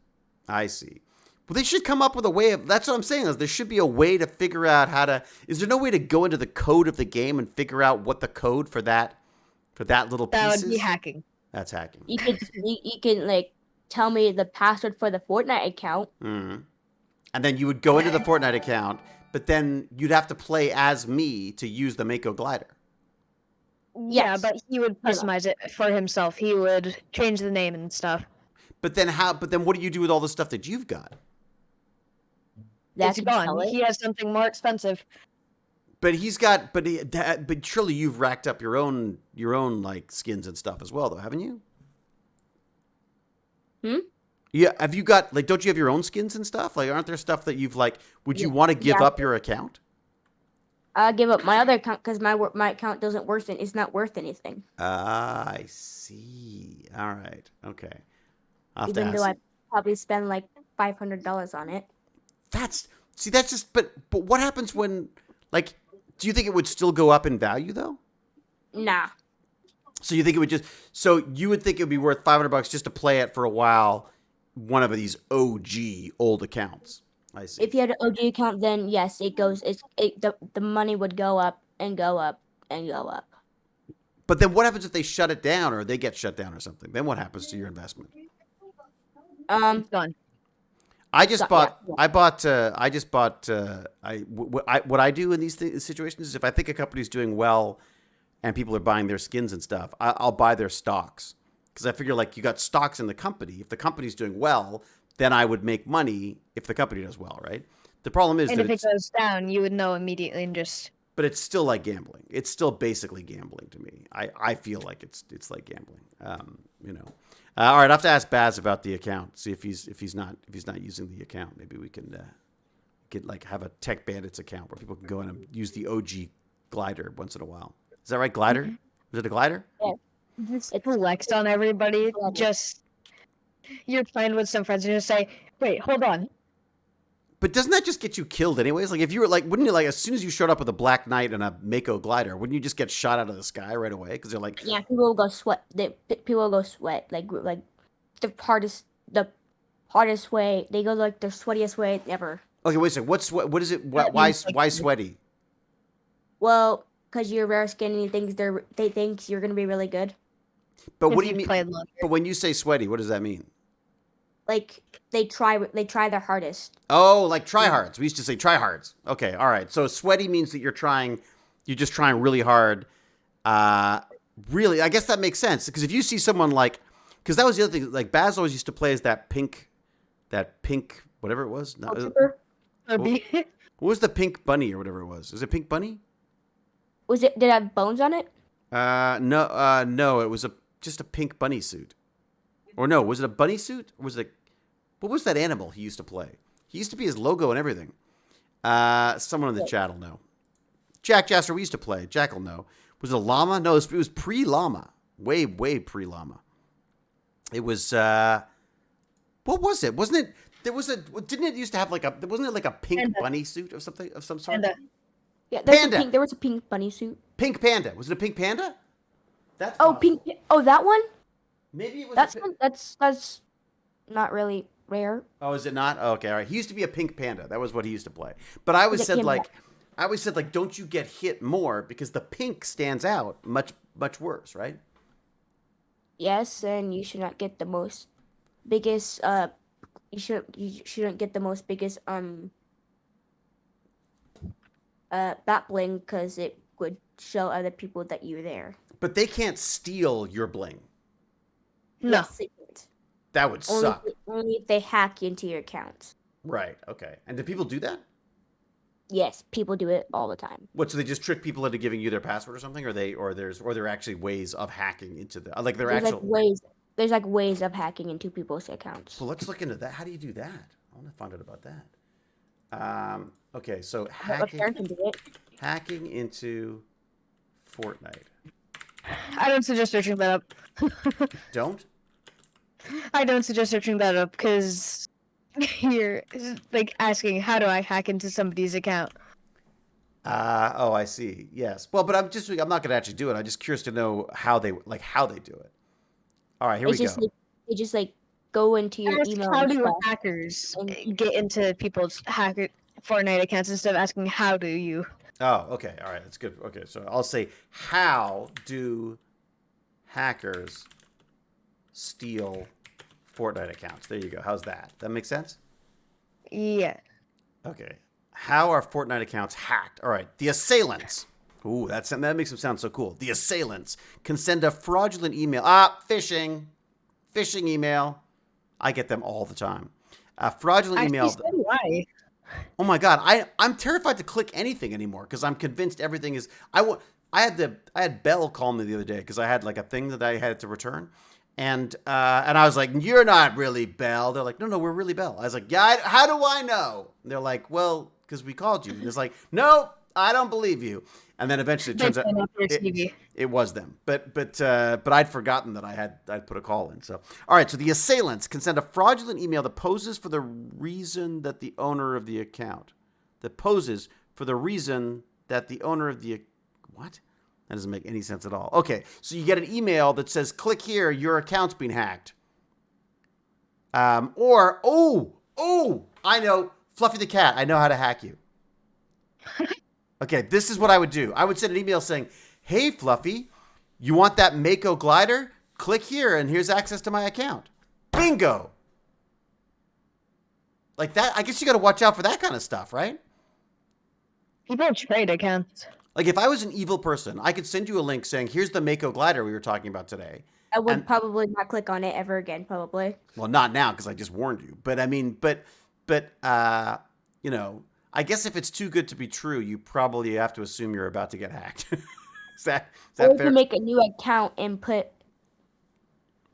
I see. Well, they should come up with a way of, that's what I'm saying, is there should be a way to figure out is there no way to go into the code of the game and figure out what the code for that little piece is? That would be hacking. That's hacking. You can tell me the password for the Fortnite account. Mm-hmm. And then you would go into the Fortnite account, but then you'd have to play as me to use the Mako glider. Yeah, Yes. but he would customize it for himself. He would change the name and stuff. But then what do you do with all the stuff that you've got? That's It's gone. He has something more expensive. But but surely you've racked up your own skins and stuff as well, though, haven't you? Yeah, have you got don't you have your own skins and stuff? Aren't there stuff that you've would you want to give up your account? I'll give up my other account because my account doesn't it's not worth anything. I see. All right. Okay. Even though I probably spend $500 on it. That's just but what happens when do you think it would still go up in value though? Nah. So you think it would you would think it would be worth $500 just to play it for a while, one of these OG old accounts. I see. If you had an OG account, then yes, the money would go up and go up and go up. But then what happens if they shut it down or they get shut down or something? Then what happens to your investment? It's gone. What I do in these situations is if I think a company's doing well and people are buying their skins and stuff, I'll buy their stocks. because I figure like you got stocks in the company. If the company's doing well, then I would make money if the company does well, right? The problem is And that if it goes down, you would know immediately and just. but it's still like gambling. It's still basically gambling to me. I feel like it's like gambling. You know. All right, I have to ask Baz about the account. See if he's not using the account. Maybe we can get like have a Tech Bandits account where people can go in and use the OG glider once in a while. Is that right? Glider? Is it a glider? Yeah. Just flex on everybody. Just you're playing with some friends and just say, "Wait, hold on." But doesn't that just get you killed anyways? Like if you were like, wouldn't you like as soon as you showed up with a Black Knight and a Mako glider, wouldn't you just get shot out of the sky right away? Because they're like, Yeah, people will go sweat. People will go sweat like the hardest way. They go like the sweatiest way ever. okay, wait a second. What is it? Why sweaty? Well, because you're rare skin and they think you're gonna be really good. But what If do you you've mean? played longer. But when you say sweaty, what does that mean? Like they try their hardest. Oh, like tryhards. We used to say tryhards. Okay, all right. So sweaty means that you're just trying really hard. Really, I guess that makes sense because if you see someone like, because that was the other thing. Like Baz always used to play as that pink, whatever it was. No, what was the pink bunny or whatever it was? Is it pink bunny? Did it have bones on it? No. It was just a pink bunny suit. Or no, was it a bunny suit? Or was it? What was that animal he used to play? He used to be his logo and everything. Someone in the chat will know. Jack Jasser, we used to play. Jack will know. Was it a llama? No, it was pre-llama. Way pre-llama. It was, what was it? Wasn't it, didn't it used to have wasn't it like a pink Panda. bunny suit of something, of some sort? Panda. Yeah, Panda. there was a pink bunny suit. Pink panda. Was it a pink panda? That's Oh, possible. pink. Oh, that one. Maybe it was. That's not really rare. Oh, is it not? Oh, okay, all right. He used to be a pink panda. That was what he used to play. But I always Was it said Panda? I always said like, don't you get hit more because the pink stands out much worse, right? Yes, and you should not get the most biggest. You shouldn't get the most biggest bat bling because it would show other people that you're there. But they can't steal your bling. No. Yes, they can't. That would suck. Only if they hack into your account. Right. Okay. And do people do that? Yes, people do it all the time. What? So they just trick people into giving you their password or something, or there are actually ways of hacking into the like There's like ways of hacking into people's accounts. So let's look into that. How do you do that? I want to find out about that. Okay, so hacking into Fortnite. I don't suggest searching that up. Don't? I don't suggest searching that up because you're like asking, how do I hack into somebody's account? Oh, I see. Yes. Well, but I'm not going to actually do it. I'm just curious to know how they do it. All right, here we go. They just like go into your email. How do hackers get into people's Fortnite accounts instead of asking, how do you? Oh, okay. All right. That's good. Okay. So I'll say, how do hackers steal Fortnite accounts? There you go. How's that? That make sense? Yeah. Okay. How are Fortnite accounts hacked? All right. The assailants. Ooh, that makes them sound so cool. The assailants can send a fraudulent email. Phishing email. I get them all the time. Fraudulent email. Why? Oh my God, I'm terrified to click anything anymore because I'm convinced everything is. I had Bell call me the other day because I had like a thing that I had to return, and I was like, "You're not really Bell." They're like, "No, we're really Bell." I was like, "Yeah, how do I know?" And they're like, "Well, because we called you." And it's like, "No, I don't believe you." And then eventually it turns out it was them. But I'd forgotten that I'd put a call in. So all right. So the assailants can send a fraudulent email that poses for the reason that the owner of the account what? That doesn't make any sense at all. Okay. So you get an email that says, "Click here. Your account's been hacked." I know, Fluffy the cat. I know how to hack you. Okay, this is what I would do. I would send an email saying, "Hey, Fluffy, you want that Mako glider? Click here, and here's access to my account." Bingo! Like that, I guess you got to watch out for that kind of stuff, right? People trade accounts. Like if I was an evil person, I could send you a link saying, "Here's the Mako glider we were talking about today. I would And probably not click on it ever again. Probably. well, not now because I just warned you. But I mean, but you know, I guess if it's too good to be true, you probably have to assume you're about to get hacked. Is Or that you can fair? make a new account and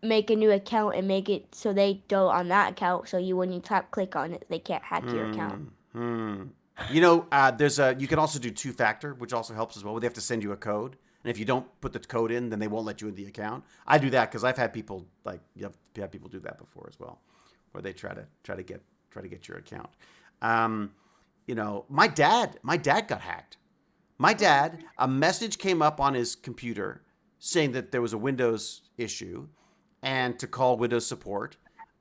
make a new account and make it so they go on that account. So you when you tap click on it, they can't hack your account. Hmm. You know, there's a. You can also do two-factor, which also helps as well. They have to send you a code, and if you don't put the code in, then they won't let you in the account. I do that because I've had people like you have had people do that before as well, where they try to get your account. You know, my dad got hacked. My dad, a message came up on his computer saying that there was a Windows issue, and to call Windows support.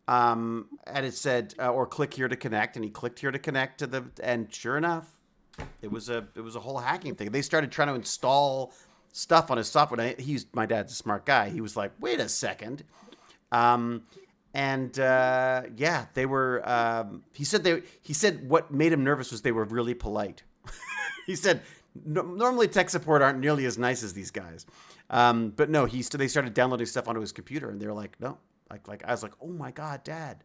And it said, or click here to connect, and he clicked here to connect to the, and sure enough, it was a whole hacking thing. They started trying to install stuff on his software. My dad's a smart guy. He was like, wait a second. Yeah, they were, he said what made him nervous was they were really polite. He said, normally tech support aren't nearly as nice as these guys. But no, they started downloading stuff onto his computer, and they were like, no. Like I was like, oh my God, Dad,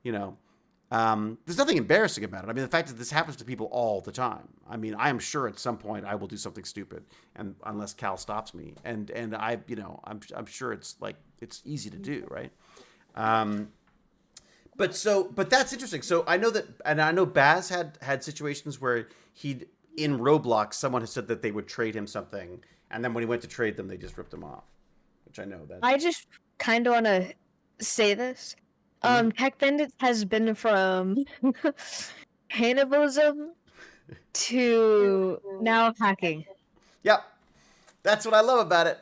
you know, there's nothing embarrassing about it. I mean, the fact that this happens to people all the time. I mean, I am sure at some point I will do something stupid, and unless Cal stops me, and I, you know, I'm sure it's like it's easy to do, right? But that's interesting. So I know that, and I know Baz had situations where in Roblox someone had said that they would trade him something, and then when he went to trade them, they just ripped him off, which I know that. I just kind of want to say this. Tech Bandits has been from cannibalism to now hacking. Yep. That's what I love about it.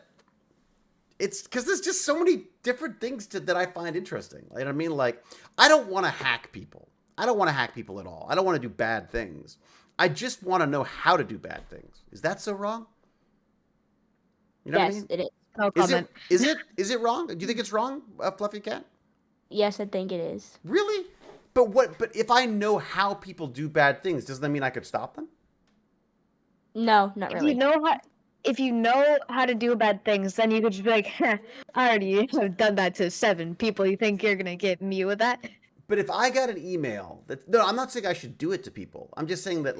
It's because there's just so many different things that I find interesting. You know what I mean? Like, I don't want to hack people. I don't want to hack people at all. I don't want to do bad things. I just want to know how to do bad things. Is that so wrong? You know what I mean? It is. No comment. Is it wrong? Do you think it's wrong, Fluffy Cat? Yes, I think it is. Really? But if I know how people do bad things, doesn't that mean I could stop them? No, not really. If you know how to do bad things, then you could just be like, I already have done that to 7 people. You think you're gonna get me with that? But if I got an email no, I'm not saying I should do it to people. I'm just saying that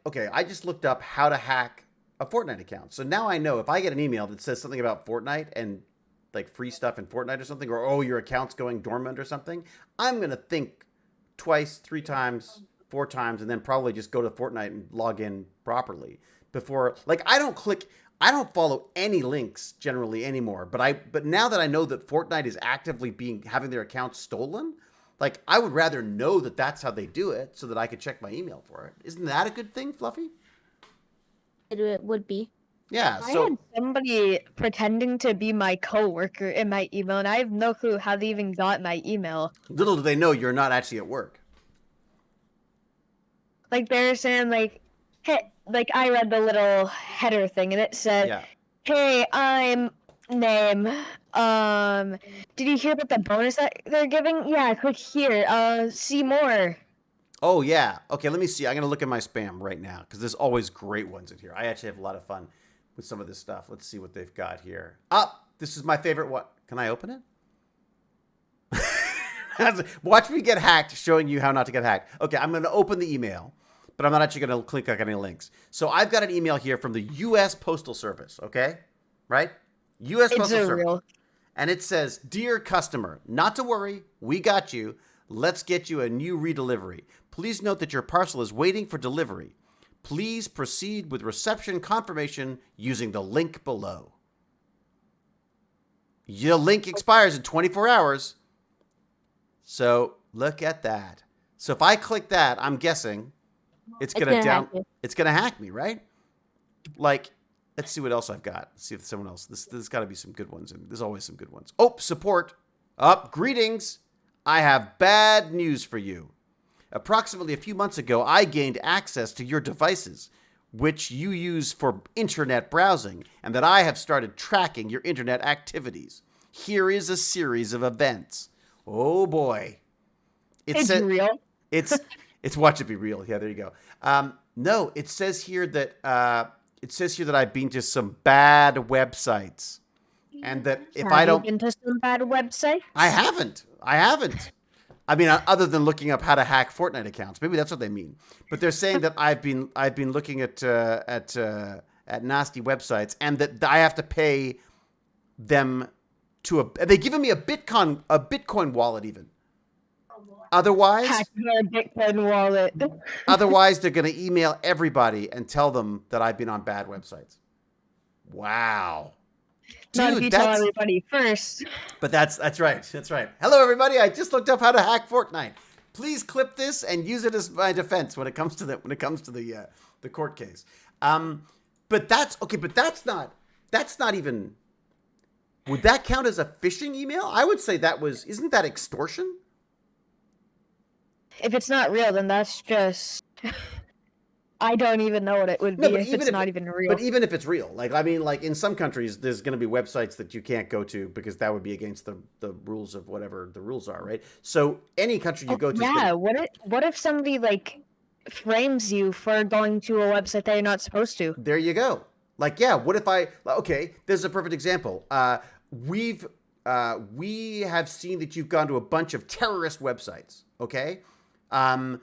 okay, I just looked up how to hack a Fortnite account. So now I know if I get an email that says something about Fortnite and like free stuff in Fortnite or something, or oh, your account's going dormant or something, I'm going to think twice, 3 times, 4 times, and then probably just go to Fortnite and log in properly before, like, I don't follow any links generally anymore, but now that I know that Fortnite is actively having their accounts stolen, like, I would rather know that that's how they do it so that I could check my email for it. Isn't that a good thing, Fluffy? It would be. Yeah, I had somebody pretending to be my coworker in my email, and I have no clue how they even got my email. little do they know you're not actually at work. Like, they're saying, like, hey, like, I read the little header thing, and it said, Yeah. hey, I'm name. Did you hear about the bonus that they're giving? Yeah, click here. See more. Oh, yeah. Okay, let me see. I'm going to look at my spam right now because there's always great ones in here. I actually have a lot of fun with some of this stuff. Let's see what they've got here. This is my favorite one. Can I open it? Watch me get hacked, showing you how not to get hacked. Okay, I'm going to open the email, but I'm not actually going to click on any links. So I've got an email here from the U.S. Postal Service, okay? Right? U.S. Postal Service. Real. And it says, Dear customer, not to worry, we got you. Let's get you a new redelivery. Please note that your parcel is waiting for delivery. Please proceed with reception confirmation using the link below. Your link expires in 24 hours. So look at that. So if I click that, I'm guessing it's gonna hack me, right? Like, let's see what else I've got. Let's see if someone else. There's got to be some good ones. There's always some good ones. Oh, support. Greetings. I have bad news for you. Approximately a few months ago, I gained access to your devices, which you use for internet browsing, and that I have started tracking your internet activities. Here is a series of events. Oh boy. It's real. It's watch it be real. Yeah, there you go. No, it says here that I've been to some bad websites. and that if Have I you don't, been to some bad websites? I haven't. I mean, other than looking up how to hack Fortnite accounts, maybe that's what they mean. But they're saying that I've been looking at nasty websites, and that I have to pay them to they've given me a Bitcoin wallet even. Otherwise, Hack their Bitcoin wallet. otherwise they're going to email everybody and tell them that I've been on bad websites. Wow. Not if Dude, you tell everybody first. But that's right. That's right. Hello, everybody. I just looked up how to hack Fortnite. Please clip this and use it as my defense when it comes to the court case. But that's okay. But that's not even. Would that count as a phishing email? I would say isn't that extortion? If it's not real, then that's just. I don't even know what it would be if it's not even real. But even if it's real, like in some countries, there's going to be websites that you can't go to because that would be against the rules of whatever the rules are, right? So any country you go to, yeah. What if somebody frames you for going to a website that you're not supposed to? There you go. What if there's a perfect example. We have seen that you've gone to a bunch of terrorist websites, okay? Or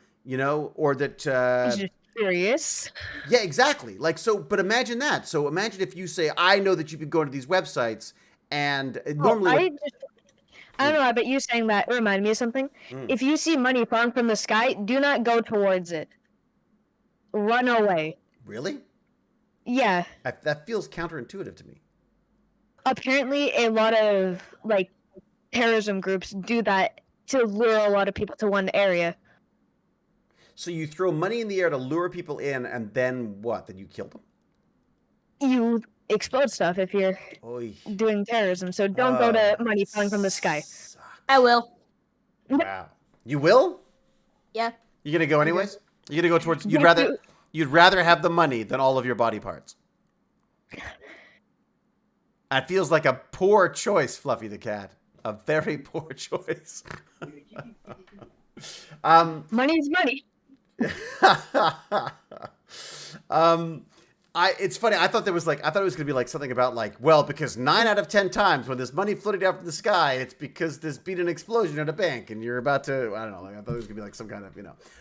that. Serious. Yeah, exactly. But imagine that. So imagine if you say, I know that you've been going to these websites, and normally. I don't know, but you saying that reminded me of something. If you see money falling from the sky, do not go towards it. Run away. Really? Yeah. That feels counterintuitive to me. Apparently, a lot of terrorism groups do that to lure a lot of people to one area. So you throw money in the air to lure people in, and then what? Then you kill them? You explode stuff if you're doing terrorism. So don't go to money falling from the sky. Sucks. I will. Wow. You will? Yeah. You gonna go anyways? You gonna go towards? You'd rather have the money than all of your body parts. That feels like a poor choice, Fluffy the cat. A very poor choice. Money's money. It's funny. I thought it was gonna be something about because 9 out of 10 times when there's money floating down from the sky, it's because there's been an explosion at a bank and you're about to, I don't know. I thought it was gonna be some kind of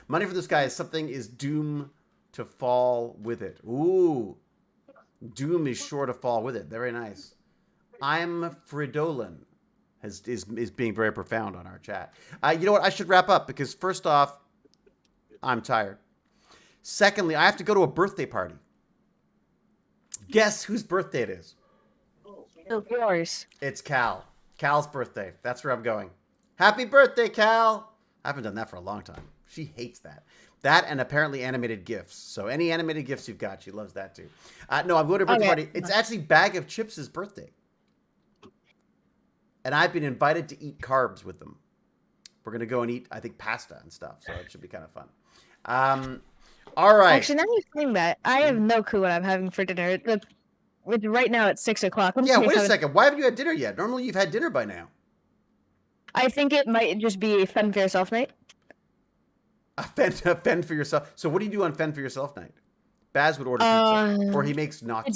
money from the sky is something is doomed to fall with it. Ooh, doom is sure to fall with it. Very nice. I'm Fridolin is being very profound on our chat. You know what? I should wrap up because first off, I'm tired. Secondly, I have to go to a birthday party. Guess whose birthday it is? Yours. It's Cal. Cal's birthday. That's where I'm going. Happy birthday, Cal. I haven't done that for a long time. She hates that. That and apparently animated GIFs. So any animated GIFs you've got, she loves that too. No, I'm going to a birthday party. It's actually Bag of Chips' birthday. And I've been invited to eat carbs with them. We're going to go and eat, I think, pasta and stuff. So it should be kind of fun. All right. Actually, now you're saying that, I have no clue what I'm having for dinner. Right now it's 6 o'clock. Yeah, wait a second. Why haven't you had dinner yet? Normally you've had dinner by now. I think it might just be Fend for Yourself night. Fend for yourself. So what do you do on Fend for Yourself night? Baz would order pizza, or he makes gnocchi.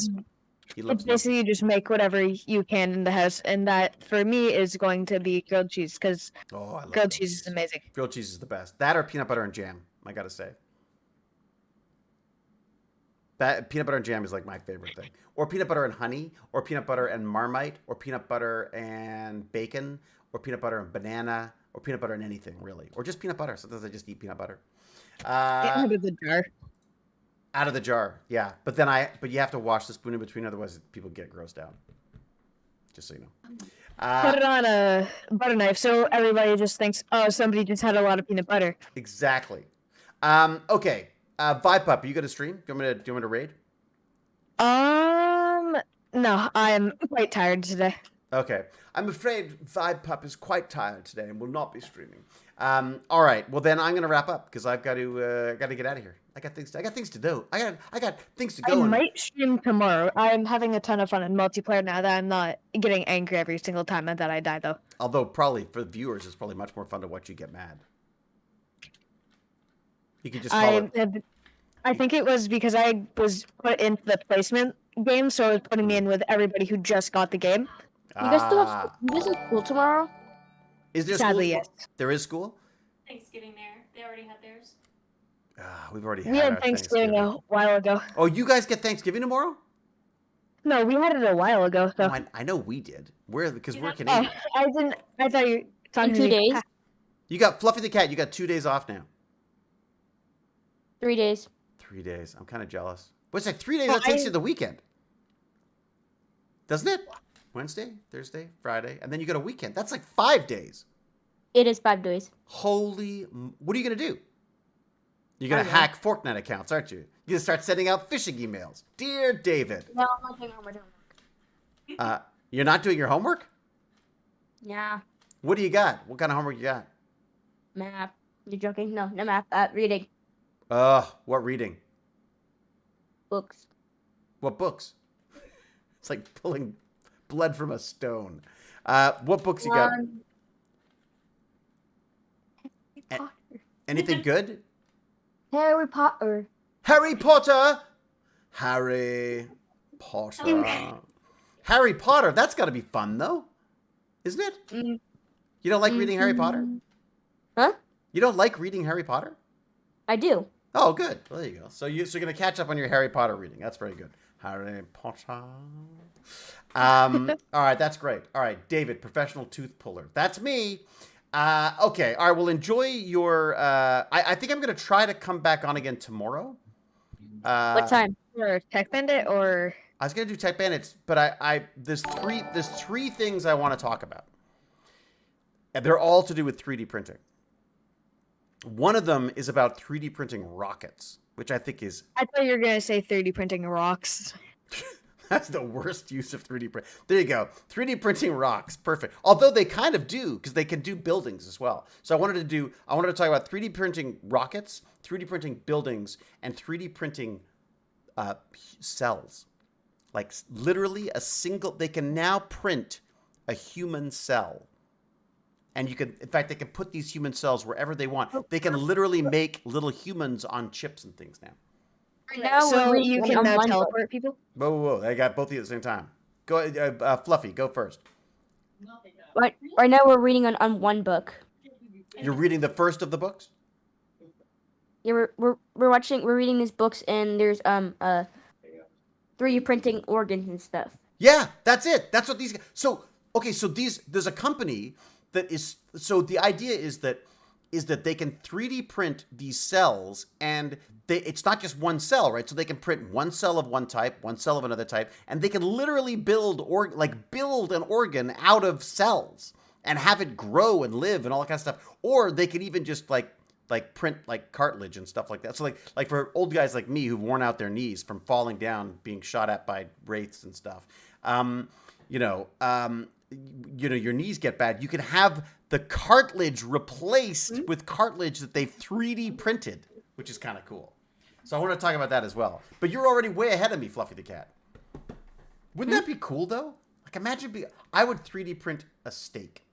It's basically you just make whatever you can in the house, and that for me is going to be grilled cheese because grilled cheese is amazing. Grilled cheese is the best. That or peanut butter and jam, I gotta say. That peanut butter and jam is my favorite thing. Or peanut butter and honey, or peanut butter and Marmite, or peanut butter and bacon, or peanut butter and banana, or peanut butter and anything really, or just peanut butter. Sometimes I just eat peanut butter. Out of the jar. Out of the jar, yeah. But you have to wash the spoon in between, otherwise people get grossed out. Just so you know. Put it on a butter knife so everybody just thinks, oh, somebody just had a lot of peanut butter. Exactly. Okay. Vibe Pup, are you gonna stream? Do you want me to raid? No, I'm quite tired today. Okay. I'm afraid Vibe Pup is quite tired today and will not be streaming. All right. Well, then I'm gonna wrap up because I've got to get out of here. I got things to do. I got things to go. I might stream tomorrow. I'm having a ton of fun in multiplayer now that I'm not getting angry every single time that I die, though. Although probably for the viewers, it's probably much more fun to watch you get mad. You could just call it. I think it was because I was put into the placement game, so it was putting me in with everybody who just got the game. You guys still have Ah. you guys have school tomorrow? Is there Sadly, school? yes. There is school? Thanksgiving there. They already had theirs. We've already We had had our Thanksgiving a while ago. Oh, you guys get Thanksgiving tomorrow? No, we had it a while ago. So. Oh, I know we did. Because we're Oh, Canadian. I didn't. I thought you were talking In to 2 me. days? You got Fluffy the cat. You got 2 days off now. 3 days. 3 days. I'm kind of jealous. But it's like 3 days. Well, That takes you the weekend, doesn't it? Wednesday, Thursday, Friday, and then you got a weekend. That's like 5 days. It is 5 days. What are you gonna do? You're gonna I don't know. hack Fortnite accounts, aren't you? You're gonna start sending out phishing emails. Dear David. No, I'm not doing homework. You're not doing your homework? Yeah. What do you got? What kind of homework you got? Math. You're joking? No, no math. Reading. What reading? Books. What books? It's like pulling blood from a stone. What books you got? Anything good? Harry Potter. Harry Potter! Harry Potter. Harry Potter, that's got to be fun, though. Isn't it? Mm. You don't like reading Harry Potter? Huh? You don't like reading Harry Potter? I do. Oh, good. Well, there you go. So you're going to catch up on your Harry Potter reading. That's very good. Harry Potter. All right, that's great. All right, David, professional tooth puller. That's me. Okay, all right, well, enjoy your... I think I'm going to try to come back on again tomorrow. What time? For Tech Bandit or I was going to do Tech Bandits, but there's three things I want to talk about. And they're all to do with 3D printing. One of them is about 3D printing rockets, which I think is... I thought you were gonna say 3D printing rocks. That's the worst use of 3D print. There you go. 3D printing rocks. Perfect. Although they kind of do, because they can do buildings as well. So I wanted to talk about 3D printing rockets, 3D printing buildings, and 3D printing cells. Like literally they can now print a human cell. And in fact, they can put these human cells wherever they want. They can literally make little humans on chips and things now. Now So we're you reading can now online book. teleport people? Whoa. I got both of you at the same time. Go, Fluffy, go first. Right now we're reading on one book. You're reading the first of the books? Yeah, we're reading these books, and there's 3D printing organs and stuff. Yeah, that's it. That's what these... So there's a company that is... So the idea is that they can 3D print these cells, and it's not just one cell, right? So they can print one cell of one type, one cell of another type, and they can literally build an organ out of cells and have it grow and live and all that kind of stuff. Or they can even just like print like cartilage and stuff like that. So like for old guys like me who've worn out their knees from falling down, being shot at by wraiths and stuff, your knees get bad. You can have the cartilage replaced with cartilage that they've 3D printed, which is kind of cool. So I want to talk about that as well. But you're already way ahead of me, Fluffy the cat. Wouldn't that be cool though? Like imagine I would 3D print a steak.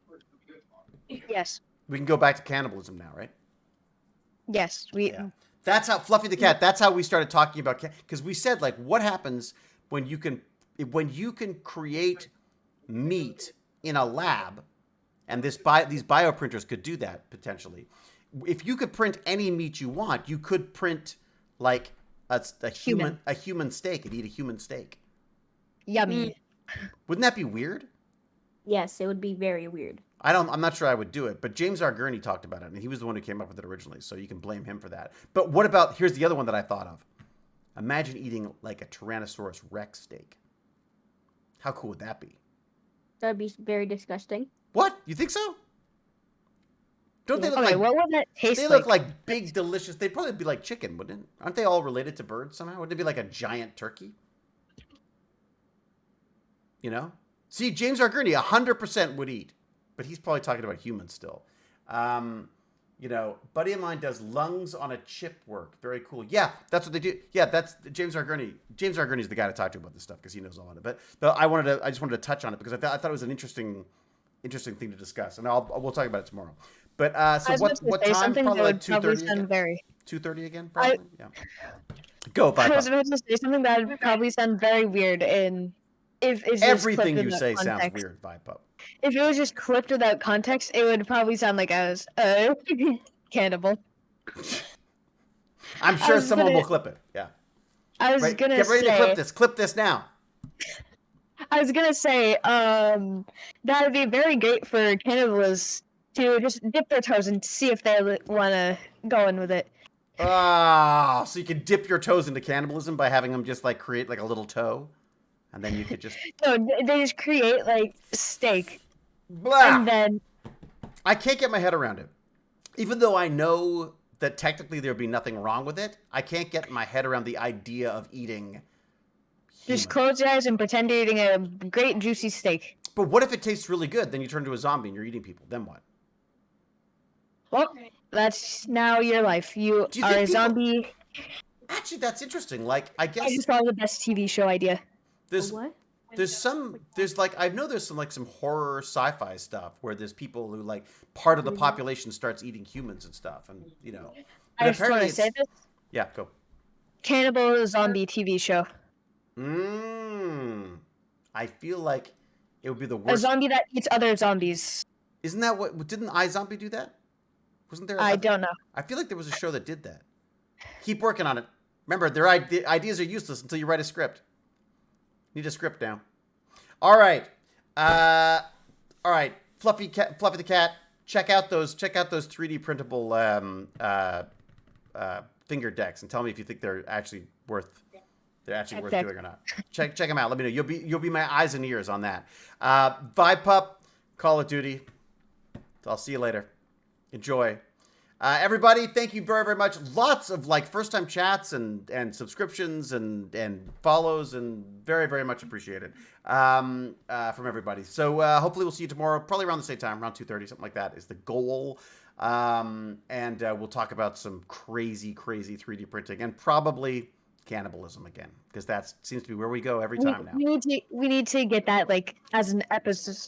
Yes. We can go back to cannibalism now, right? Yes. Yeah. That's how Fluffy the cat. That's how we started talking about because we said like, what happens when you can create meat in a lab, and these bioprinters could do that potentially. If you could print any meat you want, you could print like a human steak and eat a human steak. Yummy. Wouldn't that be weird? Yes, it would be very weird. I'm not sure I would do it, but James R. Gurney talked about it, and he was the one who came up with it originally, so you can blame him for that. But what about, here's the other one that I thought of. Imagine eating like a Tyrannosaurus Rex steak. How cool would that be? That would be very disgusting. What? You think so? Don't they look Okay, like... what would that taste They like? look like big, delicious... They'd probably be like chicken, wouldn't it? Aren't they all related to birds somehow? Wouldn't it be like a giant turkey? You know? See, James R. Gurney 100% would eat. But he's probably talking about humans still. Buddy of mine does lungs on a chip work. Very cool. Yeah, that's what they do. Yeah, that's James R. Gurney. James R. Gurney's the guy to talk to about this stuff because he knows all about it. But I just wanted to touch on it because I thought it was an interesting thing to discuss, and we'll talk about it tomorrow. But so what time? Probably like 2:30 again. 2:30 again, probably. Yeah. Go. I was about to say something that would probably sound very weird in if it's just Everything clipped you without say sounds context. weird, Vibe Pup. If it was just clipped without context, it would probably sound like I was cannibal. I'm I sure was someone gonna- will clip it. Yeah. I was Right? gonna Get ready say. to clip this. Clip this now. I was gonna say. That would be very great for cannibals to just dip their toes and see if they want to go in with it. Ah, so you can dip your toes into cannibalism by having them just like create like a little toe, and then you could just. So they just create like steak, Blah! and then I can't get my head around it. Even though I know that technically there'd be nothing wrong with it, I can't get my head around the idea of eating. just human. close your eyes and pretend you're eating a great juicy steak. But what if it tastes really good? Then you turn into a zombie and you're eating people. Then what? Well, that's now your life. You Do you are think a people- zombie. Actually, that's interesting. Like, I I guess just thought of the best TV show idea. there's What? there's like I know there's some horror sci-fi stuff where there's people who like part of the population starts eating humans and stuff, and you know. But I just want apparently to say it's- this: Yeah, go. cannibal zombie TV show. I feel like it would be the A worst. zombie that eats other zombies. Isn't that what? Didn't iZombie do that? Wasn't there? I don't know. I feel like there was a show that did that. Keep working on it. Remember, the ideas are useless until you write a script. Need a script now. All right. All right. Fluffy the cat. Check out those 3D printable finger decks and tell me if you think they're actually worth doing or not. Check them out. Let me know. You'll be my eyes and ears on that. Vibe Pup, Call of Duty. I'll see you later. Enjoy. Everybody, thank you very, very much. Lots of like first-time chats and subscriptions and follows, and very, very much appreciated from everybody. So hopefully we'll see you tomorrow, probably around the same time, around 2:30, something like that is the goal. And we'll talk about some crazy 3D printing and probably cannibalism again, because that seems to be where we go every time now. We need to get that like as an episode.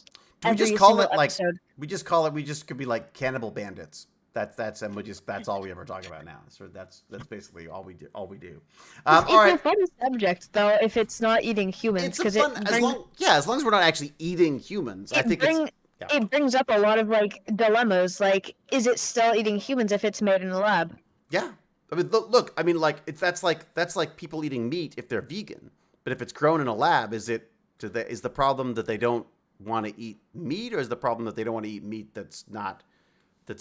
Do we just call it like we just could be like Cannibal Bandits. That's all we ever talk about now. So that's basically all we do. All It's right. a fun subject though if it's not eating humans, It's because fun as long as we're not actually eating humans. I think it brings up a lot of like dilemmas. Like, is it still eating humans if it's made in a lab? yeah. I mean, look. I mean, like that's like people eating meat if they're vegan. But if it's grown in a lab, is the problem that they don't want to eat meat, or is the problem that they don't want to eat meat that's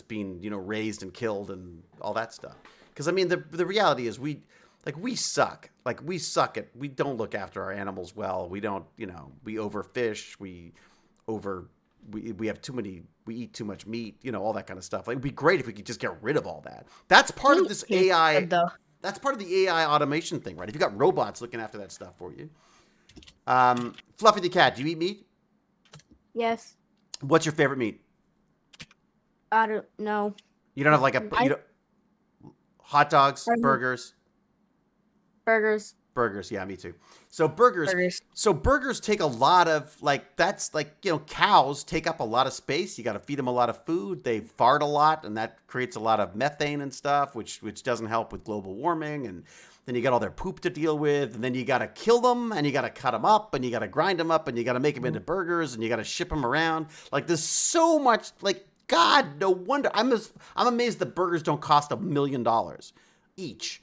being raised and killed and all that stuff? Because I mean, the reality is we suck. Like we don't look after our animals well. We don't. We overfish. We have too many. We eat too much meat. All that kind of stuff. Like it'd be great if we could just get rid of all that. That's part of this AI. That's part of the AI automation thing, right? If you got robots looking after that stuff for you. Fluffy the cat, do you eat meat? Yes. What's your favorite meat? I don't know. You don't have like hot dogs, Burgers. burgers. Yeah, me too. So burgers take a lot of cows take up a lot of space. You got to feed them a lot of food. They fart a lot, and that creates a lot of methane and stuff, which doesn't help with global warming. And then you got all their poop to deal with, and then you got to kill them, and you got to cut them up, and you got to grind them up, and you got to make them into burgers, and you got to ship them around. Like there's so much. Like God, no wonder I'm amazed that burgers don't cost $1 million each.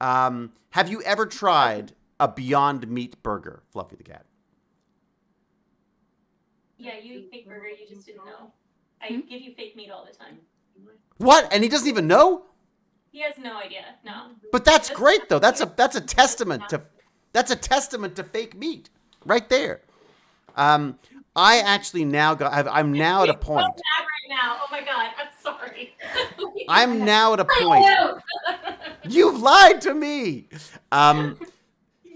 Have you ever tried a Beyond Meat burger, Fluffy the cat? Yeah, you eat fake burger, you just didn't know. I give you fake meat all the time. What? And he doesn't even know? He has no idea. No. But that's great though. That's a testament to fake meat right there. I actually now I'm now at a point. So mad right now. Oh my god, I'm sorry. I'm now at a point. You've lied to me.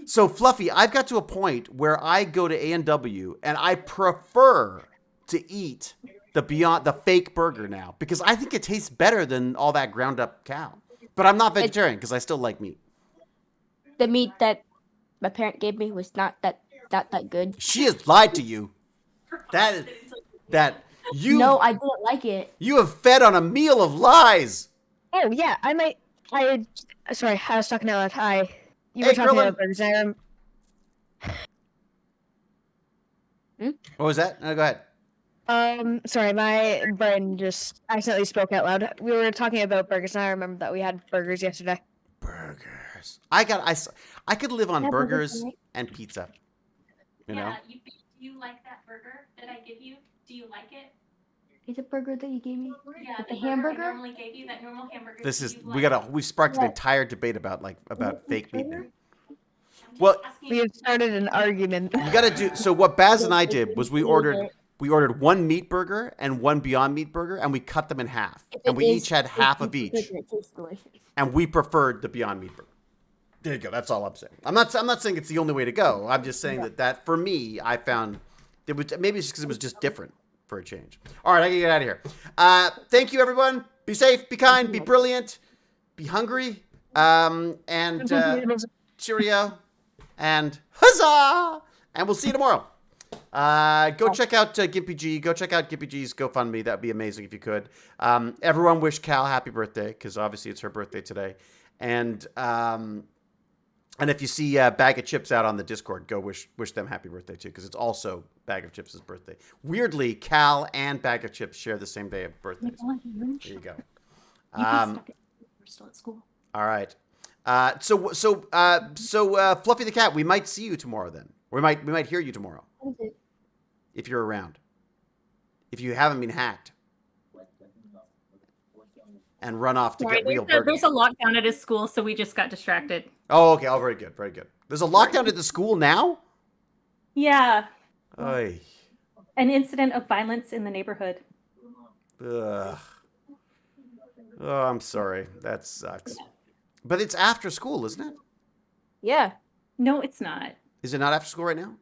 So Fluffy, I've got to a point where I go to A&W and I prefer to eat the fake burger now because I think it tastes better than all that ground up cow. But I'm not vegetarian because I still like meat. The meat that my parent gave me was not that good. She has lied to you. No, I didn't like it. You have fed on a meal of lies. Oh yeah, sorry, I was talking out loud. You were talking Krillin. about burgers. What was that? No, go ahead. Sorry, my brain just accidentally spoke out loud. We were talking about burgers, and I remember that we had burgers yesterday. Burgers. I could live on Yeah, burgers right? and pizza. You know? Yeah, do you like that burger that I give you? Do you like it? Is it burger that you gave me? Yeah, With the the burger I hamburger? normally gave you, that normal hamburger. This do is you we like? we've sparked an What? entire debate about fake meat. burger? I'm just Well- asking We if have started an argument. You gotta do so. What Baz and I did was we If ordered one meat burger and one Beyond Meat burger, and we cut them in half, it and we is- each had if half you of cook each, it, it tastes delicious. and we preferred the Beyond Meat burger. There you go. That's all I'm saying. I'm not saying it's the only way to go. I'm just saying that for me, I found it was maybe it's because it was just different for a change. All right, I can get out of here. Thank you, everyone. Be safe, be kind, be brilliant, be hungry, and cheerio, and huzzah! And we'll see you tomorrow. Go check out Gimpy G. Go check out Gimpy G's GoFundMe. That'd be amazing if you could. Everyone wish Cal happy birthday because obviously it's her birthday today. And if you see Bag of Chips out on the Discord, go wish them happy birthday too because it's also Bag of Chips' birthday. Weirdly, Cal and Bag of Chips share the same day of birthdays. There you go. we're still at school. All right. So Fluffy the Cat, we might see you tomorrow then. We might hear you tomorrow. What is it? If you're around. If you haven't been hacked. And run off to Sorry, get real burgers. there's a lockdown at his school, so we just got distracted. Oh, okay. Oh, very good. Very good. There's a lockdown at the school now? Yeah, Oy. an incident of violence in the neighborhood. Ugh. Oh, I'm sorry. That sucks. But it's after school, isn't it? Yeah. No, it's not. Is it not after school right now?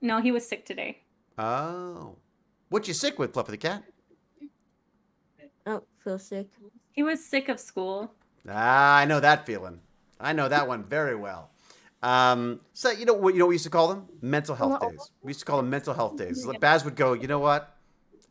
No, he was sick today. Oh. What you sick with, Fluffy the Cat? Oh, feel sick. He was sick of school. Ah, I know that feeling. I know that one very well. So you know what we used to call them? Mental health days. We used to call them mental health days. Baz would go, you know what?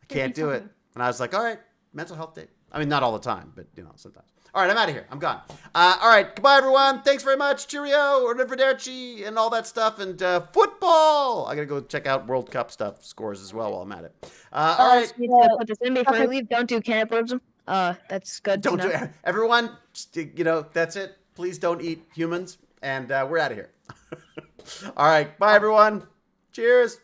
I can't do it. And I was like, all right, mental health day. I mean, not all the time, but sometimes. All right, I'm out of here. I'm gone. All right, goodbye, everyone. Thanks very much. Cheerio, arrivederci, and all that stuff. And football. I gotta go check out World Cup stuff, scores as well while I'm at it. All right. Need to put this in before I leave. Don't do cannibalism. That's good. Don't to do know. it. Everyone, that's it. Please don't eat humans. And we're out of here. All right. Bye, everyone. Cheers.